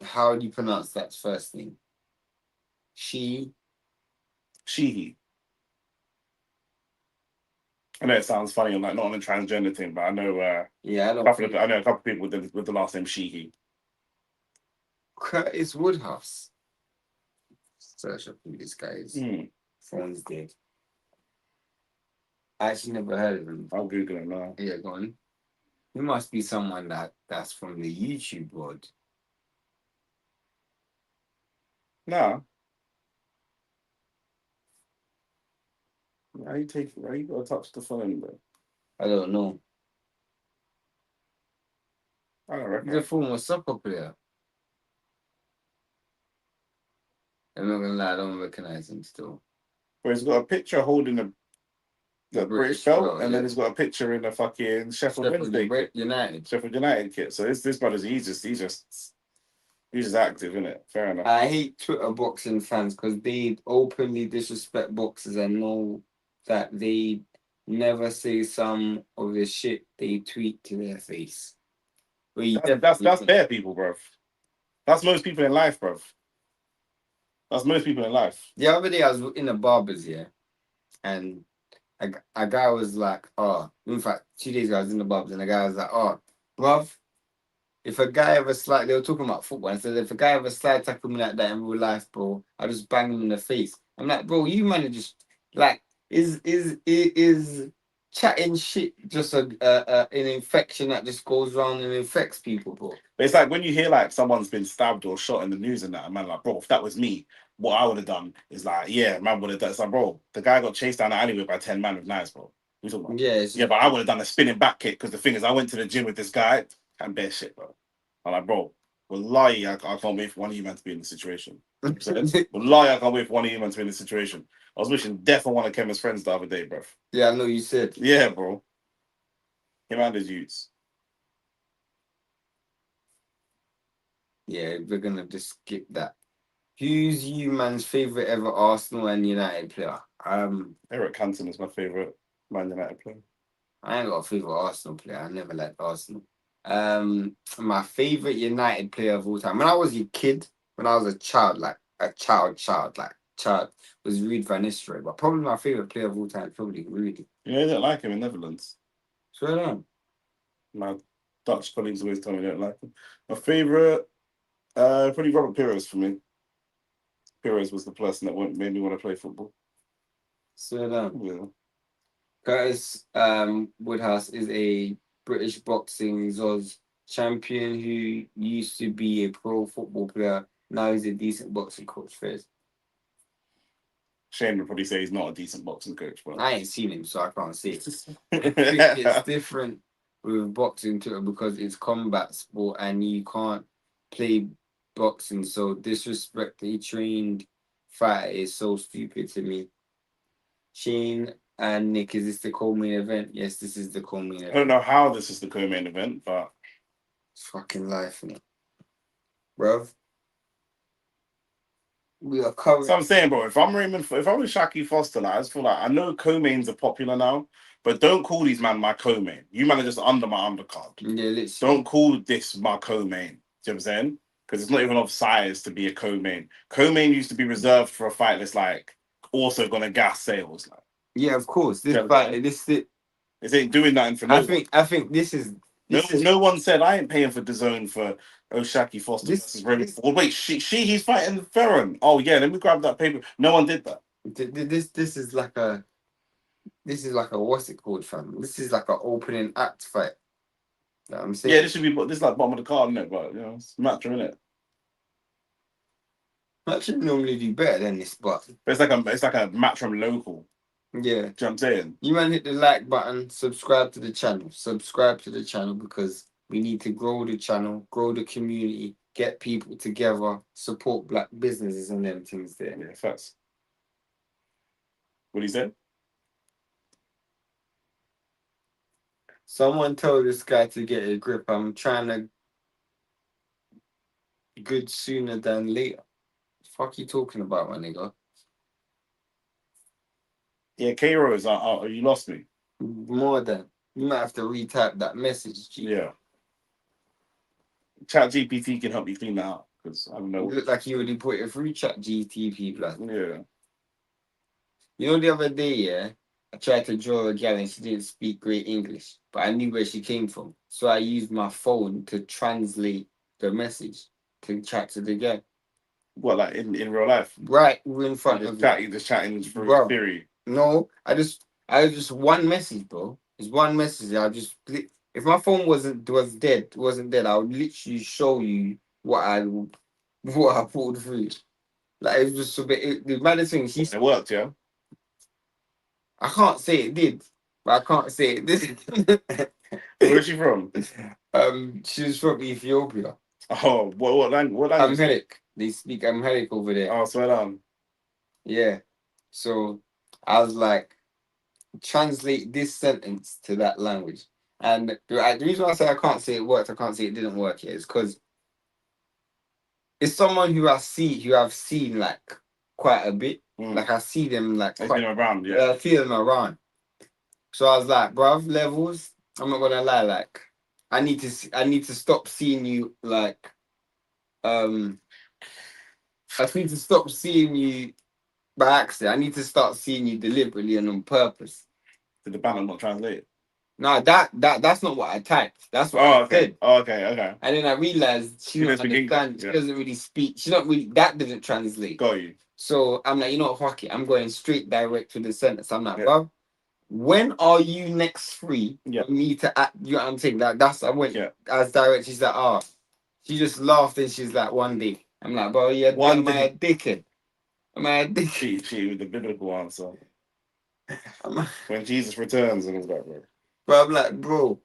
How do you pronounce that first name? She. I know it sounds funny, like not on a transgender thing, but I know. Yeah, I don't. I know a couple of people with the last name Sheehy. Curtis Woodhouse. Search up who this guy is. Phone's dead. I actually never heard of him. I'll Google him now. Yeah, go on. He must be someone that's from the YouTube world. Nah. Why you gotta touch the phone, bro? I don't know. I don't reckon. He's a former soccer player. I'm not gonna lie, I don't recognize him still. But he's got a picture holding the British belt, and then he's got a picture in the fucking Sheffield Wednesday kit. Sheffield United kit. So this brother's he's just active, isn't it? Fair enough. I hate Twitter boxing fans because they openly disrespect boxers and know that they never say some of the shit they tweet to their face. That's bare people, bruv. That's most people in life, bruv. That's most people in life. The other day I was in a barber's, yeah, and a guy was like, in fact, 2 days ago I was in the barber's and the guy was like, bruv, if a guy ever they were talking about football, and said, if a guy ever slide tackle me like that in real life, bro, I just bang him in the face. I'm like, bro, you man are just like, is chatting shit just an infection that just goes around and infects people, bro? But it's like when you hear like someone's been stabbed or shot in the news and that, and man, like, bro, if that was me, what I would have done is like, yeah, man would have done. It's like, bro, the guy got chased down the alleyway by 10 men with knives, bro. We talking about? Yeah, but I would have done a spinning back kick because the thing is, I went to the gym with this guy and bare shit, bro. I'm like, bro, wallahi, I can't wait for one of you man to be in the situation. Wallahi, I can't wait for one of you man to be in the situation. I was wishing death on one of Kevin's friends the other day, bro. Yeah, I know you said. Yeah, bro. Him and his youths. Yeah, we're gonna just skip that. Who's you man's favorite ever Arsenal and United player? Eric Cantona is my favorite Man United player. I ain't got a favorite Arsenal player. I never liked Arsenal. My favorite United player of all time. When I was a kid, when I was a child, was Ruud van Nistelrooy. But probably my favorite player of all time is probably Ruud. You know, they don't like him in Netherlands. Swear down. My Dutch colleagues always tell me they don't like him. My favorite, probably Robert Pires for me. Pires was the person that made me want to play football. Swear down. Yeah. Curtis Woodhouse is a British boxing Zoz champion who used to be a pro football player. Now he's a decent boxing coach. First, Shane would probably say he's not a decent boxing coach, but I ain't seen him, so I can't say it. I think it's different with boxing too because it's combat sport and you can't play boxing. So disrespect a trained fighter is so stupid to me. Shane and Nick, is this the co-main event? Yes, this is the co-main event. I don't know how this is the co-main event, but it's fucking life, innit? Bruv. We are covering. So I'm saying, bro, if I'm Shaki Foster, like, I just feel like I know co-mains are popular now, but don't call these man my co-main. You man are just under my undercard. Yeah, literally. Don't call this my co-main. Do you know what I'm saying? Because it's not even of size to be a co-main. Co-main used to be reserved for a fight that's like also gonna gas sales. Like, Yeah, of course. This Yeah, fight, this It ain't doing nothing for no one. I think this is No one said I ain't paying for DAZN for Oshaki Foster versus Raymond Ford. Wait, he's fighting Ferron. Oh yeah, let me grab that paper. No one did that. this is like a what's it called, fam? This is like an opening act fight. You know what I'm saying? Yeah, this is like bottom of the card, isn't it? But it's match, isn't it? I should normally do better than this, but It's like a match from local. yeah. Do you know what I'm saying? You man hit the like button, subscribe to the channel. Subscribe to the channel because we need to grow the channel, grow the community, get people together, support black businesses and them things there. Yeah, facts. What he said? Someone told this guy to get a grip. I'm trying to good sooner than later. Fuck you talking about, my nigga? Yeah, K-Rose, you lost me. More than you might have to retype that message. G. Yeah. Chat GPT can help me clean that out because I don't know. You look like you already put it through Chat GTP plus. Yeah. You know, the other day, yeah, I tried to draw a gal and she didn't speak great English, but I knew where she came from. So I used my phone to translate the message to chat to the girl. What, like in real life? Right, we're in front of you. Just chatting through Bro. theory. No, I just one message, bro. It's one message. If my phone wasn't dead, I would literally show you what I pulled through. Like it was just a bit. The maddest thing, It worked, yeah. I can't say it did, but I can't say it did. Where is she from? She was from Ethiopia. Oh, what language? Amharic. They speak Amharic over there. Oh, swear down. Yeah. So I was like, translate this sentence to that language. And the reason why I say I can't say it worked, I can't say it didn't work yet, is because it's someone who I've seen like quite a bit. Like I see them like They've been around, yeah. I see them around. So I was like, bruv, levels. I'm not gonna lie, like I need to stop seeing you like I need to stop seeing you by accident. I need to start seeing you deliberately and on purpose. Did the banner not translate? No, that's not what I typed. That's what I said. Oh, okay. And then I realized she doesn't understand. She doesn't really speak. She not really. That didn't translate. Got you. So I'm like, you know what, fuck it. I'm going straight direct to the sentence. I'm like, bruv, when are you next free for me to act? You know what I'm saying? That's I went as direct. She's like, oh, she just laughed and she's like, one day. I'm like, bro, yeah, one day. Am I a dickhead? Am I a dickhead? She with the biblical answer. When Jesus returns and all that, bro. But I'm like, bro,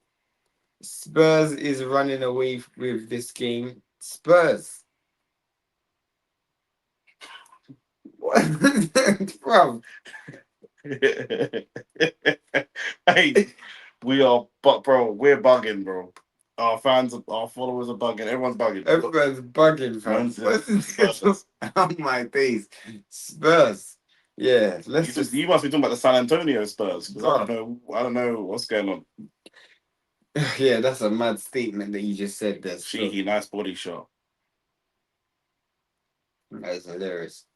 Spurs is running away with this game. Spurs. What? Bro. Hey, we're bugging, bro. Our followers are bugging. Everyone's bugging. Everyone's bugging, fam. Oh my days. Spurs. Yeah, you must be talking about the San Antonio Spurs because I don't know what's going on. Yeah, that's a mad statement that you just said there. Cheeky, nice body shot. That is hilarious.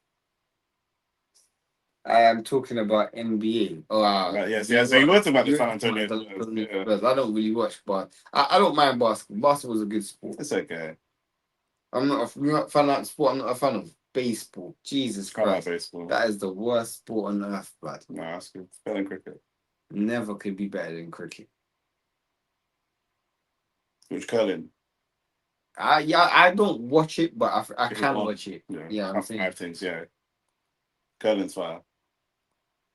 I am talking about NBA. Oh, yes. So you were talking about the San Antonio Spurs. I don't really watch, but I don't mind basketball. Basketball is a good sport. It's okay. I'm not a fan of sport. I'm not a fan of baseball. Jesus Christ. Baseball. That is the worst sport on earth, blood. No, that's good. It's better than cricket. Never could be better than cricket. Which curling? I don't watch it, but I can watch it. Yeah, I'm saying 5 things. Yeah, curling's fire.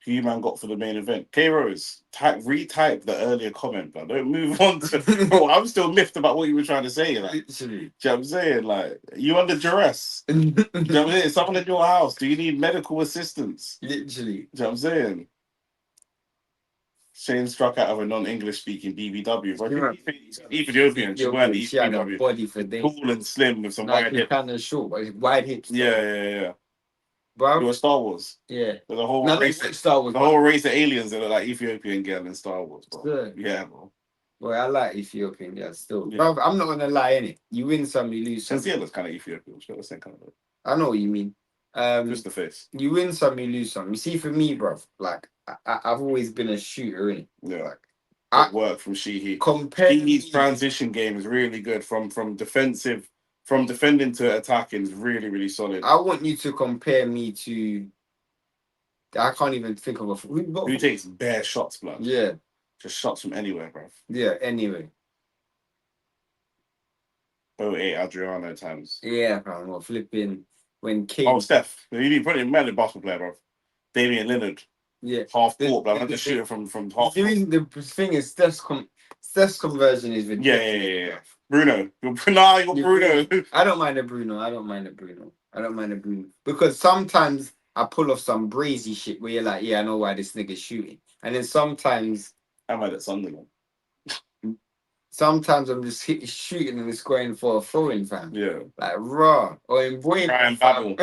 Who you man got for the main event? K-Rose, retype the earlier comment, but don't move on to. Bro, I'm still miffed about what you were trying to say. Like, literally. Do you know what I'm saying? Like, you under duress. Do you know what I'm saying? Someone in your house. Do you need medical assistance? Literally. Do you know what I'm saying? Shane struck out of a non-English speaking BBW. Ethiopian. She weren't She had a BBW. body for days. Cool and slim with some wide hips. Kind of short, but wide hips. Yeah. Bro. It was Star Wars. Yeah. There's a whole race. Star Wars. The whole race of aliens that are like Ethiopian girl in Star Wars, bro. Sure. Yeah, bro. Well, I like Ethiopian, still. Yeah. Bro, I'm not gonna lie, innit? You win some, you lose some. Since looks kind of Ethiopian. She got the same kind of. I know what you mean. Just the face. You win some, you lose some. You see, for me, bruv, like I've always been a shooter, innit? Yeah. Like, Work from Sheehy. Compared Sheehy's transition game is really good from defending to attacking is really, really solid. I want you to compare me to. I can't even think of who takes bare shots, blood. Yeah. Just shots from anywhere, bruv. Yeah, anyway. 08 Adriano times. Yeah, bro. What flipping when King. Oh, Steph. You need to put him man in basketball player, bruv. Damian Lillard. Yeah. Half court, but I'm just shooting from half the reason the thing is Steph's conversion is ridiculous. Yeah. Bruno. You're Bruno. I don't mind a Bruno. Because sometimes I pull off some brazy shit where you're like, yeah, I know why this nigga's shooting. And then sometimes I'm at Sunderland. Sometimes I'm just shooting and it's going for a throwing, fam. Yeah. Like raw. Or in Boy Ryan Babel.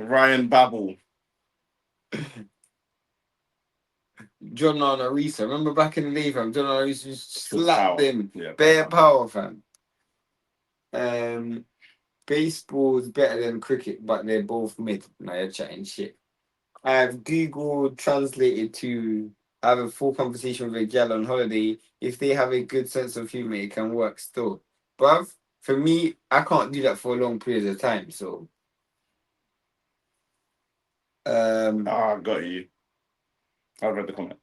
Ryan Babel. John Arisa. Remember back in the day, fam? John Arisa just slapped him. Yeah, bare power, fam. Baseball's better than cricket, but they're both mid. Now you're chatting shit. I've Google translated to have a full conversation with a gal on holiday. If they have a good sense of humor, it can work still. Bruv, for me, I can't do that for a long period of time. So, got you. I read the comment.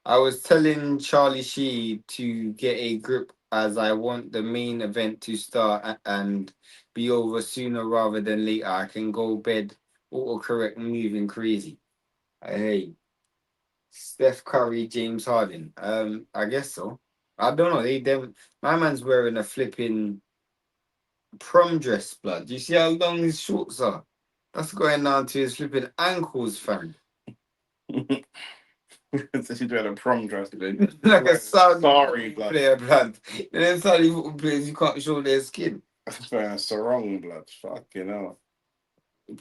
I was telling Charlie Shee to get a grip as I want the main event to start and be over sooner rather than later. I can go bed autocorrect moving crazy. Hey, Steph Curry, James Harden. I guess so. I don't know. My man's wearing a flipping prom dress, blood. Do you see how long his shorts are? That's going down to his flipping ankles, fam. He's wearing a prom dress. Like a Saudi player, blood. And then Saudi football players, you can't show their skin. That's wearing a sarong, blood. Fucking hell.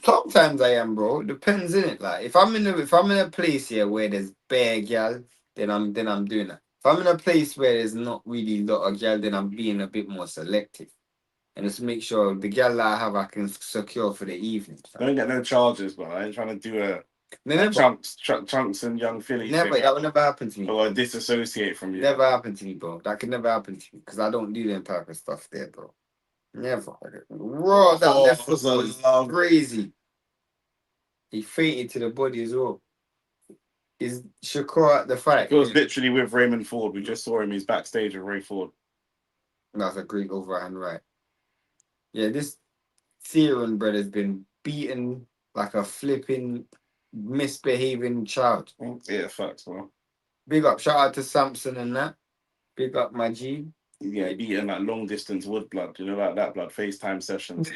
Sometimes I am, bro. Depends, innit? Like if I'm in a place here where there's bare gal, then I'm doing that. If I'm in a place where there's not really a lot of gal, then I'm being a bit more selective. And just make sure the gal that I have I can secure for the evening. Don't get no charges, but I ain't trying to do a chunks and young Philly. Never, that would never happen to me. Or disassociate from you. Never happen to me, bro. That could never happen to me because I don't do that type of stuff there, bro. Never. Raw, that left foot was crazy. He fainted to the body as well. Is Shakur at the fight? He was literally with Raymond Ford. We just saw him. He's backstage with Ray Ford. That's a great overhand right. Yeah, this Theron brother's been beaten like a flipping misbehaving child. Yeah, facts, bro. Big up, shout out to Samson and that. Big up, my G. Yeah, beating like long distance wood blood. You know, like that blood FaceTime sessions.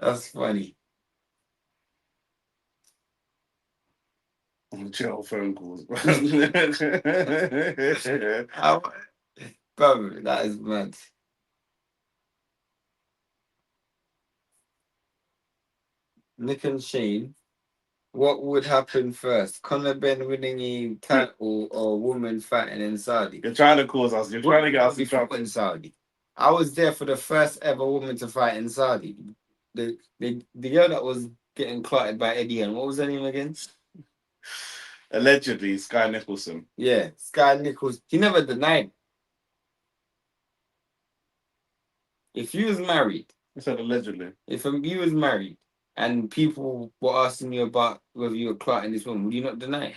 That's funny. Jail phone calls, bro. Bro, that is mad. Nick and Shane, what would happen first? Conor Ben winning a title or a woman fighting in Saudi? You're trying to cause us. You're trying to get us in trouble. In Saudi. I was there for the first ever woman to fight in Saudi. The girl that was getting clotted by Eddie, and what was her name again? Allegedly, Sky Nicholson. Yeah, Sky Nichols. He never denied. If you was married, I said allegedly. If you was married and people were asking you about whether you were clotting this woman, would you not deny it?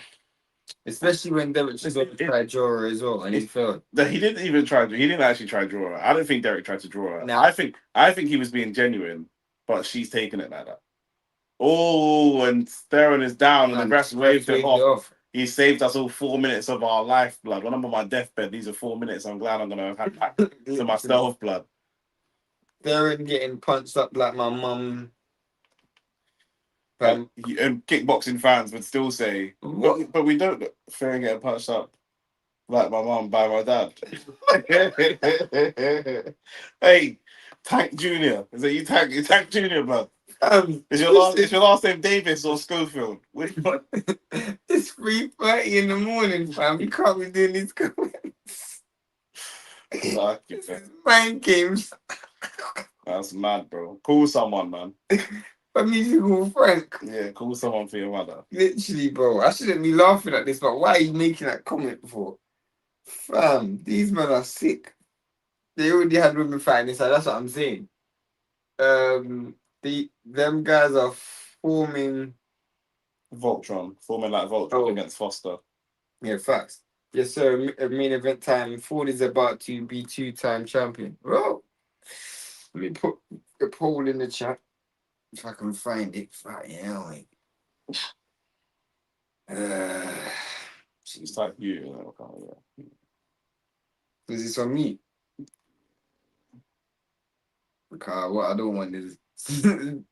Especially when Derek Chisholm tried to draw her as well, and he failed. He didn't even try. He didn't actually try to draw her. I don't think Derek tried to draw her. No. I think he was being genuine, but she's taking it like that. Oh, and Theron is down, and the rest waved him off. He saved us all 4 minutes of our life, blood. When I'm on my deathbed, these are 4 minutes. I'm glad I'm gonna have had back to myself, blood. Theron getting punched up like my mum. And kickboxing fans would still say, but we don't. Theron getting punched up like my mum by my dad. Hey, Tank Junior. Is it you, Tank? You Tank Junior, blood. Is your last name Davis or Schofield? It's 3:30 in the morning, fam. You can't be doing these comments. This is mind games. That's mad, bro. Call someone, man. A musical Frank. Yeah, call someone for your mother. Literally, bro. I shouldn't be laughing at this, but why are you making that comment for? Fam, these men are sick. They already had women fighting inside. That's what I'm saying. Them guys are forming. Voltron, forming like Voltron against Foster. Yeah, facts. Yes, sir. Main event time. Ford is about to be 2-time champion. Well, let me put a poll in the chat if I can find it. Yeah, It's like you. Yeah. Is this on me? Because what I don't want is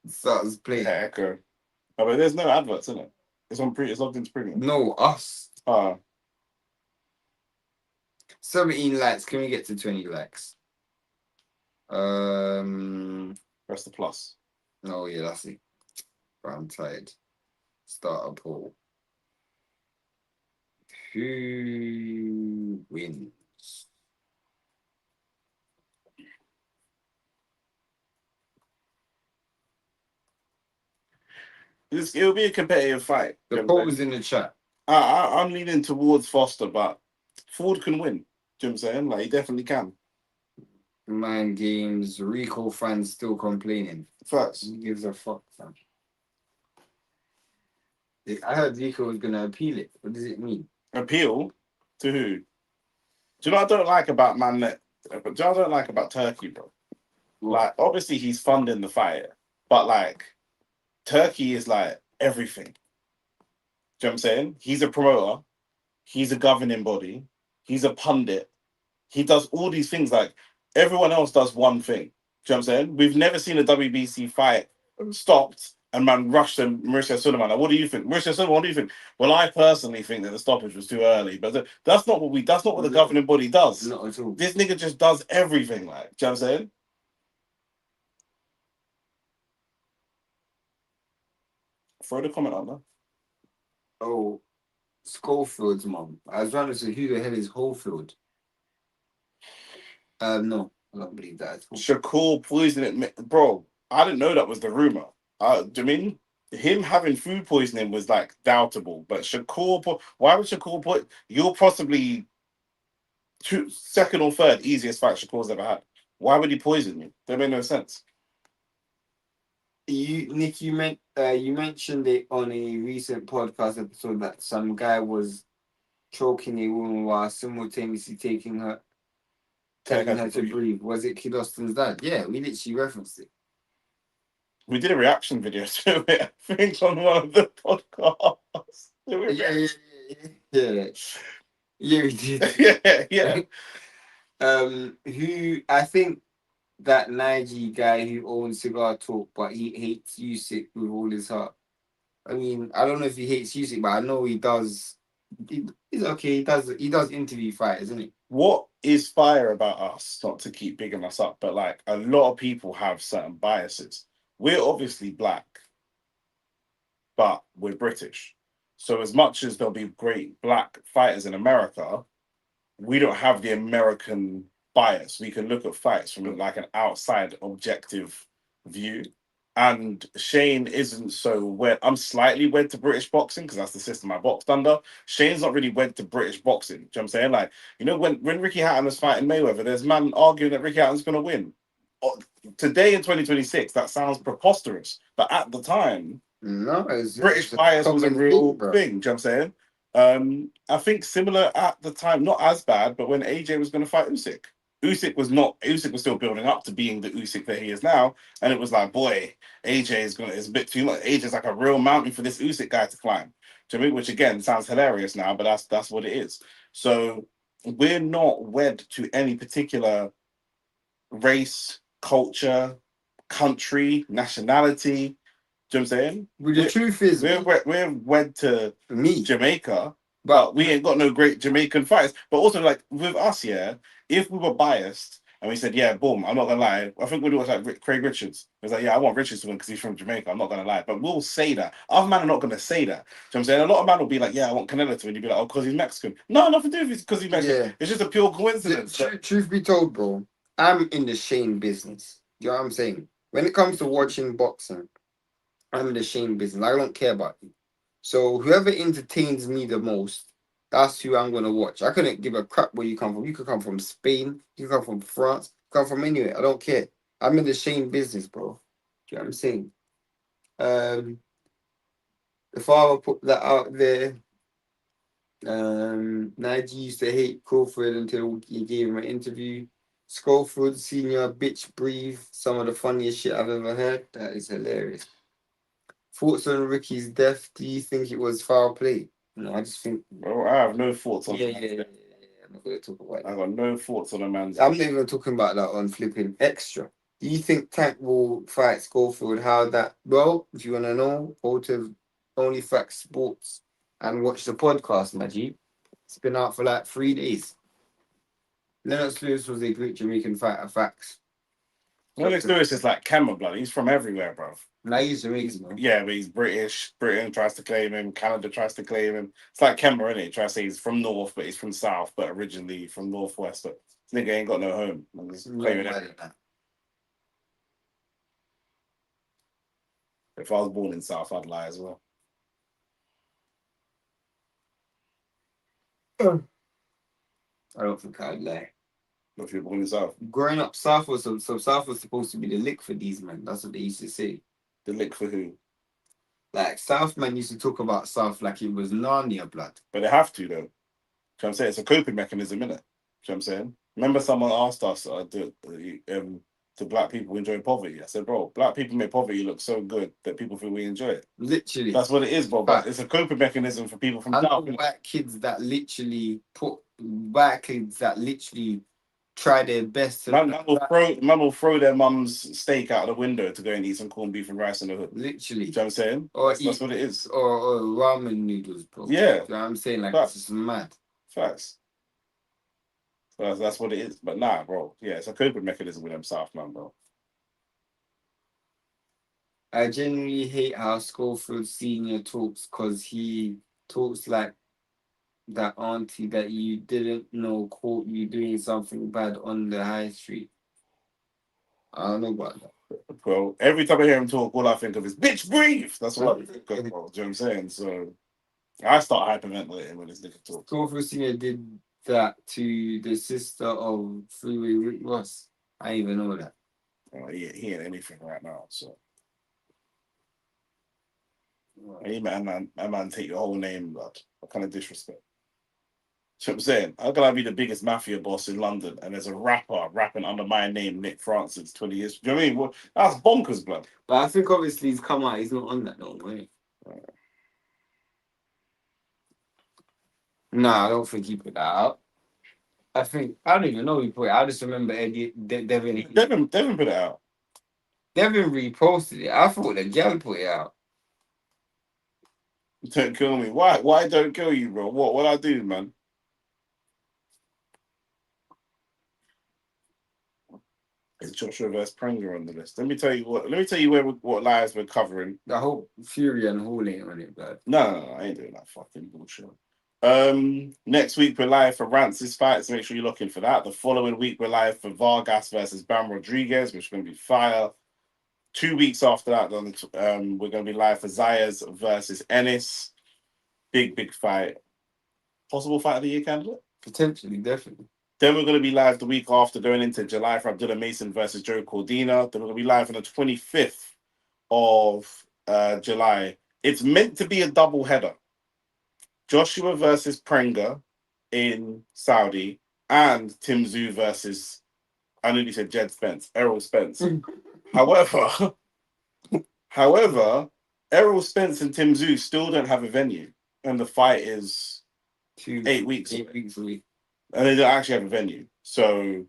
starts playing. Echo. Oh, but there's no adverts in it. It's on pre. It's logged into premium. No, us. 17 likes. Can we get to 20 likes? Press the plus. Oh yeah, that's it. But I'm tired. Start a poll. Who wins? It'll be a competitive fight. The poll is in the chat. I'm leaning towards Foster, but Ford can win. Do you know what I'm saying? Like, he definitely can. Mind games. Rico fans still complaining. Facts. Who gives a fuck, fam? I heard Rico was gonna appeal it. What does it mean? Appeal to who? Do you know what I don't like about man? Do you know what I don't like about Turkey, bro? What? Like, obviously he's funding the fight, but like, Turkey is like everything. Do you know what I'm saying? He's a promoter. He's a governing body. He's a pundit. He does all these things. Like, everyone else does one thing. Do you know what I'm saying? We've never seen a WBC fight stopped and man rushed to Mauricio Suleiman. Like, what do you think? Mauricio Suleiman, what do you think? Well, I personally think that the stoppage was too early, but that's not what the governing body does. Not at all. This nigga just does everything, like, do you know what I'm saying? Throw the comment on there. Oh, Schofield's mom. I was trying to say, who the hell is Holyfield? No, I don't believe that. Shakur poisoning it, bro. I didn't know that was the rumor. Do you mean him having food poisoning was like doubtable? But Shakur, why would Shakur put? You're possibly second or third easiest fight Shakur's ever had. Why would he poison you? That made no sense. Nick, you mentioned it on a recent podcast episode that some guy was choking a woman while simultaneously telling her to breathe. Was it Kid Austin's dad? Yeah, we literally referenced it. We did a reaction video to it, I think, on one of the podcasts. Yeah, we did. yeah. Who I think that Nige guy who owns Cigar Talk, but he hates Usyk with all his heart. I mean, I don't know if he hates Usyk, but I know he does. He's okay. He does interview fighters, isn't he? What is fire about us? Not to keep bigging us up, but like a lot of people have certain biases. We're obviously black, but we're British. So as much as there'll be great black fighters in America, we don't have the American bias. We can look at fights from like an outside objective view. And Shane isn't so wed. I'm slightly wed to British boxing because that's the system I boxed under. Shane's not really wed to British boxing. Do you know what I'm saying? Like, you know, when Ricky Hatton was fighting Mayweather, there's man arguing that Ricky Hatton's going to win. Today in 2026, that sounds preposterous. But at the time, no, British bias was a real thing. Do you know what I'm saying? I think similar at the time, not as bad, but when AJ was going to fight Usyk. Usyk was still building up to being the Usyk that he is now, and it was like, boy, AJ is a bit too much. AJ's like a real mountain for this Usyk guy to climb. To me, which again sounds hilarious now, but that's what it is. So we're not wed to any particular race, culture, country, nationality. Do you know what I'm saying? But the truth is, we're wed to me, Jamaica, but we ain't got no great Jamaican fighters. But also, like with us, yeah, if we were biased and we said, yeah, boom, I'm not gonna lie, I think we'd watch like Craig Richards. It was like, yeah, I want Richards to win because he's from Jamaica. I'm not gonna lie, but we'll say that. Other men are not gonna say that. Do you know what I'm saying? A lot of men will be like, yeah, I want Canelo to win. You'd be like, oh, because he's Mexican. No, nothing to do with it because he's Mexican. Yeah. It's just a pure coincidence. Truth be told, bro, I'm in the Shane business. You know what I'm saying? When it comes to watching boxing, I'm in the shame business. I don't care about you. So whoever entertains me the most, that's who I'm gonna watch. I couldn't give a crap where you come from. You could come from Spain, you could come from France, come from anywhere. I don't care. I'm in the shame business, bro. Do you know what I'm saying? If I would put that out there, Nige used to hate Crawford until he gave him an interview. Schofield Senior, bitch, breathe. Some of the funniest shit I've ever heard. That is hilarious. Thoughts on Ricky's death? Do you think it was foul play? No, I just think. Bro, I have no thoughts on Yeah. I'm not gonna talk about I it. got no thoughts on a man's. I'm not even talking about that on flipping extra. Do you think Tank will fight Schofield? How that? Well, if you wanna know, go to OnlyFacts Sports and watch the podcast, Majid. It's been out for like 3 days. Lennox Lewis was a great Jamaican fighter. Facts. Lennox Lewis is like Cameron, blood. He's from everywhere, bro. Now he's Jamaican, man. Yeah, but he's British. Britain tries to claim him. Canada tries to claim him. It's like Kemba, innit? Try to say he's from North, but he's from South, but originally from Northwest. But this nigga ain't got no home. He's claiming it. If I was born in South, I'd lie as well. I don't think I'd lie. If you're born in South, Growing up, South was South was supposed to be the lick for these men. That's what they used to say. the lick for who? Like South men used to talk about South like it was Narnia blood. But they have to, though. You know what I'm saying? It's a coping mechanism, innit? You know what I'm saying? Remember someone asked us, do black people enjoy poverty? I said, bro, black people make poverty look so good that people feel we enjoy it. Literally. That's what it is, bro. But it's a coping mechanism for people from I know South. white kids that literally try their best to Man will throw their mum's steak out of the window to go and eat some corned beef and rice in the hood. literally. You know what I'm saying? Or that's what it is. Or ramen noodles, bro. Yeah. You know what I'm saying? Like, Facts. it's just mad. Facts. So that's what it is. But nah, bro. Yeah, it's a coping mechanism with them South man, bro. I genuinely hate how Schofield Senior talks because he talks like that auntie that you didn't know caught you doing something bad on the high street. I don't know about that. Bro, every time I hear him talk, all I think of is bitch breathe. That's what I think of, bro. Do you know what I'm saying? So I start hyperventilating when this nigga talks. Schofield Senior did that to the sister of Freeway Rick Ross. I didn't even know that. He ain't anything right now, so. Hey, man, take your whole name, blood. What kind of disrespect? You know what I'm saying? How can I be the biggest mafia boss in London and there's a rapper rapping under my name, Nick Francis, 20 years? Do you know what I mean? Well, that's bonkers, blood. But I think obviously he's come out, he's not on that no way. Nah, I don't think he put that out. I don't even know who put it. I just remember Devin put it out. Devin reposted it. I thought the girl put it out. Don't kill me. Why don't kill you, bro? What I do, man? Is Joshua versus Pranger on the list? Let me tell you what lives we're covering. The whole Fury and Hall ain't on it, but no, I ain't doing that fucking bullshit. Next week we're live for Rance's fight, so make sure you're looking for that. The following week we're live for Vargas versus Bam Rodriguez, which is going to be fire. 2 weeks after that, we're going to be live for Zayas versus Ennis. Big fight. Possible fight of the year candidate? Potentially, definitely. Then we're going to be live the week after, going into July, for Abdullah Mason versus Joe Cordina. Then we're going to be live on the 25th of July. It's meant to be a double header. Joshua versus Prenger in Saudi, and Tim Tszyu versus, I nearly said Errol Spence. However, Errol Spence and Tim Tszyu still don't have a venue, and the fight is 8 weeks away. And they don't actually have a venue. So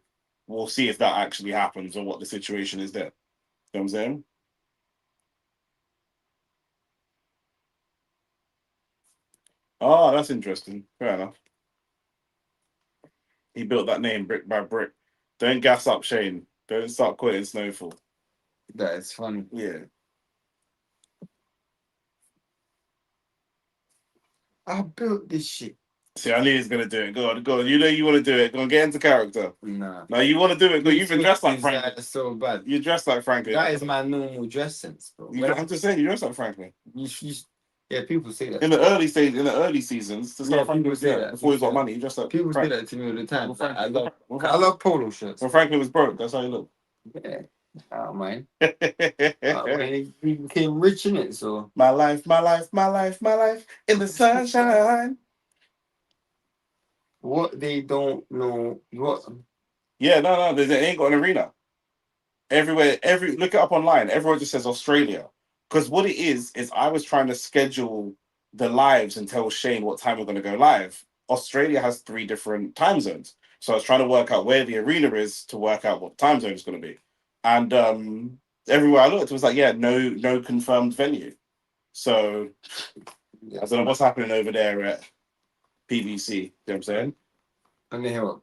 we'll see if that actually happens or what the situation is there. You know what I'm saying? Oh, that's interesting. Fair enough. He built that name brick by brick. Don't gas up, Shane. Don't start quoting Snowfall. That is funny. Yeah. I built this shit. See, I knew he was gonna do it. Go on, go on. You know you want to do it. Go on, get into character. Nah. No, you want to do it. Go. You've been dressed like This Franklin. guy is so bad. You dressed like Franklin. That is my normal dress sense, bro. I'm just saying, you dressed like Franklin. Yeah, people say that. In the early stage, in the early seasons, to start Franklin was that before he got money. He dressed like people say that to me all the time. I love polo shirts. When Franklin was broke, that's how he looked. Yeah, I don't mind. He became rich in it, so my life in the sunshine. What they don't know, what? Yeah, no, they ain't got an arena. Everywhere, look it up online. Everyone just says Australia. Because what it is I was trying to schedule the lives and tell Shane what time we're going to go live. Australia has 3 different time zones. So I was trying to work out where the arena is to work out what time zone it's going to be. And everywhere I looked, it was like, yeah, no confirmed venue. So I don't know what's happening over there at PVC. You know what I'm saying? Let me hear what.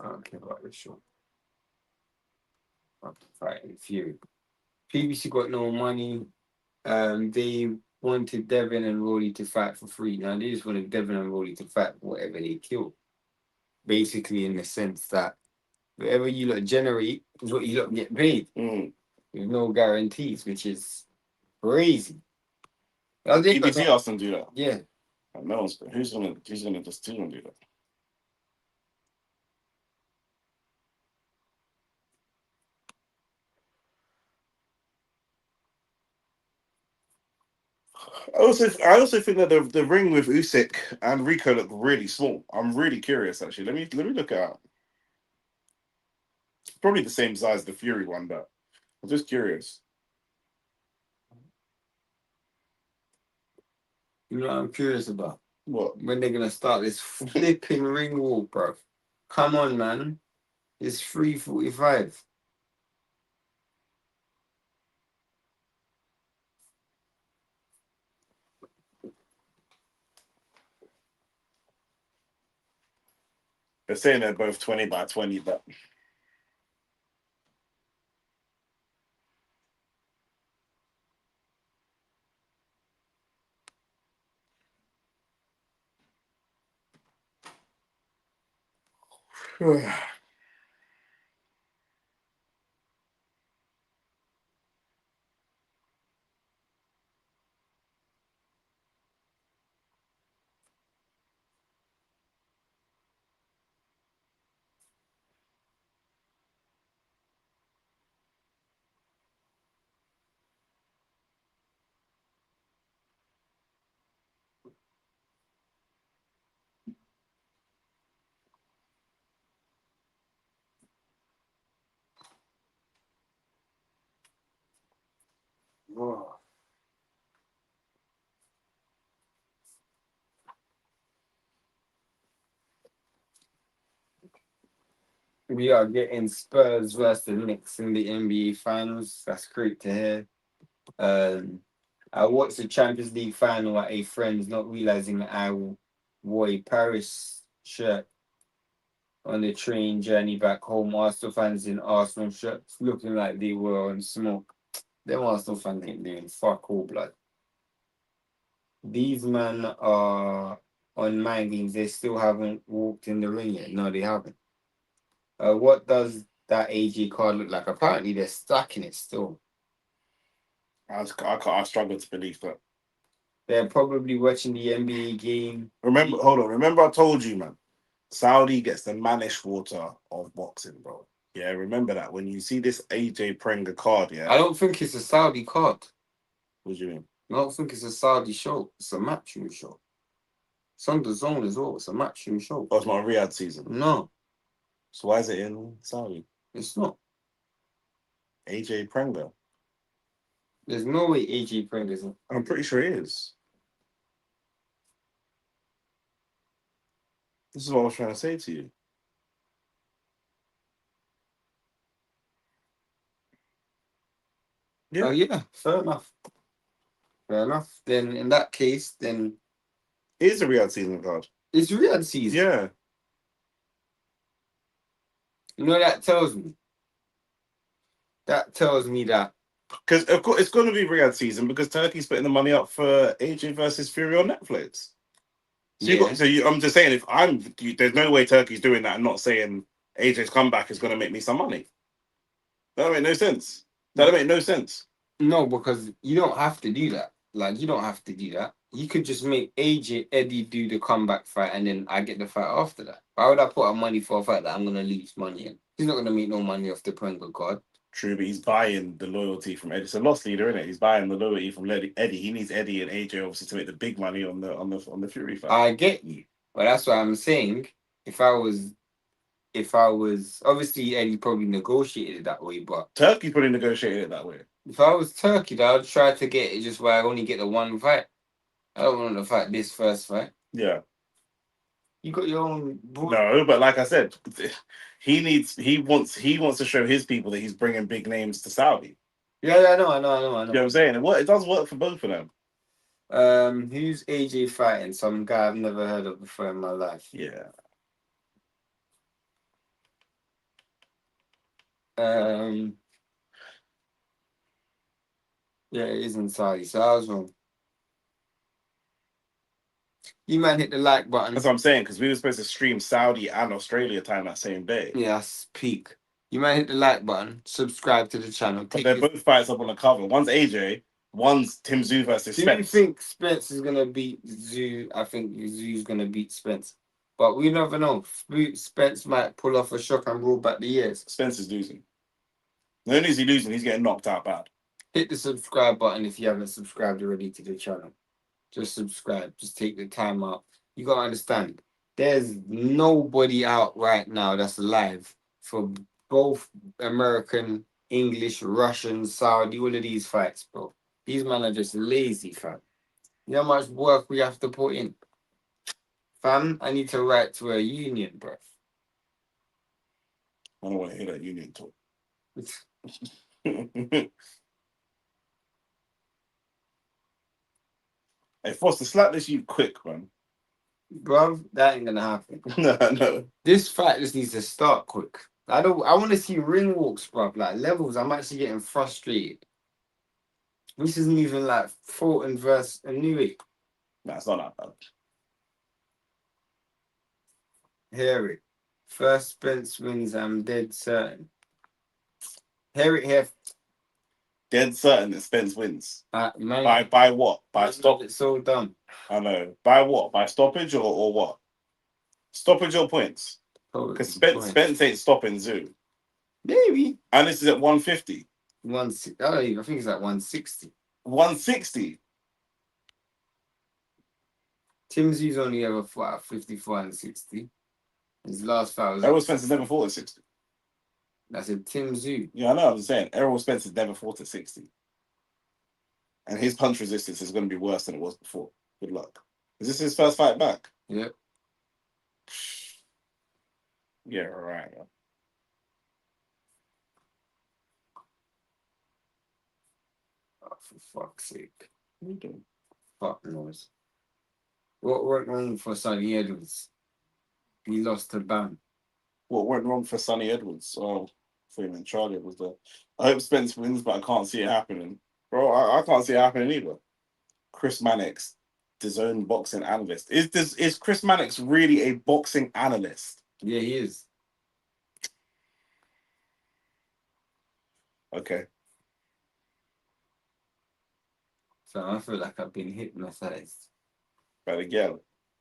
I don't care about this show. I'm fighting Fury. PBC got no money. They wanted Devin and Rolly to fight for free. Now they just wanted Devin and Rolly to fight whatever they kill. Basically, in the sense that whatever you lot generate is what you lot get paid. With no guarantees, which is crazy. PBC asked them to do that. Yeah. No one's who's gonna just do that. I also think that the ring with Usyk and Rico look really small. I'm really curious actually. Let me look it up. It's probably the same size as the Fury one, but I'm just curious. You know what I'm curious about? What? When they're gonna start this flipping ring walk, bro. Come on, man. It's 3:45. They're saying they're both 20 by 20, but We are getting Spurs versus the Knicks in the NBA Finals. That's great to hear. I watched the Champions League final at a friend's, not realizing that I wore a Paris shirt on the train journey back home. Arsenal fans in Arsenal shirts looking like they were on smoke. Them Arsenal fans ain't doing fuck all, blood. These men are on mind games. They still haven't walked in the ring yet. No, they haven't. What does that AG card look like? Apparently, they're stuck in it still. I struggle to believe that. They're probably watching the NBA game. Remember I told you, man. Saudi gets the manish water of boxing, bro. Yeah, remember that. When you see this AJ Prenger card, yeah. I don't think it's a Saudi card. What do you mean? I don't think it's a Saudi show. It's a matchroom show. It's on the zone as well. It's a matchroom show. Oh, it's not a Riyadh season. No. So why is it in Saudi? It's not. AJ Prenger. There's no way AJ Prenger isn't. I'm pretty sure it is. This is what I was trying to say to you. Yeah. Oh, yeah. Fair enough. Fair enough. Then in that case, then it is a Riyadh season card. It's Riyadh season. Yeah. You know that tells me. That tells me that. Because of course it's going to be Riyadh season because Turkey's putting the money up for AJ versus Fury on Netflix. So I'm just saying, there's no way Turkey's doing that and not saying AJ's comeback is going to make me some money. That don't make no sense. That don't make no sense. No, because you don't have to do that. Like, you don't have to do that. You could just make AJ Eddie do the comeback fight and then I get the fight after that. Why would I put up money for a fight that I'm going to lose money in? He's not going to make no money off the Pringle card. True, but he's buying the loyalty from Eddie. It's a loss leader, isn't it? He's buying the loyalty from Eddie. He needs Eddie and AJ obviously to make the big money on the Fury fight. I get you, but that's what I'm saying. If I was obviously Eddie probably negotiated it that way, but Turkey probably negotiated it that way. if I was Turkey, I'd try to get it just where I only get the one fight. I don't want to fight this first fight. Yeah. You got your own. No, but like I said, he wants to show his people that he's bringing big names to Saudi. Yeah, I know. You know what I'm saying? It does work for both of them. Who's AJ fighting? Some guy I've never heard of before in my life. Yeah. Yeah, it is in Saudi, so I was wrong. You man hit the like button. That's what I'm saying, because we were supposed to stream Saudi and Australia time that same day. Yeah, that's peak. You man hit the like button, subscribe to the channel. But they're both fights up on the cover. One's AJ, one's Tim Tszyu versus Do Spence. you think Spence is going to beat Tszyu? I think Tszyu's going to beat Spence. But we never know. Spence might pull off a shock and roll back the years. Spence is losing. Not only is he losing, he's getting knocked out bad. Hit the subscribe button if you haven't subscribed already to the channel. Just subscribe. Just take the time out. You got to understand, there's nobody out right now that's live for both American, English, Russian, Saudi, all of these fights, bro. These men are just lazy, fam. You know how much work we have to put in? Fam, I need to write to a union, bro. I don't want to hear that union talk. Hey, Foster, slap this you quick, man. Bro, that ain't gonna happen. No. This fight just needs to start quick. I want to see ring walks, bro. Like levels, I'm actually getting frustrated. This isn't even like Fulton versus Anui. Nah, it's not that bad. Hear it. First Spence wins, I'm dead certain. Hear it here. Dead certain that Spence wins. Man, By what? By stop? it's so dumb. I know. By what? By stoppage or what? Stoppage or points? Because Spence ain't stopping Tszyu. Maybe. And this is at 150. I don't even, I think it's like 160. 160. Tim Tszyu's only ever fought at 54 and 60. His last fight was. Errol Spence has never fought at 60. That's a Tim Tszyu. Yeah, I know. I'm saying Errol Spence has never fought at 60. And his punch resistance is going to be worse than it was before. Good luck. Is this his first fight back? Yep. Yeah, right. Yeah. Oh, for fuck's sake. What are you doing? Fuck knows. What went wrong for Sonny Edwards? He lost to Bam. What went wrong for Sonny Edwards? Oh, Freeman Charlie was there. I hope Spence wins, but I can't see it happening. Bro, I can't see it happening either. Chris Mannix, DAZN boxing analyst. Is Chris Mannix really a boxing analyst? Yeah, he is. Okay. So I feel like I've been hypnotized. But again.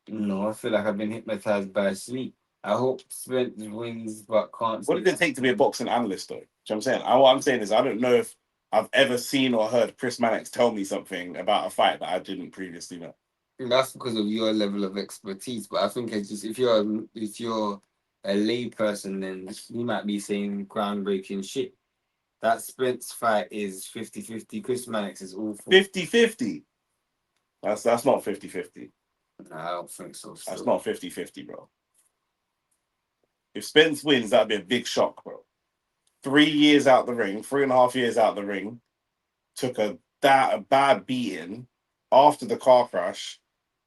No, I feel like I've been hypnotized by sleep. I hope Spence wins, but can't. What did it take to be a boxing analyst, though? Do you know what I'm saying? What I'm saying is, I don't know if I've ever seen or heard Chris Mannix tell me something about a fight that I didn't previously know. And that's because of your level of expertise. But I think it's just if you're a lay person, then you might be saying groundbreaking shit. That Spence fight is 50-50. Chris Mannix is all 50-50. That's not 50-50. No, I don't think so. Still. That's not 50-50, bro. If Spence wins, that'd be a big shock, bro. 3 years out the ring, 3.5 years out the ring, took a bad beating after the car crash,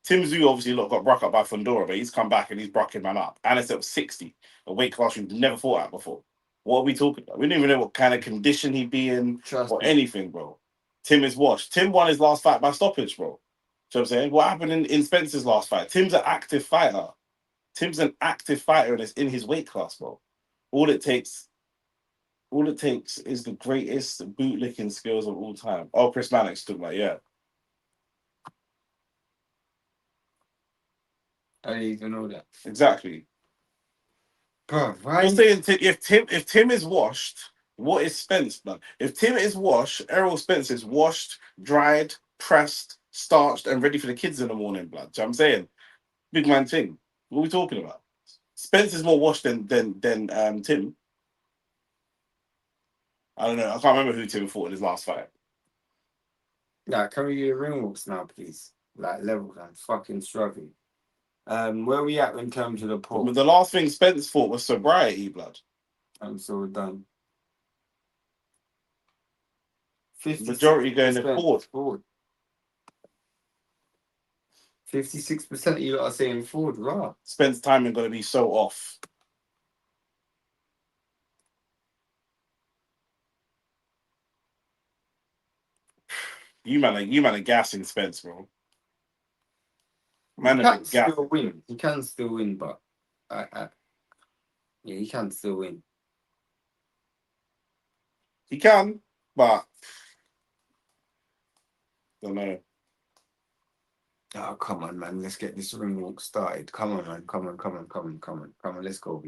Tim Tszyu obviously got broke up by Fundora, but he's come back and he's brocking man up. And it's at 60, a weight class you've never fought at before. What are we talking about? We don't even know what kind of condition he'd be in or anything, bro. Tim is washed. Tim won his last fight by stoppage, bro. Do you know what I'm saying? What happened in Spencer's last fight? Tim's an active fighter. Tim's an active fighter and it's in his weight class, bro. All it takes is the greatest bootlicking skills of all time. Oh, Chris Mannix took that, yeah. I didn't even know that. Exactly. Bro, why? I'm saying if Tim is washed, what is Spence done? If Tim is washed, Errol Spence is washed, dried, pressed, starched, and ready for the kids in the morning, blood. Do you know what I'm saying? Big man thing. What are we talking about? Spence is more washed than Tim. I don't know. I can't remember who Tim fought in his last fight. Nah, can we do ring walks now, please? Like levels, I'm fucking struggling. Where are we at in terms of the poll? The last thing Spence fought was sobriety, blood. I'm so done. Majority going to Ford. 56% of you lot are saying Ford, right? Spence timing going to be so off. You man are gassing Spence, bro. Man, he can still win. He can still win, but yeah, he can still win. He can, but don't know. Oh, come on, man. Let's get this ring walk started. Come on, man. Come on. Let's go.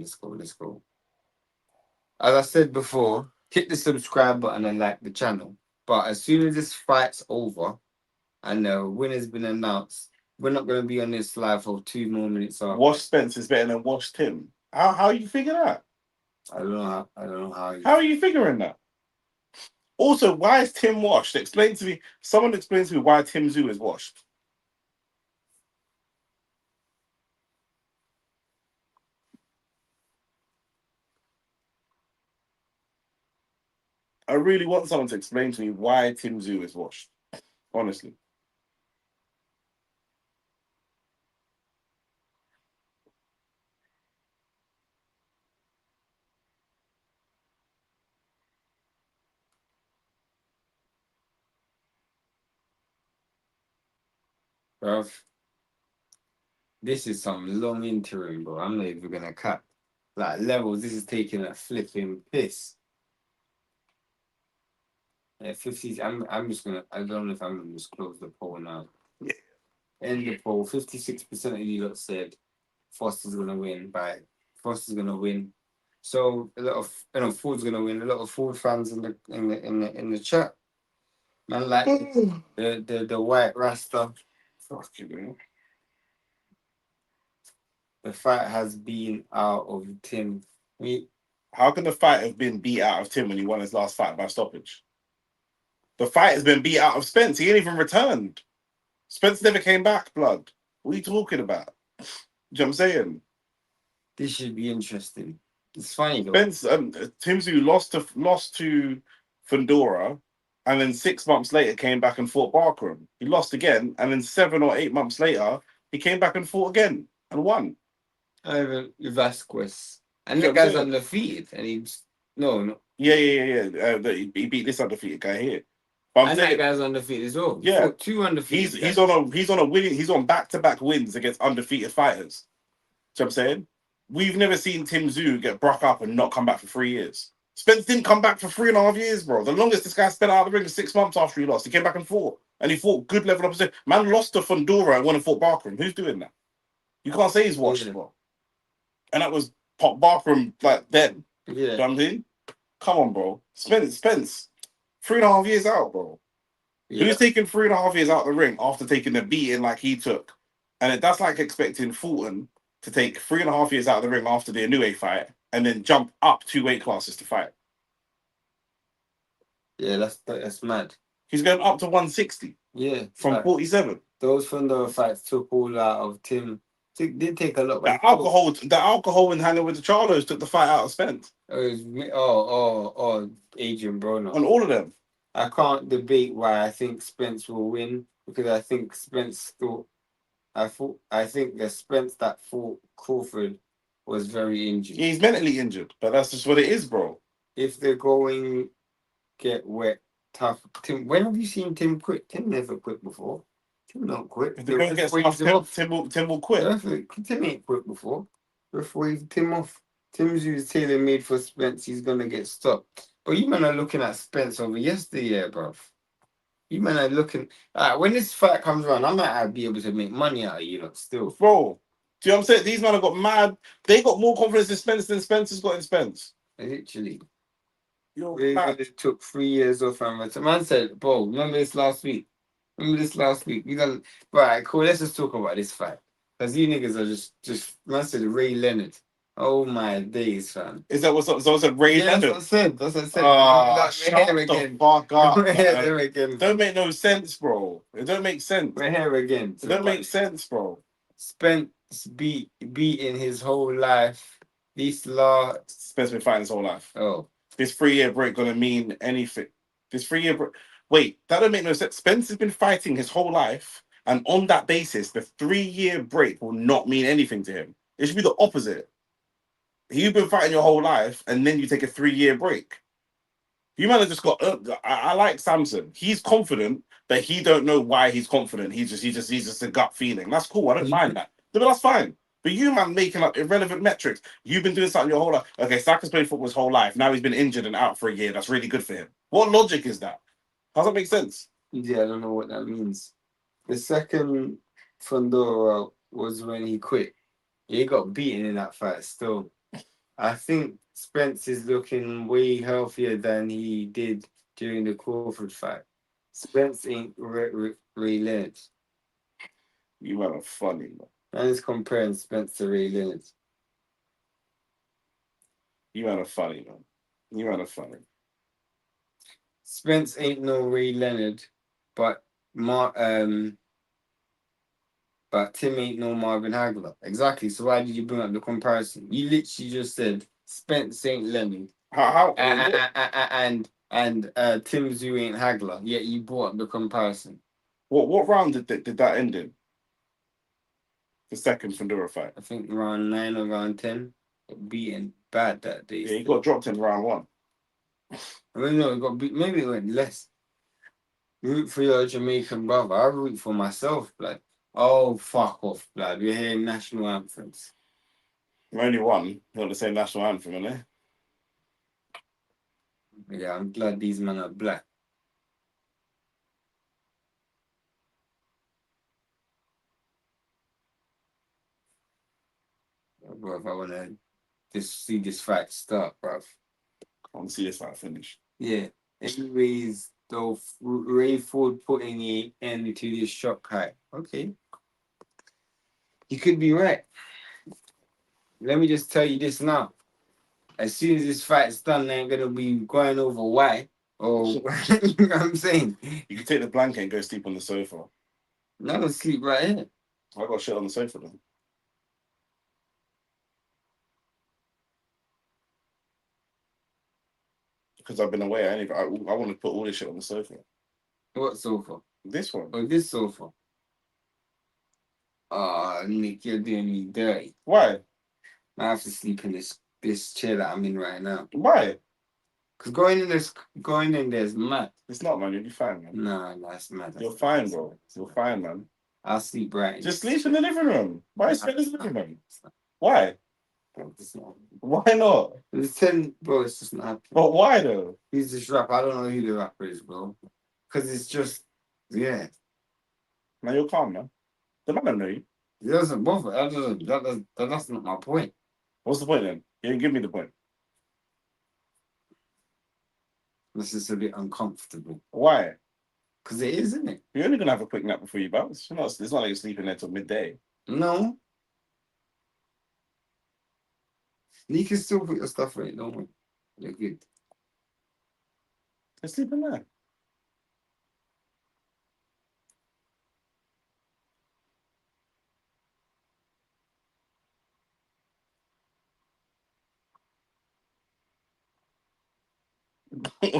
As I said before, hit the subscribe button and like the channel. But as soon as this fight's over and the winner's been announced, we're not going to be on this live for 2 more minutes after. Wash Spence is better than Wash Tim. How you figure that? I don't know how. How are you figuring that? Also, why is Tim washed? Someone explain to me why Tim Tszyu is washed. I really want someone to explain to me why Tim Tszyu is washed. Honestly. Bruv, this is some long interim, bro. I'm not even going to cut. Like, levels, this is taking a flipping piss. Yeah, 50. I'm just gonna. I don't know if I'm gonna just close the poll now. Yeah. End the poll. 56% of you lot said Foster's gonna win. So a lot of Ford's gonna win. A lot of Ford fans in the chat. Man, like the white Rasta. Fucking hell. The fight has been out of Tim. How can the fight have been beat out of Tim when he won his last fight by stoppage? The fight has been beat out of Spence. He ain't even returned. Spence never came back, blood. What are you talking about? Do you know what I'm saying? This should be interesting. It's funny though. Spence, Tim Tszyu lost to Fundora, and then 6 months later came back and fought Barkram. He lost again, and then 7 or 8 months later, he came back and fought again and won. Over Vasquez. And that guy's undefeated, and he's no. Yeah. He beat this undefeated guy here. But and that guy's undefeated as well. Yeah, 2 undefeated. He's on back-to-back wins against undefeated fighters. Do you know what I'm saying? We've never seen Tim Tszyu get broke up and not come back for 3 years. Spence didn't come back for 3.5 years, bro. The longest this guy spent out of the ring is 6 months after he lost. He came back and fought. And he fought good level opposition. Man lost to Fundora and went and fought Barkram. Who's doing that? You can't say he's washed, bro. And that was Pop Barkram like then. Yeah. You know what I mean? Come on, bro. Spence. 3.5 years out, bro. Yeah. Who's taking 3.5 years out of the ring after taking the beating like he took? And that's like expecting Fulton to take 3.5 years out of the ring after the Inoue fight and then jump up 2 weight classes to fight. Yeah, that's mad. He's going up to 160. Yeah. From 47. Those Fundora fights took all out of Tim. It did take a lot. The alcohol and hanging with the Charlos took the fight out of Spence. Adrian Broner. On all of them. I can't debate why I think Spence will win because I think Spence thought I think the Spence that fought Crawford was very injured. He's mentally injured, but that's just what it is, bro. If they're going get wet, tough. Tim, when have you seen Tim quit? Tim never quit before. Tim don't quit. If they're going to get tough, Tim will quit. Tim ain't quit before. Referee Tim off. Tim's who's tailor made for Spence. He's gonna get stopped. But you man are looking at Spence over yesterday, bruv. You man are looking. When this fight comes around, I might be able to make money out of you lot still. Bro, do you know what I'm saying? These men have got mad. They got more confidence in Spence than Spencer's got in Spence. Literally. It took 3 years off and man said, bro, remember this last week? We done right, cool. Let's just talk about this fight. Because you niggas are just man said Ray Leonard. Oh my days, fam. Is that what's up? So I said Ray Leonard. That's what I said. Shut the fuck up. We're here again. It don't make no sense, bro. It don't make sense. We're here again. It don't make sense, bro. Spence beating his whole life. Spence been fighting his whole life. Oh. This 3-year break gonna mean anything. This 3-year break. Wait, that don't make no sense. Spence has been fighting his whole life, and on that basis, the 3-year break will not mean anything to him. It should be the opposite. You've been fighting your whole life, and then you take a 3-year break. You might have just got. I like Samson. He's confident, but he don't know why he's confident. He's just a gut feeling. That's cool. I don't mind that. But that's fine. But you man making up irrelevant metrics. You've been doing something your whole life. Okay, Saka's played football his whole life. Now he's been injured and out for a year. That's really good for him. What logic is that? How does that make sense? Yeah, I don't know what that means. The second Fondora was when he quit. He got beaten in that fight still. I think Spence is looking way healthier than he did during the Crawford fight. Spence ain't Ray Leonard. You man are funny, man. Man is comparing Spence to Ray Leonard. You man are funny, man. You man are funny. Spence ain't no Ray Leonard, but Tim ain't no Marvin Hagler. Exactly. So why did you bring up the comparison? You literally just said Spence ain't Leonard. And Tim Zoo ain't Hagler. Yet you brought up the comparison. What round did that end in? The second Fondora fight. I think round 9 or round 10. Beaten bad that day. Yeah, he got dropped in round 1. I mean, no, it got beat. Maybe it went less. Root for your Jamaican brother. I root for myself, like. Oh, fuck off, blood. We're hearing national anthems. Only one. Not the same national anthem, innit? Yeah, I'm glad these men are black. Bro, if I want to see this fight start, bro. I want to see this fight finish. Yeah. Anyways, though, Ray Ford putting the end to this shock high. Okay. You could be right. Let me just tell you this now. As soon as this fight's done, they ain't gonna be going over why. Or you know what I'm saying? You can take the blanket and go sleep on the sofa. I'm not gonna sleep right here. I got shit on the sofa then. Because I've been away. I want to put all this shit on the sofa. What sofa? This one. Oh, this sofa. Nick, you're doing me dirty. Why? I have to sleep in this chair that I'm in right now. Why? Because going in there's mad. It's not, man. You'll be fine, man. No, it's mad. You're fine, bro. You're fine, man. I'll sleep right. Just sleep in the living room. Why sleep in the living room? Why? Bro, it's not. Why not? It's 10, bro. It's just not happening. But why though? Who's this rapper? I don't know who the rapper is, bro. Because it's just, yeah. Now you're calm, man. The man don't know you. It doesn't bother. That's not my point. What's the point then? You didn't give me the point. This is a bit uncomfortable. Why? Because it is, isn't it? You're only gonna have a quick nap before you bounce. It's not like you're sleeping there till midday. No. You can still put your stuff in it, don't worry. You're good. You're sleeping there.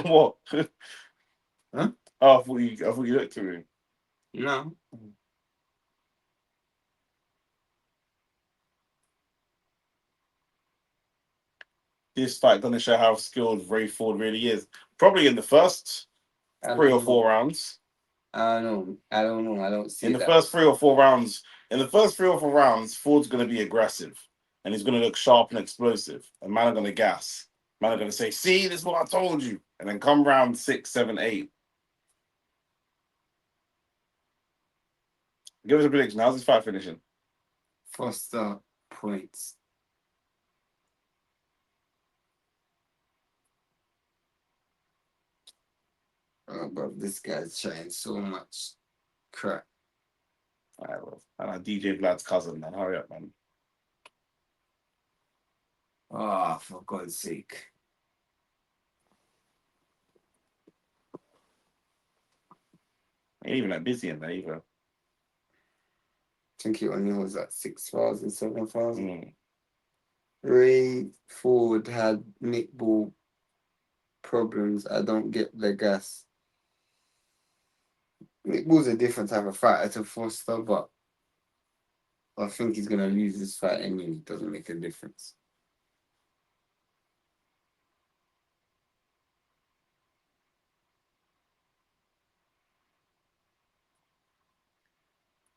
What? Huh? Oh, I thought you looked at me. No. this fight going to show how skilled Ray Ford really is. Probably in the first I three or don't know. four rounds. I don't know. I don't know. I don't see In the that. first 3 or 4 rounds, Ford's going to be aggressive and he's going to look sharp and explosive. And man are going to gas. Man are going to say, "See, this is what I told you." And then come round 6, 7, 8. Give us a prediction. How's this fight finishing? Foster points. Oh, but this guy's trying so much crap. All right, well, DJ Vlad's cousin, man. Hurry up, man. Oh, for God's sake. Ain't even that busy in there either. I think it only was at 6,000, 7,000. Ray Ford had netball problems. I don't get the gas. Netball's a different type of fighter to Foster, but I think he's going to lose this fight anyway. It doesn't make a difference.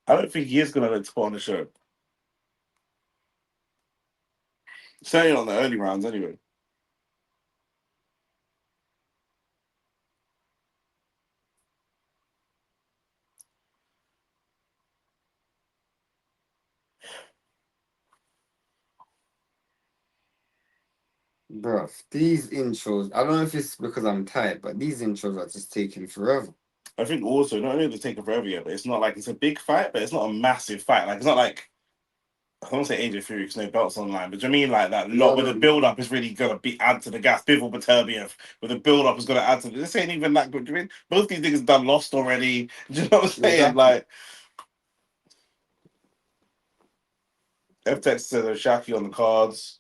I don't think he is going to let put on the show. Certainly not in the early rounds, anyway. Bruv, these intros, I don't know if it's because I'm tired, but these intros are just taking forever. I think also, not only are they taking forever yet, but it's not like it's a big fight, but it's not a massive fight. Like, it's not like, I don't say AJ Fury because no belts online, but do you mean like that lot where the build up is really gonna be add to the gas? Bivol Beterbiev, where the build up is gonna add to this ain't even that good. Do you mean both these niggas done lost already? Do you know what I'm saying? Exactly. Like FTX said there's Shaki on the cards.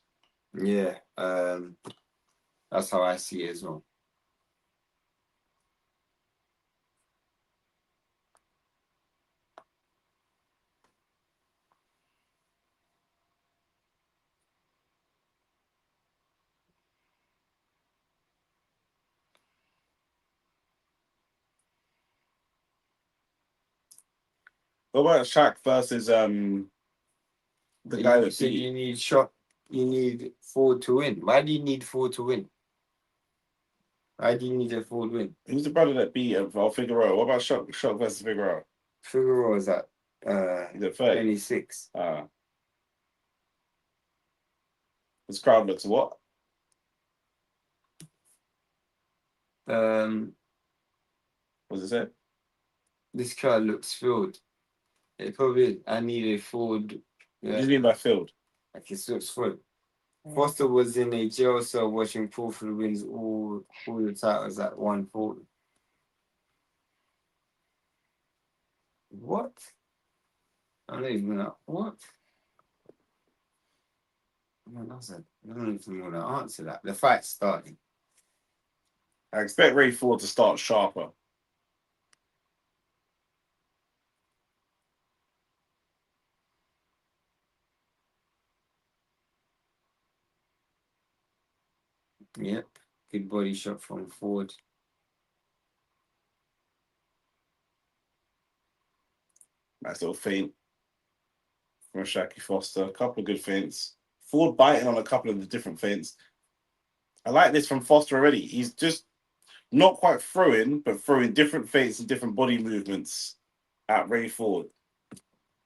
Yeah, that's how I see it as well. What about Shaq versus the guy You that said beat? you need Ford to win. Why do you need Ford to win? Why do you need a Ford win? Who's the brother that beat Figueroa? What about Shock versus Figueroa? Figueroa is at He's at 30. 26. This crowd looks what? Um, What's it say? this crowd looks filled. It probably I need a Ford. What do you mean by filled? Like it looks full. Foster was in a jail cell watching Crawford wins all the titles at 140. What? I don't even know. What? I don't even want to answer that. The fight's starting. I expect Ray Ford to start sharper. Yep. Good body shot from Ford. Nice little feint from Shaki Foster. A couple of good feints. Ford biting on a couple of the different feints. I like this from Foster already. He's just not quite throwing, but throwing different feints and different body movements at Ray Ford.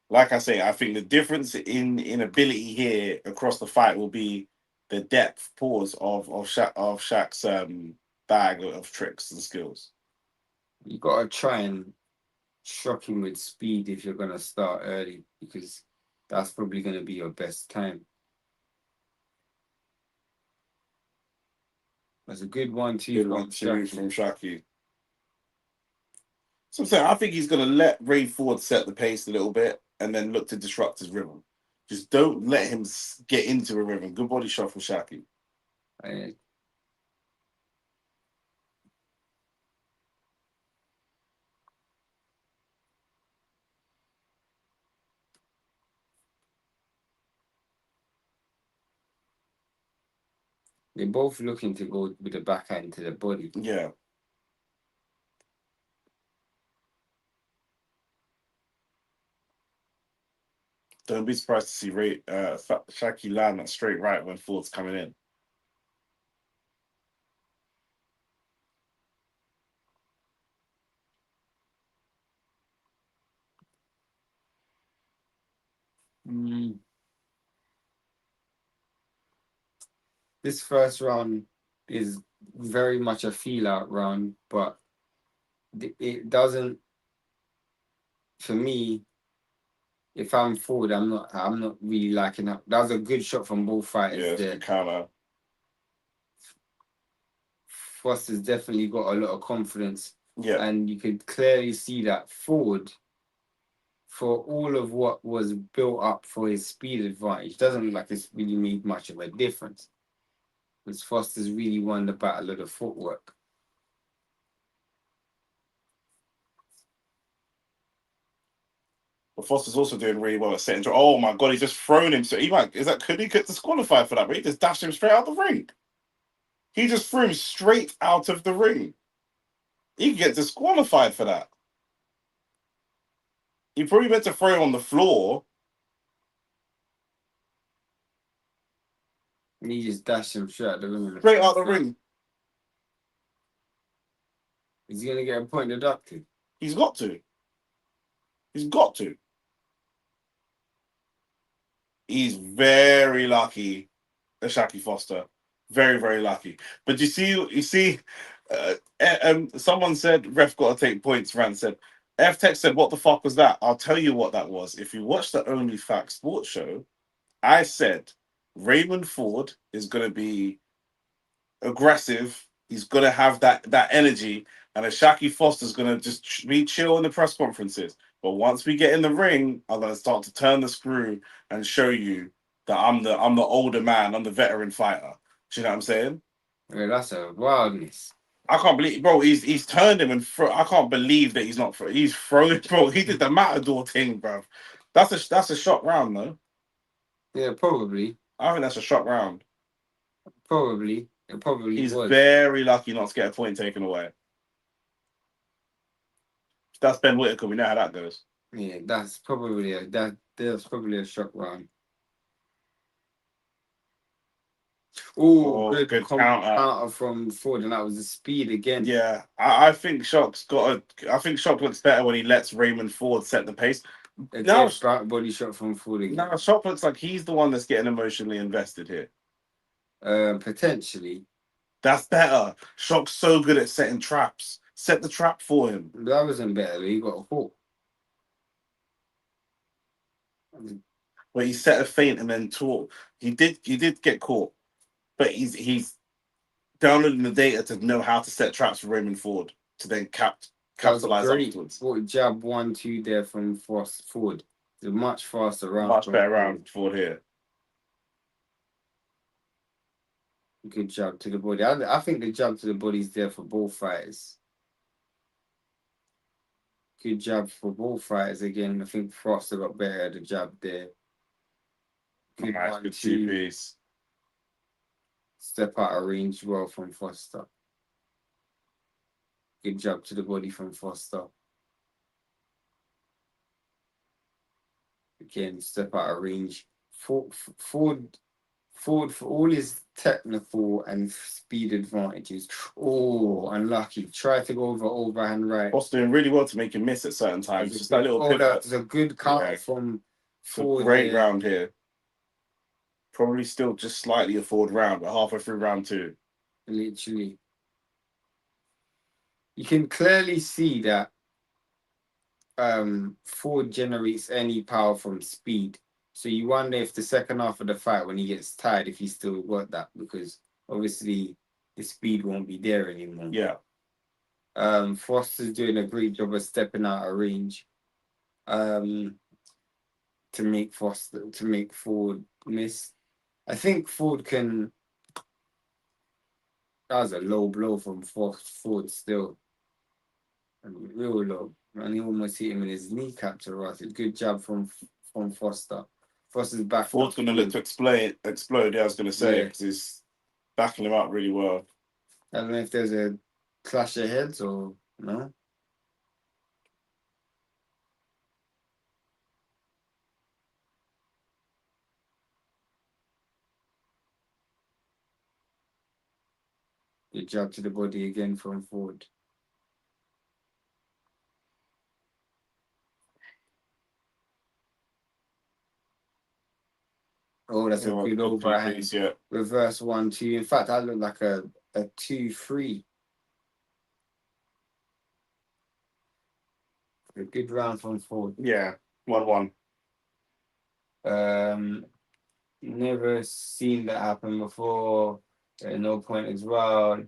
Like I say, I think the difference in ability here across the fight will be the depth pause of Shaq's bag of tricks and skills. You gotta try and shock him with speed if you're gonna start early, because that's probably gonna be your best time. That's a good 1-2 Good from 1-2 Shaq. from Shaki. So I'm saying I think he's going to let Ray Ford set the pace a little bit and then look to disrupt his rhythm. Just don't let him get into a rhythm. Good body shot from Shaki. They're both looking to go with the backhand to the body. Yeah. Don't be surprised to see Shaki land that straight right when Ford's coming in. This first round is very much a feel out round, but it doesn't. For me, if I'm forward, I'm not really liking that. That was a good shot from both fighters. Yeah, There, counter. Foster's definitely got a lot of confidence, Yeah. and you could clearly see that Ford, for all of what was built up for his speed advantage, doesn't look like it's really made much of a difference. Because Foster's really won the battle of the footwork. But Foster's also doing really well at setting. Oh my god, he's just thrown him. So could he get disqualified for that? But he just dashed him straight out the ring. He just threw him straight out of the ring. He could get disqualified for that. He probably meant to throw him on the floor. And he just dashed him straight out the ring. Straight out the ring. Is he gonna get a point deducted? He's got to. He's got to. He's very lucky, Shaki Foster. Very, very lucky. But you see, someone said ref got to take points. Rand said, F-Tech said, what the fuck was that? I'll tell you what that was. If you watch the OnlyFacts Sports show, I said Raymond Ford is going to be aggressive. He's going to have that energy. And Shaki Foster's going to just be chill in the press conferences. But once we get in the ring, I'm going to start to turn the screw and show you that I'm the older man. I'm the veteran fighter. Do you know what I'm saying? Yeah, that's a wildness. I can't believe, bro. He's turned him and I can't believe that he's not. He's thrown, bro. He did the Matador thing, bro. That's a shock round, though. Yeah, probably. I think that's a shock round. Probably. It probably He's was. very lucky not to get a point taken away. That's Ben Whitaker. We know how that goes. Yeah, that's probably a shock round. Good counter from Ford, and that was the speed again. Yeah, I think Shock's I think Shock looks better when he lets Raymond Ford set the pace. Now body shot from Ford again. Now Shock looks like he's the one that's getting emotionally invested here. Potentially. That's better. Shock's so good at setting traps. Set the trap for him. That wasn't better. He got a hook. Where he set a feint and then taught. He did get caught, but he's downloading the data to know how to set traps for Raymond Ford to then capitalize afterwards. What jab 1-2 there from Ford. It's a much faster round. Much better round Ford here. Good jab to the body. I think the jab to the body is there for both fighters. Good jab for both fighters again. I think Foster got better at the jab there. Good nice, good two-piece. Step out of range well from Foster. Good jab to the body from Foster. Again, step out of range. Ford, for all his technical and speed advantages. Oh, unlucky. Tried to go overhand right. Foster doing really well to make him miss at certain times. Just that little pivot. That's a good counter from Ford. Great round here. Probably still just slightly a Ford round, but halfway through round 2. Literally. You can clearly see that Ford generates any power from speed. So you wonder if the second half of the fight, when he gets tired, if he still got that, because obviously the speed won't be there anymore. Yeah. Foster's doing a great job of stepping out of range. To make Ford miss. I think Ford can. That was a low blow from Ford still. Real low. And he almost hit him in his kneecap to Ross. A good jab from Foster. Foster's back. Ford's going to look to explode, yeah, I was going to say. Because backing him up really well. I don't know if there's a clash of heads or no. The jab to the body again from Ford. Oh, that's a good overhand. Yeah. Reverse 1-2. In fact, that looked like a 2-3. A good round from Ford. Yeah, 1-1. Never seen that happen before. No point as well.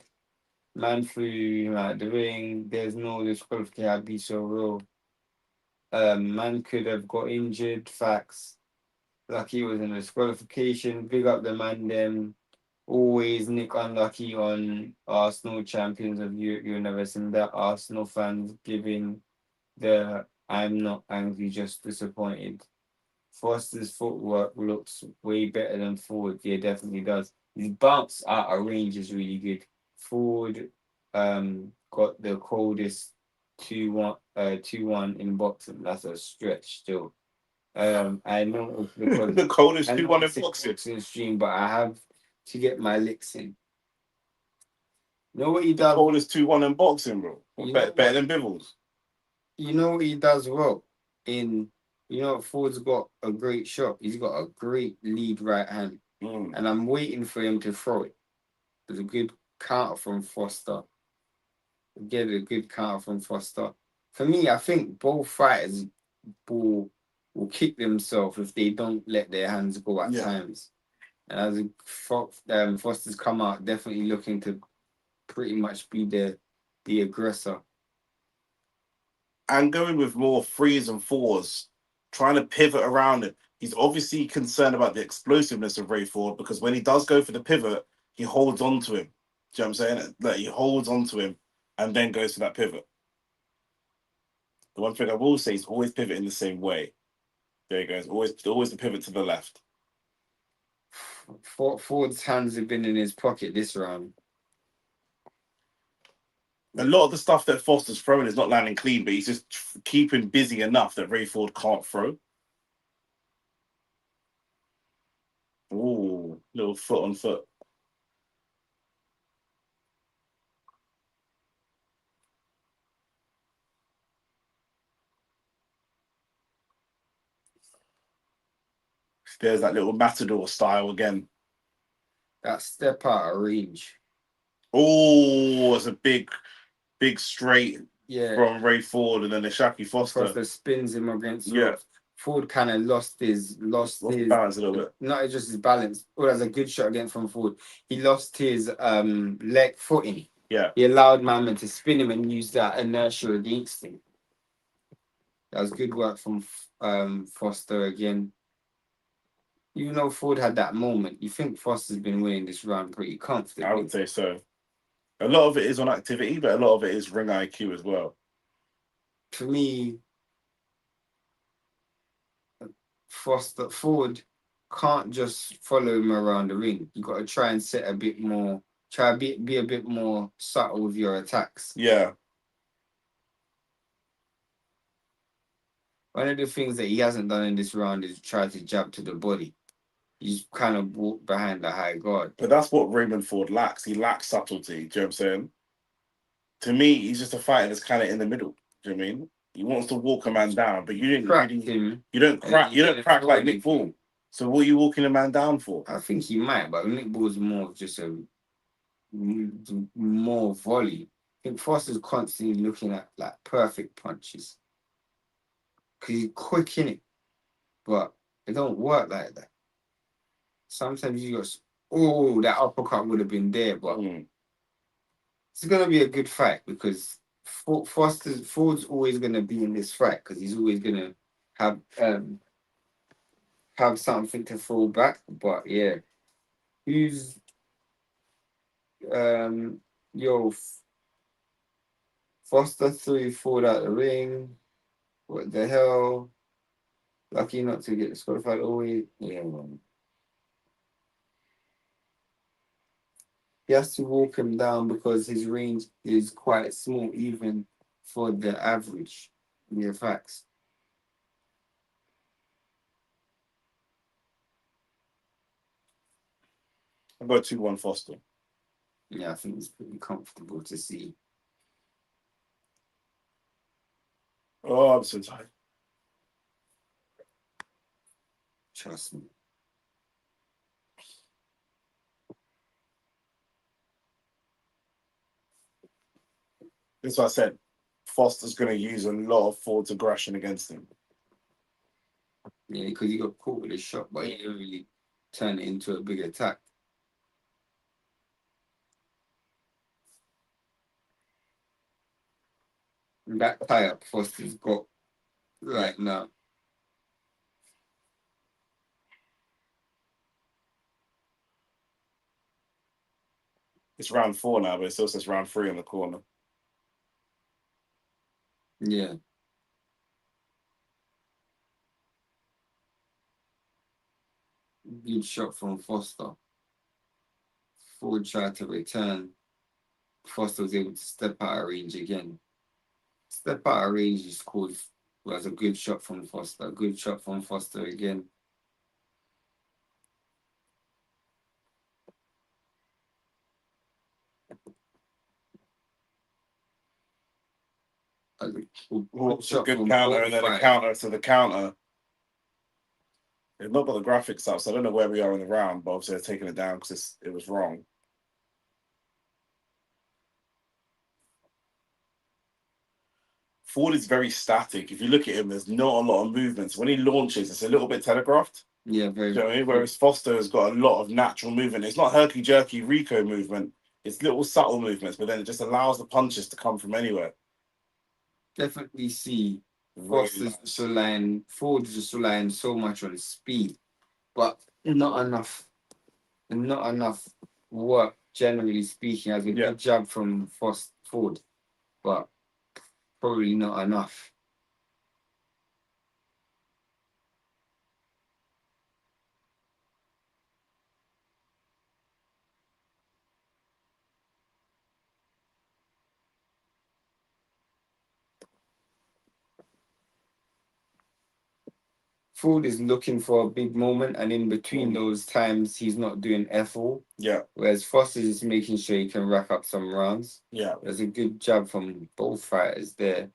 Man threw him out the ring. There's no disqualification. I'd be so real. Man could have got injured. Facts. Lucky was in a disqualification. Big up the man. Them always Nick unlucky on Arsenal champions of Europe. You've never seen that. Arsenal fans giving the I'm not angry, just disappointed. Foster's footwork looks way better than Ford. Yeah, definitely does. His bounce out of range is really good. Ford got the coldest 2-1 in boxing. That's a stretch still. I know because The coldest I know 2-1 it's in a boxing. stream, but I have to get my licks in. You know what he does? Coldest 2-1 in boxing, bro. Better than Bivens. You know what he does well? Ford's got a great shot. He's got a great lead right hand. And I'm waiting for him to throw it. There's a good counter from Foster. Get a good counter from Foster. For me, I think both fighters will kick themselves if they don't let their hands go at times. And as Foster's come out, definitely looking to pretty much be the aggressor. And going with more threes and fours, trying to pivot around it. He's obviously concerned about the explosiveness of Ray Ford because when he does go for the pivot, he holds on to him. Do you know what I'm saying? Like he holds on to him and then goes for that pivot. The one thing I will say is always pivot in the same way. There he goes. Always the pivot to the left. Ford's hands have been in his pocket this round. A lot of the stuff that Foster's throwing is not landing clean, but he's just keeping busy enough that Ray Ford can't throw. Ooh, little foot on foot. There's that little matador style again. That step out of range. Oh, it's a big straight from Ray Ford, and then the Shaki Foster spins him against. Yeah, Ford kind of lost his balance a little bit. Not just his balance. Oh, that's a good shot again from Ford. He lost his leg footing. Yeah, he allowed Mammon to spin him and use that inertia against him. That was good work from Foster again. Even though Ford had that moment, you think Foster's been winning this round pretty comfortably. I would say so. A lot of it is on activity, but a lot of it is ring IQ as well. For me, Ford can't just follow him around the ring. You got to try and set a bit more. Try to be a bit more subtle with your attacks. Yeah. One of the things that he hasn't done in this round is try to jab to the body. He's kind of walked behind the high guard. But that's what Raymond Ford lacks. He lacks subtlety. Do you know what I'm saying? To me, he's just a fighter that's kind of in the middle. Do you know what I mean? He wants to walk a man down, but you don't crack like Nick Ball. So what are you walking a man down for? I think he might, but Nick Ball's more of just a more volley. I think Foster's constantly looking at like perfect punches. Because he's quick in it. But it don't work like that. Sometimes you got that uppercut would have been there, but it's gonna be a good fight because Ford's always gonna be in this fight because he's always gonna have something to fall back. But yeah, who's Foster threw Ford out the ring. What the hell? Lucky not to get disqualified always. Yeah, man. He has to walk him down because his range is quite small, even for the average. Yeah, facts. I'll go 2-1 Foster. Yeah, I think it's pretty comfortable to see. Oh, I'm so tired. Trust me. That's what I said. Foster's going to use a lot of Ford's aggression against him. Yeah, because he got caught with a shot, but he didn't really turn it into a big attack. That tie up Foster's got right now. It's round 4 now, but it still says round 3 in the corner. Yeah. Good shot from Foster. Ford tried to return. Foster was able to step out of range again. Step out of range, he scored. Was a good shot from Foster. Good shot from Foster again. It's a good counter, and then a counter to the counter. They've not got the graphics up, so I don't know where we are in the round, but obviously they're taking it down because it was wrong. Ford is very static. If you look at him, there's not a lot of movements. When he launches, it's a little bit telegraphed. Yeah, very. You know what I mean? Whereas Foster has got a lot of natural movement. It's not herky-jerky Rico movement. It's little subtle movements, but then it just allows the punches to come from anywhere. Definitely see Really Foster's nice. just relying, Ford's just relying so much on speed, but not enough. Not enough work, generally speaking, as a good jab from Ford, but probably not enough. Ford is looking for a big moment, and in between those times, he's not doing F-all. Yeah. Whereas Foster is making sure he can rack up some rounds. Yeah. There's a good jab from both fighters there.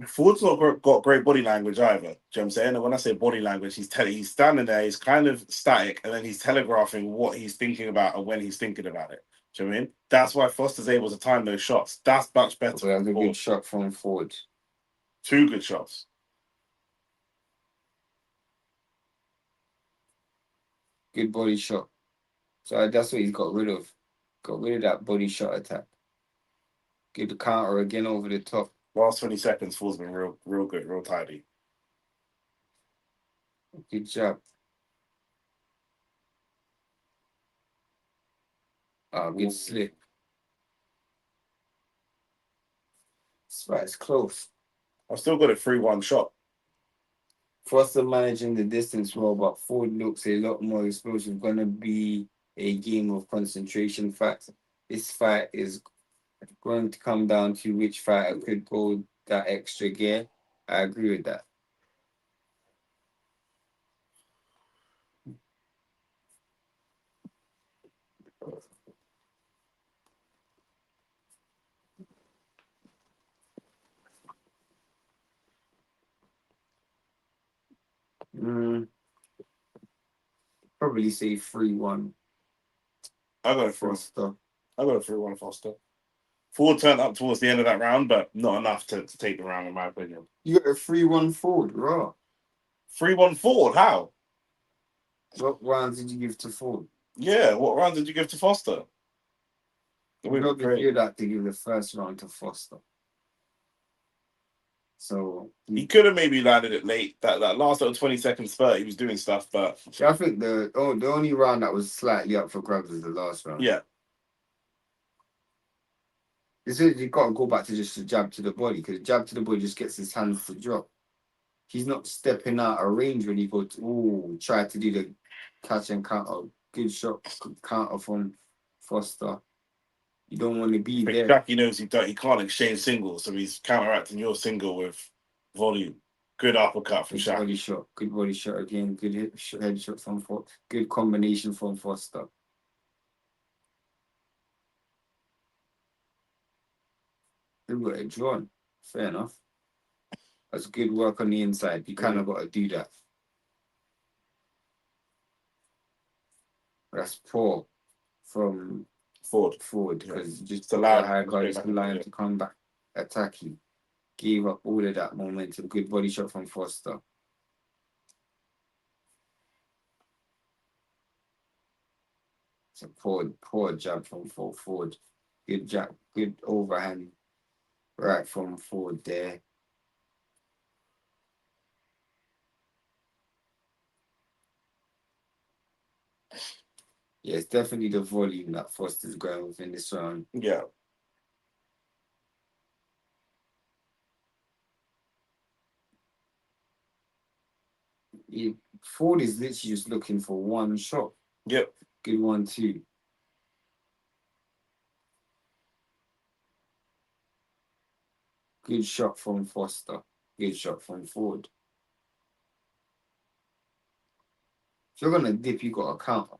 Ford's not got great body language either. Do you know what I'm saying? And when I say body language, he's standing there, he's kind of static, and then he's telegraphing what he's thinking about and when he's thinking about it. Do you know what I mean? That's why Foster's able to time those shots. That's much better. So that's a good shot from Ford. 2 good shots. Good body shot. So that's what he's got rid of. Got rid of that body shot attack. Get the counter again over the top. Last 20 seconds, Ford's been real good, real tidy. Good job. Good slip. It's close. I've still got a 3-1 shot. Foster managing the distance well, but Ford looks a lot more explosive. Gonna be a game of concentration facts. This fight is going to come down to which fighter could go that extra gear. I agree with that. Probably say 3-1. I got a Foster. I got a 3-1 Foster. Ford turned up towards the end of that round, but not enough to take the round, in my opinion. You got a 3-1 Ford, raw. 3-1 Ford? How? What rounds did you give to Ford? Yeah, what round did you give to Foster? You'd have to give the first round to Foster. So he could have maybe landed it late. That last little 20 seconds spurt, he was doing stuff, but I think the only round that was slightly up for grabs was the last round. Yeah. This is, you got to go back to just a jab to the body, because jab to the body just gets his hands to drop. he's not stepping out of range when he go to try to do the catch and counter. Good shot, counter from Foster. You don't want to be there. Jackie knows he can't exchange singles, so he's counteracting your single with volume. Good uppercut from Shaq. Good body shot again. Good head shot from Foster. Good combination from Foster. They got it drawn. Fair enough. That's good work on the inside. You kind of got to do that. That's poor from Ford because just allowed high guard, just allowed him to come back attacking. Gave up all of that momentum. Good body shot from Foster. It's a poor jab from Ford. Good jab, good overhand right from Ford there. Yeah, it's definitely the volume that Foster's going with in this round. Yeah. Ford is literally just looking for one shot. Yep. Good 1-2. Good shot from Foster. Good shot from Ford. If you're gonna dip, you got a counter.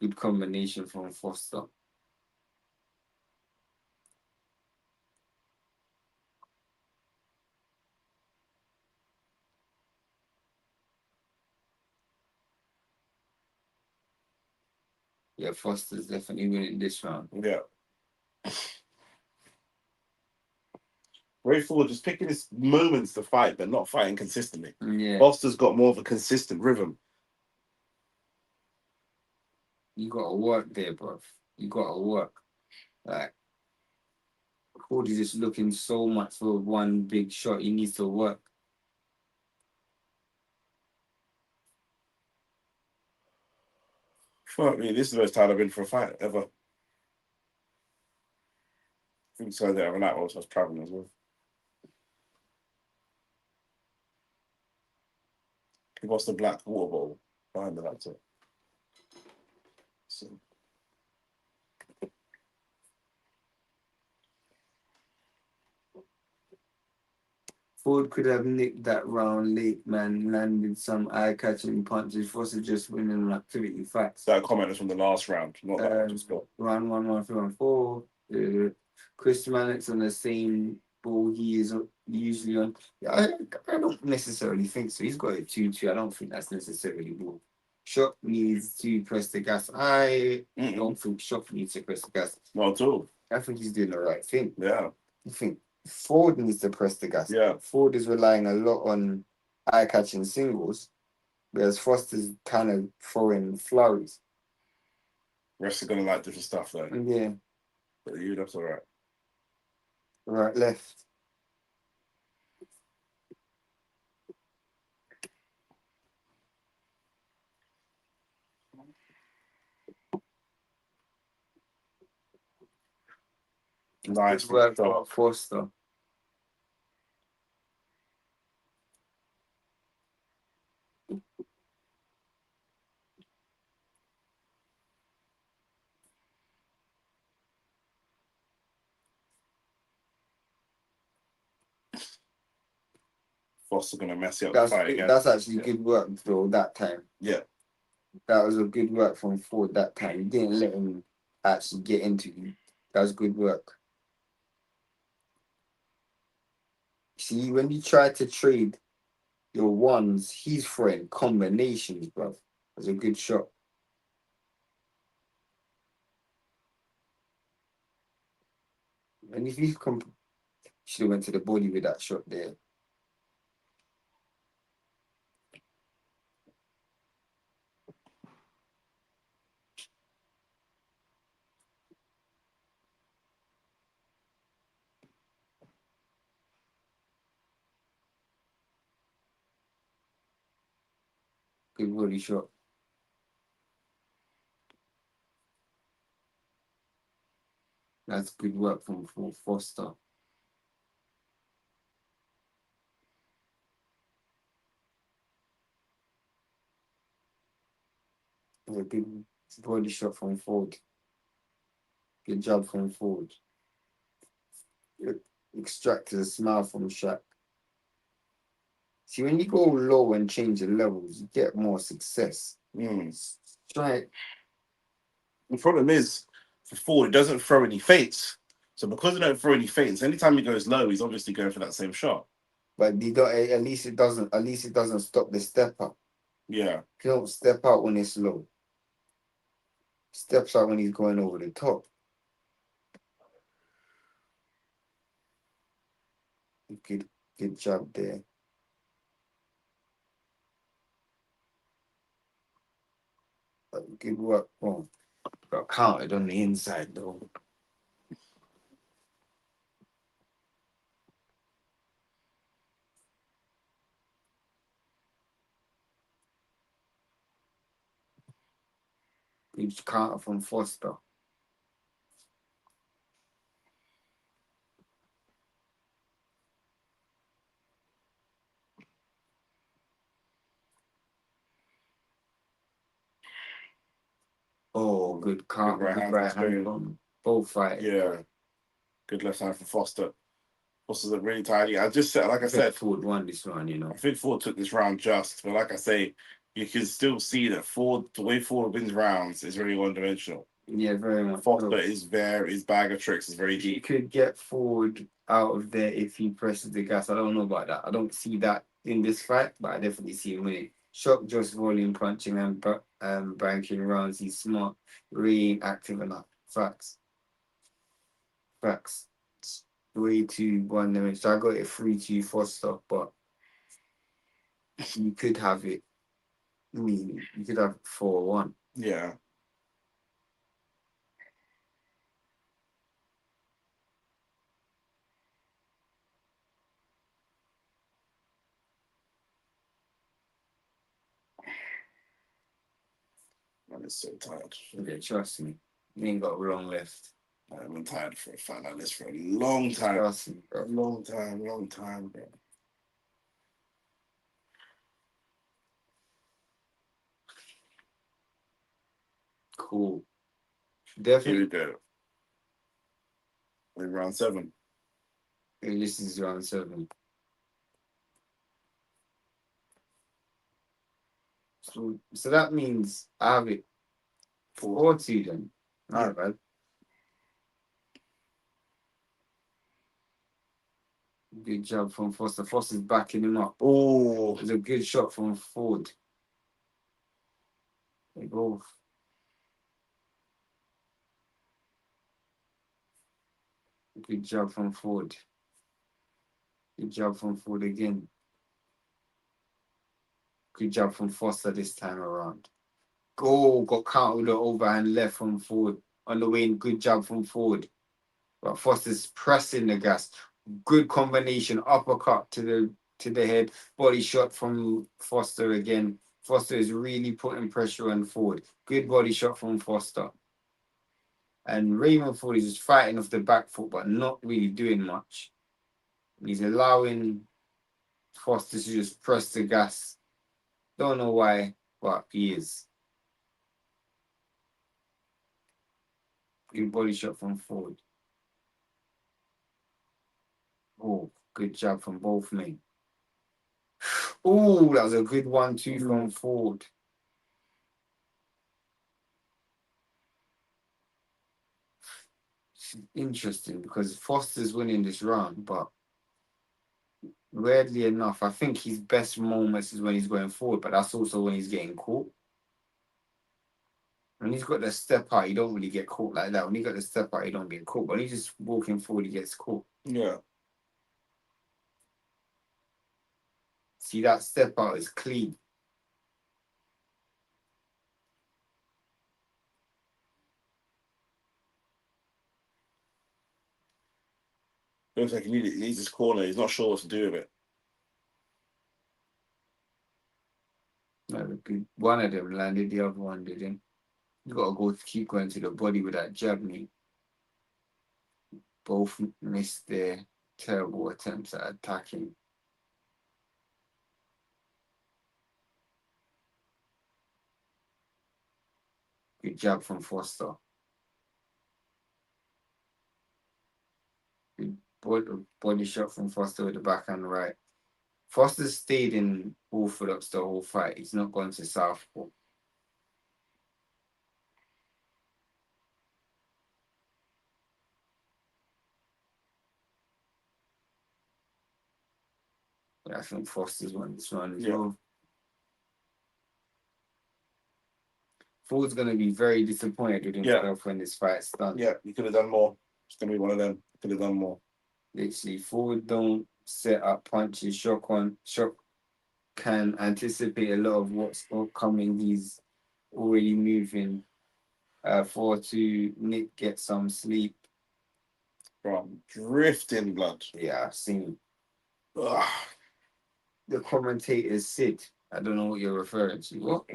Good combination from Foster. Yeah, Foster's definitely winning this round. Yeah. Ray Ford just picking his moments to fight, but not fighting consistently. Yeah. Foster's got more of a consistent rhythm. You gotta work there, bro. You gotta work. Like, Ford is just looking so much for one big shot. He needs to work. Fuck me, this is the most time I've been for a fight ever. I think so. The other night whilst I was traveling as well. He lost the black water bottle behind the laptop. So. Ford could have nicked that round late, man. Landed some eye-catching punches. Foster just winning on activity facts. That comment is from the last round, not that I just got. Round 1, 1, 3, 1, 4. Chris Mannix on the same ball he is usually on. I don't necessarily think so. He's got a 2-2. I don't think that's necessarily ball. Shot needs to press the gas. I don't think Shot needs to press the gas. Not at all. I think he's doing the right thing. Yeah. I think Ford needs to press the gas. Yeah. Ford is relying a lot on eye-catching singles, whereas Foster's kind of throwing flurries. Rest are gonna like different stuff though. Yeah. But you, that's all right. Right, left. Nice work for Foster. Foster gonna mess you up the fight again. That's actually good work though that time. Yeah. That was a good work from Ford that time. He didn't let him actually get into you. That was good work. See, when you try to trade your ones, he's throwing combinations, bro. That's a good shot. And if you should have went to the body with that shot there. Good body shot. That's good work from Foster. A good body shot from Ford. Good job from Ford. Extracted a smile from Shaq. See, when you go low and change the levels, you get more success. Try. The problem is, for Ford, he doesn't throw any feints. So because he don't throw any feints, anytime he goes low, he's obviously going for that same shot. But you don't. At least it doesn't. At least it doesn't stop the step up. Yeah. He don't step out when it's low. Steps out when he's going over the top. Good job there. Good work. Oh, got counted on the inside though. Good counter from Foster. Oh, good counter. Good right hand from both fighters. Yeah. Good left hand from Foster. Foster's a really tidy. I just said, like I said, Ford won this round, I think Ford took this round just, but like I say, you can still see that Ford, the way Ford wins rounds is very one-dimensional. Yeah, very much. Foster is his bag of tricks is very deep. He could get Ford out of there if he presses the gas. I don't know about that. I don't see that in this fight, but I definitely see him winning. Shock just volume punching and banking rounds. He's smart, really active enough. Facts. 3-2-1 limit. So I got it 3-2 Foster, but you could have it. I mean, you could have 4-1. Yeah. Man, it's so tired. Okay, trust me. You ain't got long left. I've been tired for a fight like this for a long time. Trust me, bro. Long time, bro. Cool. Here Definitely. we go. We're in round 7. This is round 7. So that means I have it 4-2 then. Not bad. Good job from Foster. Foster's backing him up. Oh, It was a good shot from Ford. They both. Good job from Ford. Good job from Ford again. Good job from Foster this time around. Go, got counted with the overhand left from Ford. On the way in, good job from Ford. But Foster's pressing the gas. Good combination, uppercut to the head, body shot from Foster again. Foster is really putting pressure on Ford. Good body shot from Foster. And Raymond Ford is just fighting off the back foot, but not really doing much. He's allowing Foster to just press the gas. Don't know why, but he is. Good body shot from Ford. Oh, good job from both men. Oh, that was a good 1-2 from Ford. Interesting because Foster's winning this round, but weirdly enough, I think his best moments is when he's going forward, but that's also when he's getting caught. When he's got the step out, he don't really get caught like that. When he got the step out, he don't get caught. But when he's just walking forward, he gets caught. yeah. See, that step out is clean. Looks like he needs his corner. He's not sure what to do with it. One of them landed, the other one didn't. You gotta keep going to the body with that jab, mate. Both missed their terrible attempts at attacking. Good jab from Foster. Good body shot from Foster with the backhand right. Foster stayed in orthodox the whole fight. He's not gone to southpaw. I think Foster's won this one as well. Ford's going to be very disappointed with himself when this fight's done. Yeah, he could have done more. It's going to be one of them. Could have done more. Literally, Ford don't set up punches. Shock can anticipate a lot of what's coming. He's already moving. Ford to Nick get some sleep. From drifting blood. Yeah, I've seen. Ugh. The commentator Sid. I don't know what you're referring to. What?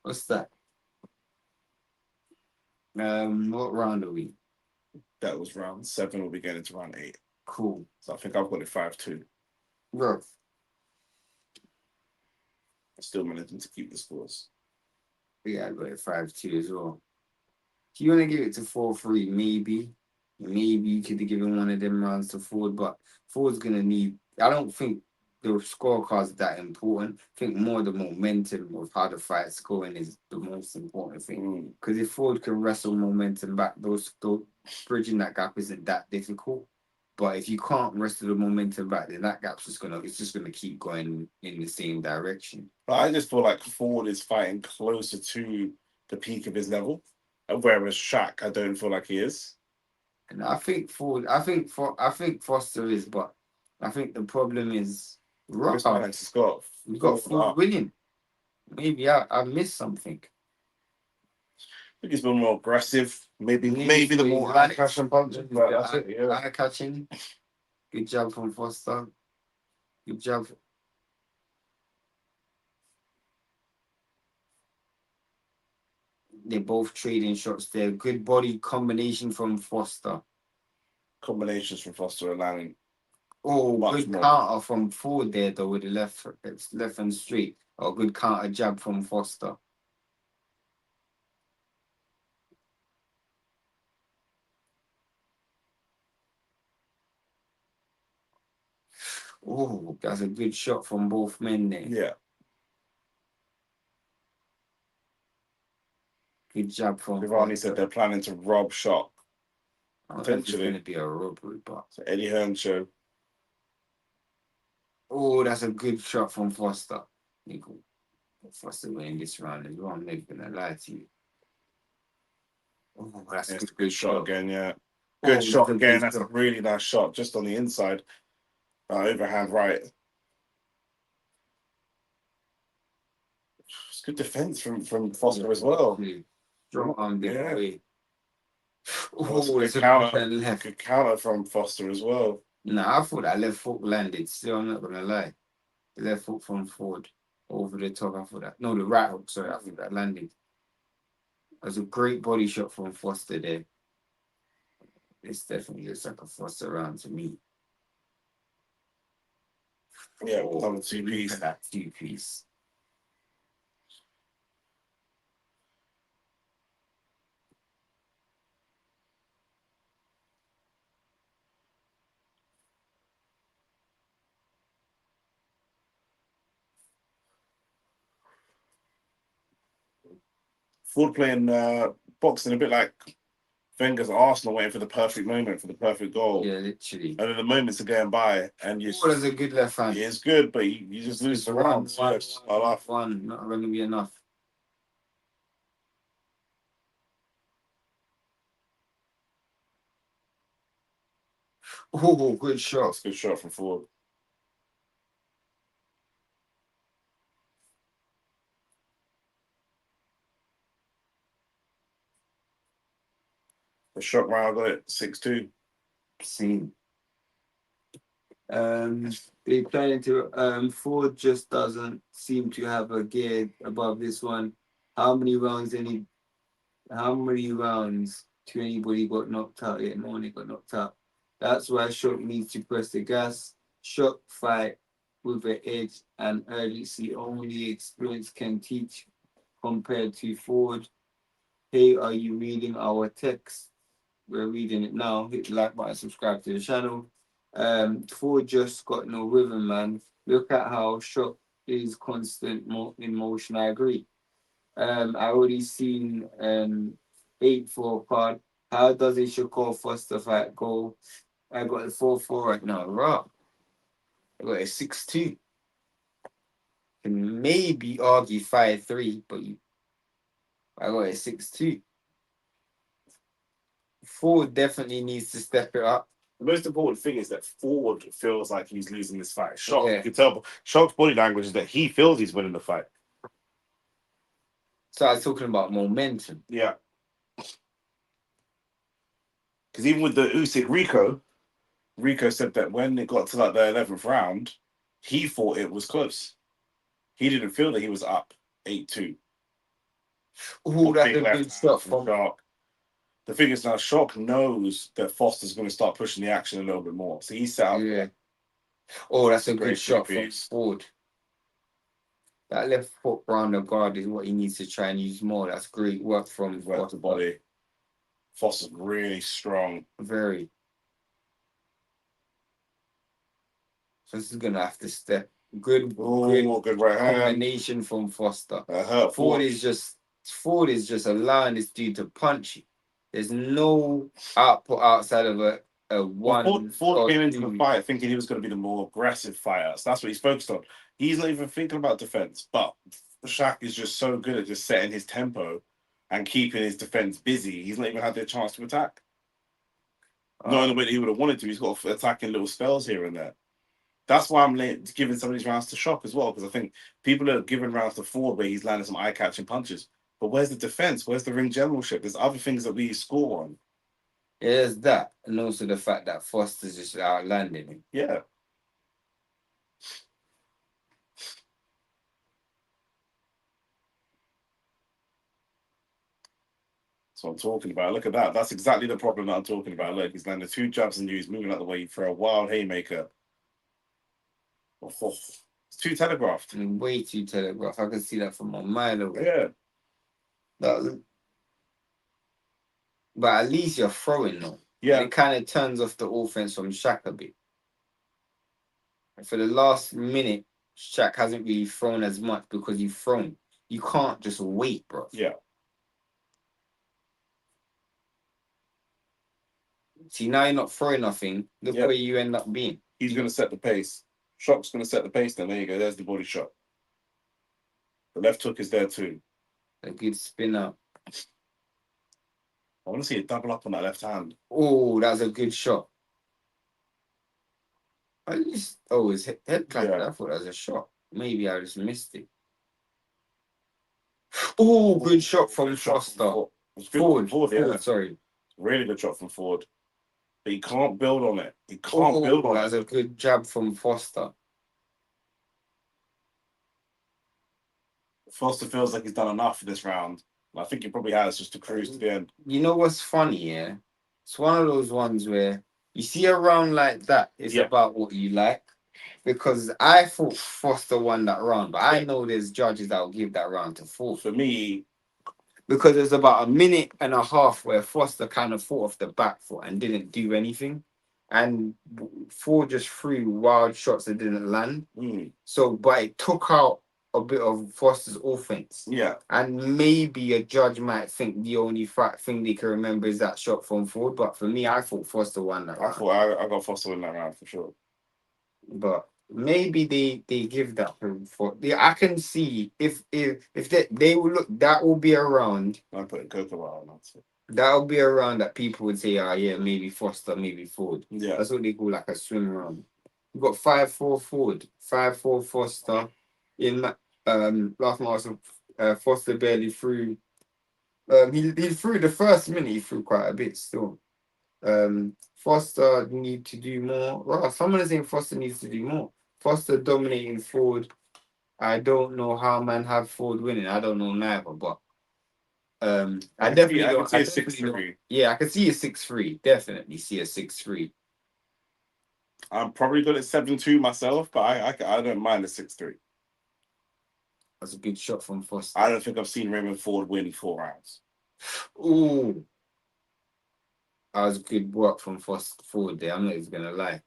What's that? What round are we? That was round 7. We'll be getting into round 8. Cool. So I think I've got it 5-2. Bro. Still managing to keep the scores. Yeah, I got it 5-2 as well. If you want to give it to 4-3, maybe you could have given one of them rounds to Ford, but Ford's gonna need. I don't think the scorecard's that important. I think more the momentum of how the fight's going is the most important thing. Because if Ford can wrestle momentum back, those bridging that gap isn't that difficult. But if you can't wrestle the momentum back, then that gap's just gonna keep going in the same direction. But I just feel like Ford is fighting closer to the peak of his level, whereas Shaq, I don't feel like he is. And I think Foster is, but I think the problem is We've got Ford winning. Maybe I missed something. I think he's been more aggressive. Maybe the more eye-catching punches. Eye-catching. Good job from Foster. Good job. They're both trading shots there. Good body combination from Foster. Combinations from Foster and Lanning. Oh, good counter from Ford there though with the left and straight. Oh, good counter jab from Foster. Oh, that's a good shot from both men there. Yeah. Good jab from Ivani said they're planning to rob Shock. Potentially. It's going to be a robbery, but... So Eddie Hearn show. Oh, that's a good shot from Foster. Foster winning this round as well. I'm not going to lie to you. Oh, that's a good shot again, yeah. Good shot again. That's a really nice shot, just on the inside. Overhand right. It's good defense from Foster as well. Strong arm way. Oh, it's a good counter from Foster as well. Nah, I thought that left hook landed. Still, I'm not gonna lie. The left hook from Ford over the top. I thought that. No, the right hook. Sorry, I think that landed. That was a great body shot from Foster there. This definitely looks like a Foster round to me. Yeah, we'll have a 2-piece. That 2-piece. Ford playing boxing a bit like Wenger's Arsenal, waiting for the perfect moment, for the perfect goal. Yeah, literally. And then the moments are going by, and you. Ford has a good left hand. Yeah, it's good, but you just lose the rounds. One, not going to be enough. Oh, good shot. That's a good shot from Ford. The shot round, I got it 6-2. Same. They planning to Ford just doesn't seem to have a gear above this one. How many rounds to anybody got knocked out yet. No one got knocked out. That's why Shock needs to press the gas. Shock fight with an edge and urgency only experience can teach compared to Ford. Hey, are you reading our text? We're reading it now. Hit the like button, subscribe to the channel. Ford just got no rhythm, man. Look at how Shock is constant in motion. I agree. I already seen 8-4 card. How does a Shakur Foster fight go? I got a 4-4 right now. Right. I got a 6-2. Can maybe argue 5-3, but I got a 6-2. Ford definitely needs to step it up. The most important thing is that Ford feels like he's losing this fight. Shock, Yeah. you can tell. Shock's body language is that he feels he's winning the fight. So I was talking about momentum. Yeah. Because even with the Usyk Rico said that when it got to like the 11th round, he thought it was close. He didn't feel that he was up 8-2. Oh, that's a good shot from Shock. The thing is now, Shock knows that Foster's going to start pushing the action a little bit more. So he's set up. Yeah. Oh, that's a good shot from piece. Ford. That left foot round the guard is what he needs to try and use more. That's great work from The body. Foster's really strong. Very. So this is gonna have to step. Good right combination hand from Foster. Ford is just allowing this dude to punch you. There's no output outside of a one. Ford came into the fight thinking he was going to be the more aggressive fighter. So that's what he's focused on. He's not even thinking about defense. But Shaq is just so good at just setting his tempo and keeping his defense busy. He's not even had the chance to attack. Not in the way that he would have wanted to. He's got attacking little spells here and there. That's why I'm giving some of these rounds to Shock as well, because I think people are giving rounds to Ford where he's landing some eye-catching punches. But where's the defense? Where's the ring generalship? There's other things that we score on. Yeah, there's that. And also the fact that Foster's just outlanding him. Yeah. That's what I'm talking about. Look at that. That's exactly the problem that I'm talking about. Look, he's landing 2 jabs and he's moving out the way for a wild haymaker. Oh, it's too telegraphed. Way too telegraphed. I can see that from a mile away. Yeah. But at least you're throwing though. Yeah. And it kind of turns off the offense from Shaq a bit. And for the last minute, Shaq hasn't really thrown as much because you've thrown. You can't just wait, bro. Yeah. See, now you're not throwing nothing. Look where you end up being. He's going to set the pace. Shock's going to set the pace then. There you go. There's the body shot. The left hook is there too. A good spin out. I want to see it double up on that left hand. Oh, that's a good shot. His head clapped. Yeah. I thought that was a shot. Maybe I just missed it. Oh, good shot from Foster. Ford, sorry. Really good shot from Ford. But he can't build on it. He can't build on it. That's a good jab from Foster. Foster feels like he's done enough for this round. I think he probably has just to cruise to the end. You know what's funny, yeah? It's one of those ones where you see a round like that, it's about what you like. Because I thought Foster won that round, but I know there's judges that will give that round to Ford. For me, because there's about a minute and a half where Foster kind of fought off the back foot and didn't do anything. And Ford just threw wild shots that didn't land. So, but it took out a bit of Foster's offense. Yeah. And maybe a judge might think the only thing they can remember is that shot from Ford. But for me, I thought Foster won that round. I got Foster in that round for sure. But maybe they give that for I can see if they will look, that will be a round. I'm putting Coco out on that. That'll be a round that people would say, oh yeah, maybe Foster, maybe Ford. Yeah. That's what they call like a swim round. We've got 5-4 Ford, 5-4 Foster. In last month, Foster barely threw. He threw the first minute. He threw quite a bit still. Foster need to do more. Well, someone is saying Foster needs to do more. Foster dominating Ford. I don't know how man have Ford winning. I don't know neither, but I can definitely see, I don't. can see I a definitely don't. 6-3. Yeah, I can see a 6-3. Definitely see a 6-3. I'm probably good at 7-2 myself, but I don't mind a 6-3. That's a good shot from Foster. I don't think I've seen Raymond Ford win 4 rounds. Ooh, that was good work from Foster forward there. I'm not even gonna lie.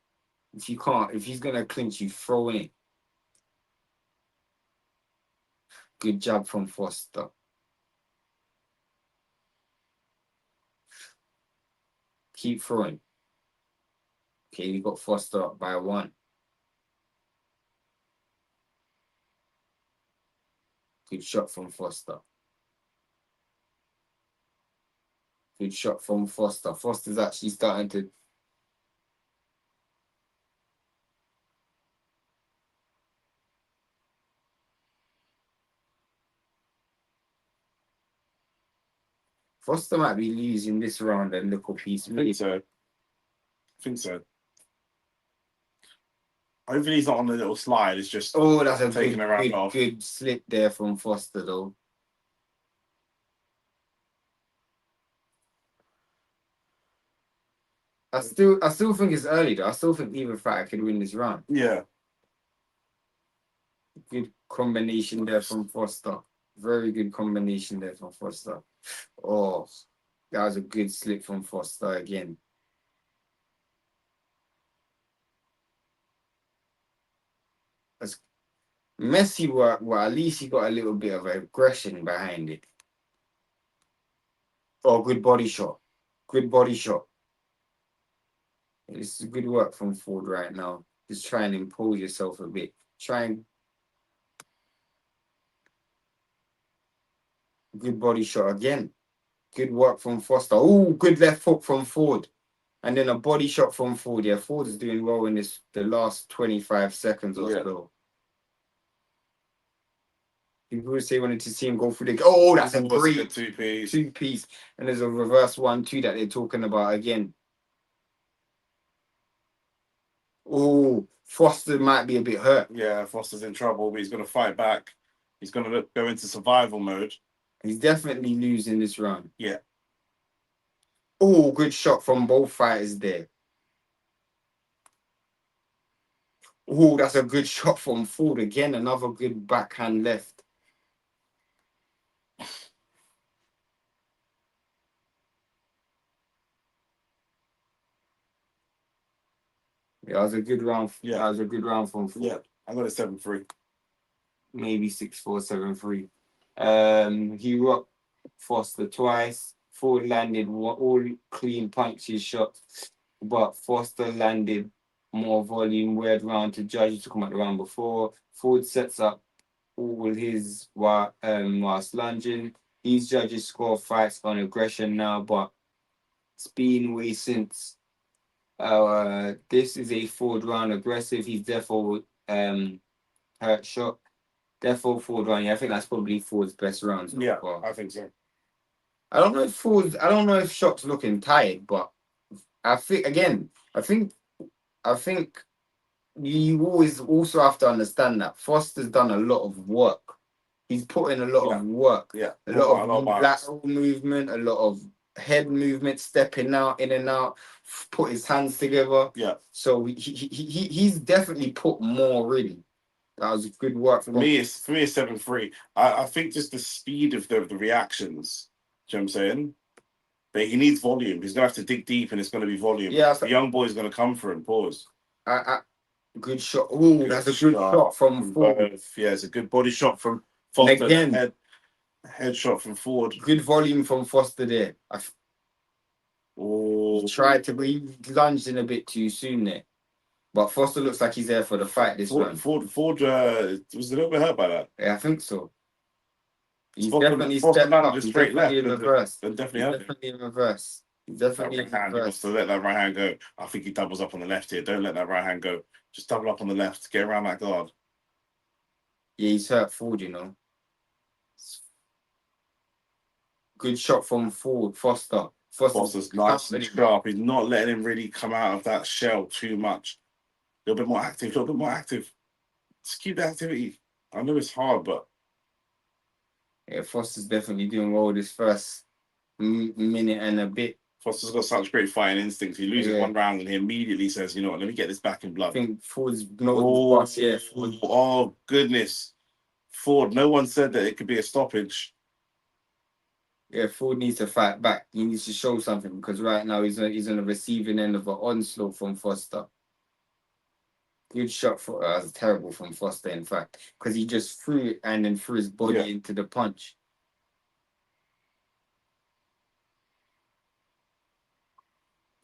If he's gonna clinch, you throw in it. Good job from Foster. Keep throwing. Okay, we got Foster up by 1. Good shot from Foster. Good shot from Foster. Foster's actually starting to. Foster might be losing this round a little piece. I think so. Hopefully he's not on the little slide. It's just That's a taking a round off. good slip there from Foster though. I still think it's early though. I still think either fighter could win this round. Yeah. Good combination there from Foster. Very good combination there from Foster. Oh, that was a good slip from Foster again. That's messy work. Well, at least he got a little bit of aggression behind it. Oh, good body shot. Good body shot. This is good work from Ford right now. Just try and impose yourself a bit. Try and good body shot again. Good work from Foster. Oh, good left hook from Ford. And then a body shot from Ford. Yeah, Ford is doing well in the last 25 seconds or so. People would say wanted to see him go through the. Oh, that's a great two-piece. And there's a reverse 1-2 that they're talking about again. Oh, Foster might be a bit hurt. Yeah, Foster's in trouble, but he's going to fight back. He's going to go into survival mode. He's definitely losing this round. Yeah. Oh, good shot from both fighters there. Oh, that's a good shot from Ford again. Another good backhand left. Yeah, that was a good round. Yeah. That was a good round from Ford. Yeah, I got a 7-3. Maybe 6-4, 7-3. He rocked Foster twice. Ford landed all clean punches shots, but Foster landed more volume. Weird round to judge. Talking about the round before. Ford sets up all his whilst lunging. These judges score fights on aggression now, but it's been way since. This is a Ford round aggressive. He's therefore hurt shot. Therefore Ford round. Yeah, I think that's probably Ford's best round so Yeah, far. I think so. I don't know if Shock's looking tired, but I think you always also have to understand that Foster's done a lot of work. He's put in a lot of work. Yeah. A lot of lateral movement, a lot of head movement, stepping out, in and out, put his hands together. Yeah. So he's definitely put more really. That was good work for me. It's 7-3. I think just the speed of the reactions. Do you know what I'm saying? But he needs volume. He's gonna have to dig deep, and it's gonna be volume. Yeah, the young boy's gonna come for him. Pause. Good shot. Oh, that's a good shot from Ford. Yeah, it's a good body shot from Foster. Again, head shot from Ford. Good volume from Foster there. He tried to, he lunged in a bit too soon there. But Foster looks like he's there for the fight this round. Ford was a little bit hurt by that. Yeah, I think so. He's Foster, definitely Foster stepped up. just He's straight definitely left. in reverse. Definitely in reverse. He's definitely in hand. He reverse. wants to let that right hand go. I think he doubles up on the left here. Don't let that right hand go. Just double up on the left. Get around that guard. Yeah, he's hurt Ford, you know. Good shot from Ford. Foster's nice and sharp. He's not letting him really come out of that shell too much. A little bit more active. Just keep the activity. I know it's hard, but Yeah, Foster's definitely doing well this first minute and a bit. Foster's got such great fighting instincts. He loses one round and he immediately says, you know what, let me get this back in blood. I think Ford's boss, yeah. Ford. Oh, goodness. Ford, no one said that it could be a stoppage. Yeah, Ford needs to fight back. He needs to show something because right now he's on the receiving end of an onslaught from Foster. Good shot for terrible from Foster, in fact, because he just threw it and then threw his body into the punch.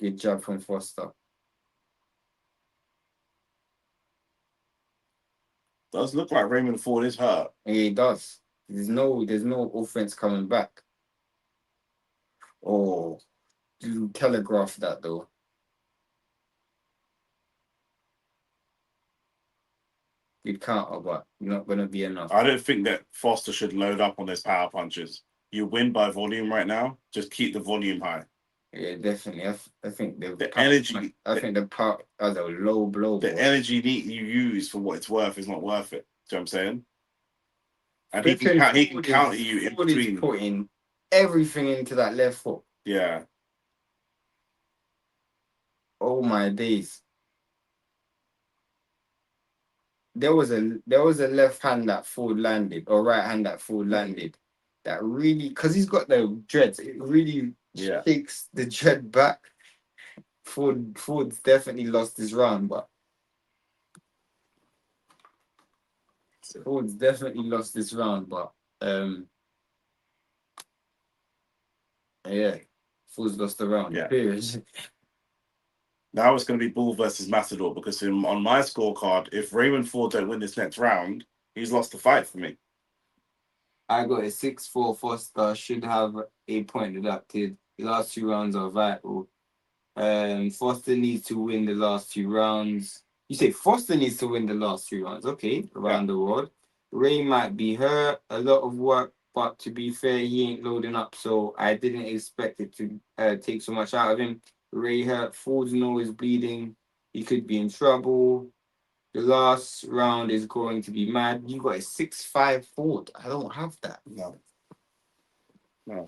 Good job from Foster. Does look like Raymond Ford is hurt. Yeah, he does. There's no offense coming back. Oh, you telegraph that though. Good counter, but not gonna be enough. I don't think that Foster should load up on his power punches. You win by volume right now. Just keep the volume high. Yeah, definitely. I think the energy. I think the power as a low blow. The energy you use for what it's worth is not worth it. Do you know what I'm saying? And he can counter you in between. Putting everything into that left foot. Yeah. Oh my days. There was a left hand that Ford landed, or right hand that Ford landed, that really, because he's got the dreads, it really shakes the dread back. Ford's definitely lost his round, but Ford's definitely lost this round, but yeah, Ford's lost the round. Yeah. Period. Now it's going to be Bull versus Matador because on my scorecard, if Raymond Ford don't win this next round, he's lost the fight for me. I got a 6-4 Foster, should have a point deducted. The last 2 rounds are vital. Foster needs to win the last 2 rounds. You say Foster needs to win the last 3 rounds. Okay, around the world. Ray might be hurt. A lot of work, but to be fair, he ain't loading up, so I didn't expect it to take so much out of him. Ray hurt. Ford's nose bleeding. He could be in trouble. The last round is going to be mad. You got a 6-5 Ford. I don't have that. No. I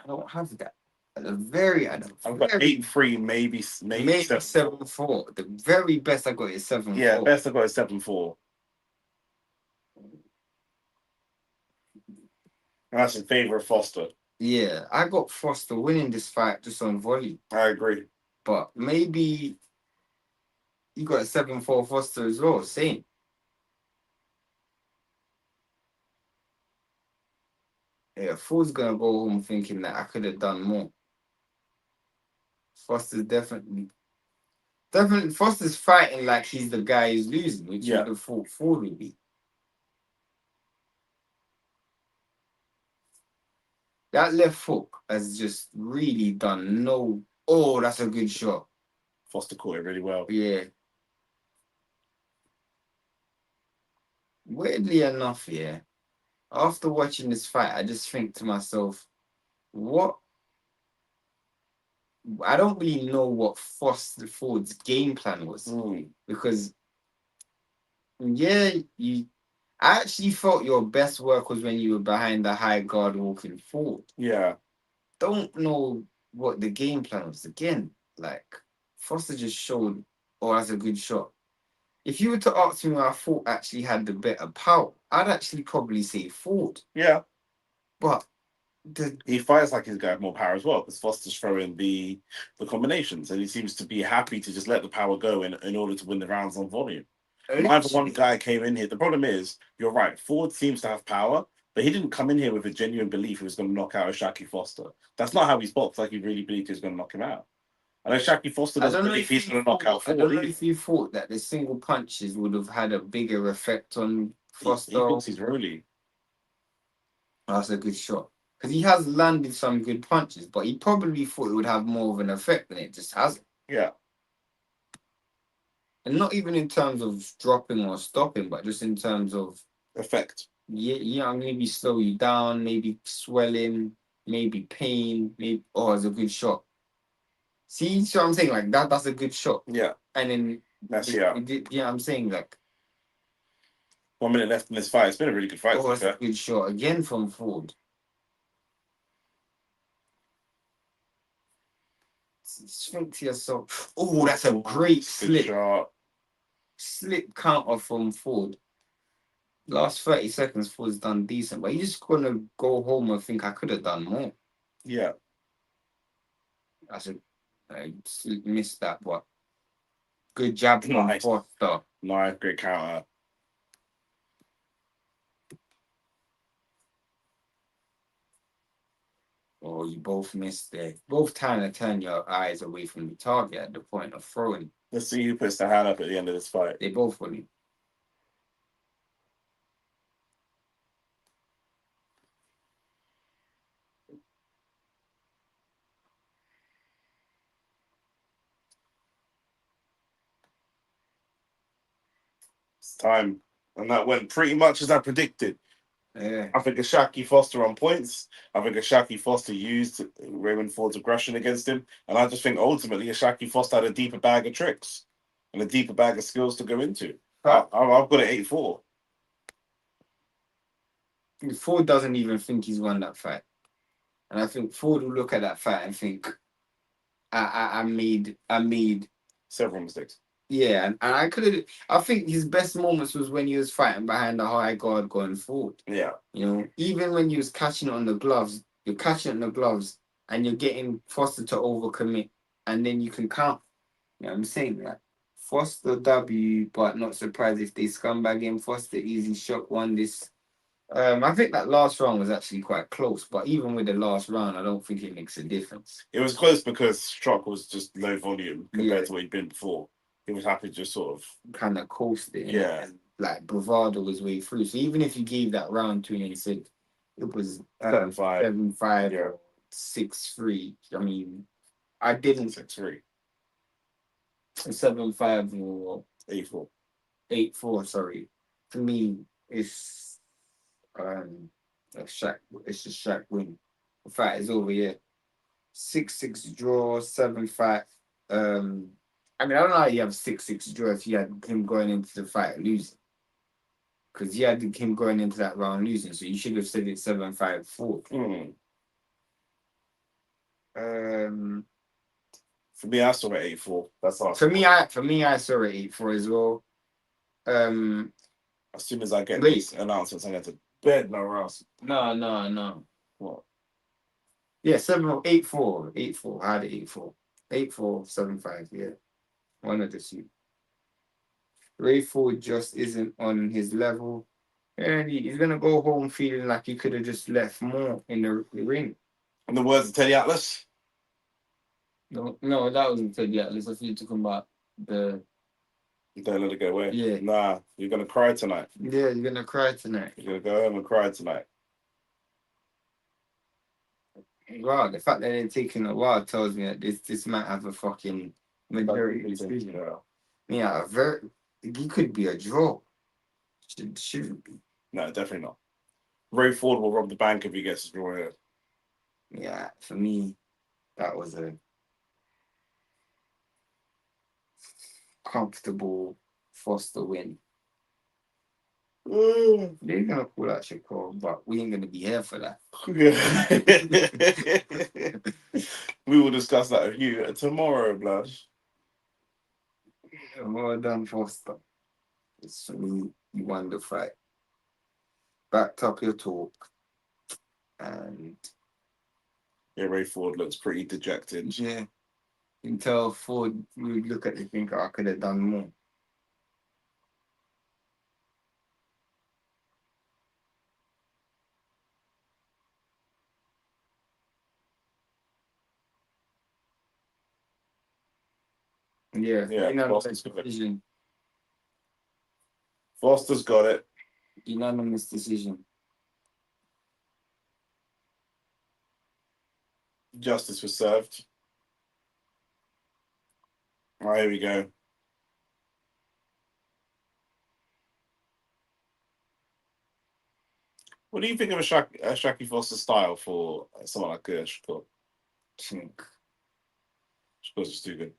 don't have that. I've got 8-3, maybe 7-4. The very best I got is 7-4. Yeah, best I got is 7-4. That's in favor of Foster. Yeah, I got Foster winning this fight just on volley. I agree. But maybe you got a 7-4 Foster as well. Same. Yeah, Ford's gonna go home thinking that I could have done more. Foster's definitely Foster's fighting like he's the guy who's losing, which you would have thought Ford would be. That left hook has just really done no. Oh, that's a good shot. Foster caught it really well. Yeah. Weirdly enough, yeah, after watching this fight, I just think to myself, what? I don't really know what Foster Ford's game plan was because, I actually felt your best work was when you were behind the high guard walking forward. Yeah. Don't know what the game plan was. Again, like Foster just showed, oh, that's a good shot. If you were to ask me who I thought actually had the better power, I'd actually probably say Ford. Yeah. But he fights like he's got more power as well because Foster's throwing the combinations and he seems to be happy to just let the power go in order to win the rounds on volume. Neither one guy came in here. The problem is, you're right, Ford seems to have power, but he didn't come in here with a genuine belief he was going to knock out Shaki Foster. That's not how he's boxed, like he really believed he was going to knock him out. I know Shaki Foster doesn't believe he's going to knock out Ford. I don't know if you thought that the single punches would have had a bigger effect on Foster. He thinks he's really. That's a good shot. Because he has landed some good punches, but he probably thought it would have more of an effect than it just hasn't. Yeah. And not even in terms of dropping or stopping, but just in terms of effect. Yeah, maybe slow you down, maybe swelling, maybe pain, maybe it's a good shot. See what I'm saying? Like that's a good shot. Yeah. And then that's I'm saying like. 1 minute left in this fight. It's been a really good fight. Oh, that's a good shot again from Ford. Think to yourself, oh, that's a great slip. Shot. Slip counter from Ford. Last 30 seconds, Ford's done decent, but he's just gonna go home and think I could have done more. Yeah. I missed that, but good jab from Nice. Foster. Nice, great counter. Oh, you both missed there. Both trying to turn your eyes away from the target at the point of throwing. Let's see who puts the hand up at the end of this fight. They both won it. It's time. And that went pretty much as I predicted. Yeah. I think Ashaki Foster on points. I think Ashaki Foster used Raymond Ford's aggression against him. And I just think ultimately Ashaki Foster had a deeper bag of tricks and a deeper bag of skills to go into. I've got it 8-4. Ford doesn't even think he's won that fight. And I think Ford will look at that fight and think, I made several mistakes. Yeah, and I could have. I think his best moments was when he was fighting behind the high guard going forward. Yeah. You know, even when he was catching it on the gloves, you're catching it on the gloves and you're getting Foster to overcommit, and then you can count. You know what I'm saying? That Foster W, but not surprised if they scumbag him. Foster easy shot won this. I think that last round was actually quite close, but even with the last round, I don't think it makes a difference. It was close because Strock was just low volume compared to what he'd been before. He was happy to just sort of kind of coast it. Yeah. And like bravado his way through. So even if you gave that round to him and said it was 7-5, 7-5 or 6-3, I mean, I didn't 6-3, 7-5 or 8-4. 8-4. Sorry, for me, it's a Shaq. It's a Shaq win. The fight is over. Yeah, 6-6 draw, 7-5. I mean, I don't know how you have 6-6 draw if you had him going into the fight losing. Because you had him going into that round losing, so you should have said it 7-5-4. For me, I saw it 8-4. That's awesome. For me, I saw it 8-4 as well. As soon as I get these announcements, I get to bed, no else. No. What? Yeah, 8-4. 8-4. I had it 8-4. 8-4, 7-5, yeah. One of the two. Ray Ford just isn't on his level. And he's going to go home feeling like he could have just left more in the ring. In the words of Teddy Atlas? No, that wasn't Teddy Atlas. I think you're talking about the... Don't let it go away. Yeah. Nah, you're going to cry tonight. Yeah, you're going to cry tonight. You're going to go home and cry tonight. Wow, the fact that they're taking a while tells me that this might have a fucking majority decision. Yeah, he could be a draw. Shouldn't be. No, definitely not. Ray Ford will rob the bank if he gets a draw here. Yeah, for me, that was a comfortable Foster win. They're gonna call that shit cold, but we ain't gonna be here for that. We will discuss that with you tomorrow, blood. Well done, Foster. It's for me, you won the fight. Backed up your talk. And yeah, Ray Ford looks pretty dejected. Yeah. You can tell Ford would look at it and think I could have done more. Yeah, unanimous decision. Foster's got it. Unanimous decision. Justice was served. All right, here we go. What do you think of Shaki Foster style for someone like Shakur? Shakur's just too good.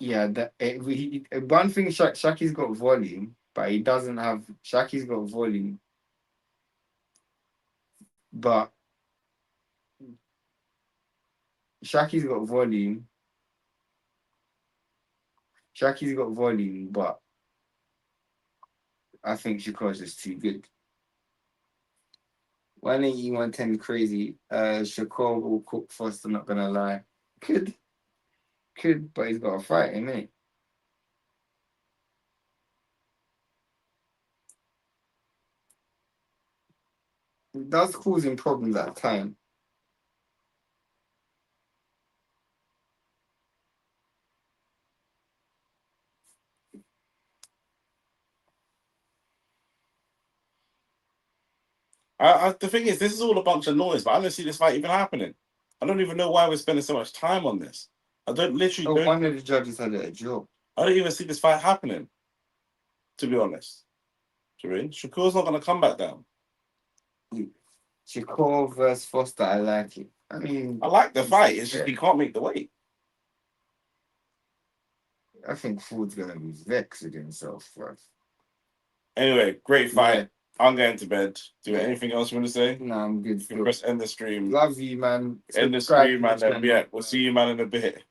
Yeah, one thing Shaki's got volume, but he doesn't have. Shaki's got volume, but Shaki's got volume. Shaki's got volume, but I think Shakur's just too good. 180, 110 crazy. Shakur will cook first, I'm not gonna lie. Could, but he's got to fight him, innit? It does cause him problems at times. The thing is, this is all a bunch of noise, but I don't see this fight even happening. I don't even know why we're spending so much time on this. I don't literally don't. One of the judges had a job. I don't even see this fight happening. To be honest, Shakur's not going to come back down. Shakur versus Foster, I like it. I mean, I like the fight. It's just he can't make the weight. I think Ford's gonna be vexed with himself first. Anyway, great fight. Yeah. I'm going to bed. Do you have anything else you want to say? No, I'm good. You can press end the stream. Love you, man. End the stream, man. Yeah, we'll see you, man, in a bit.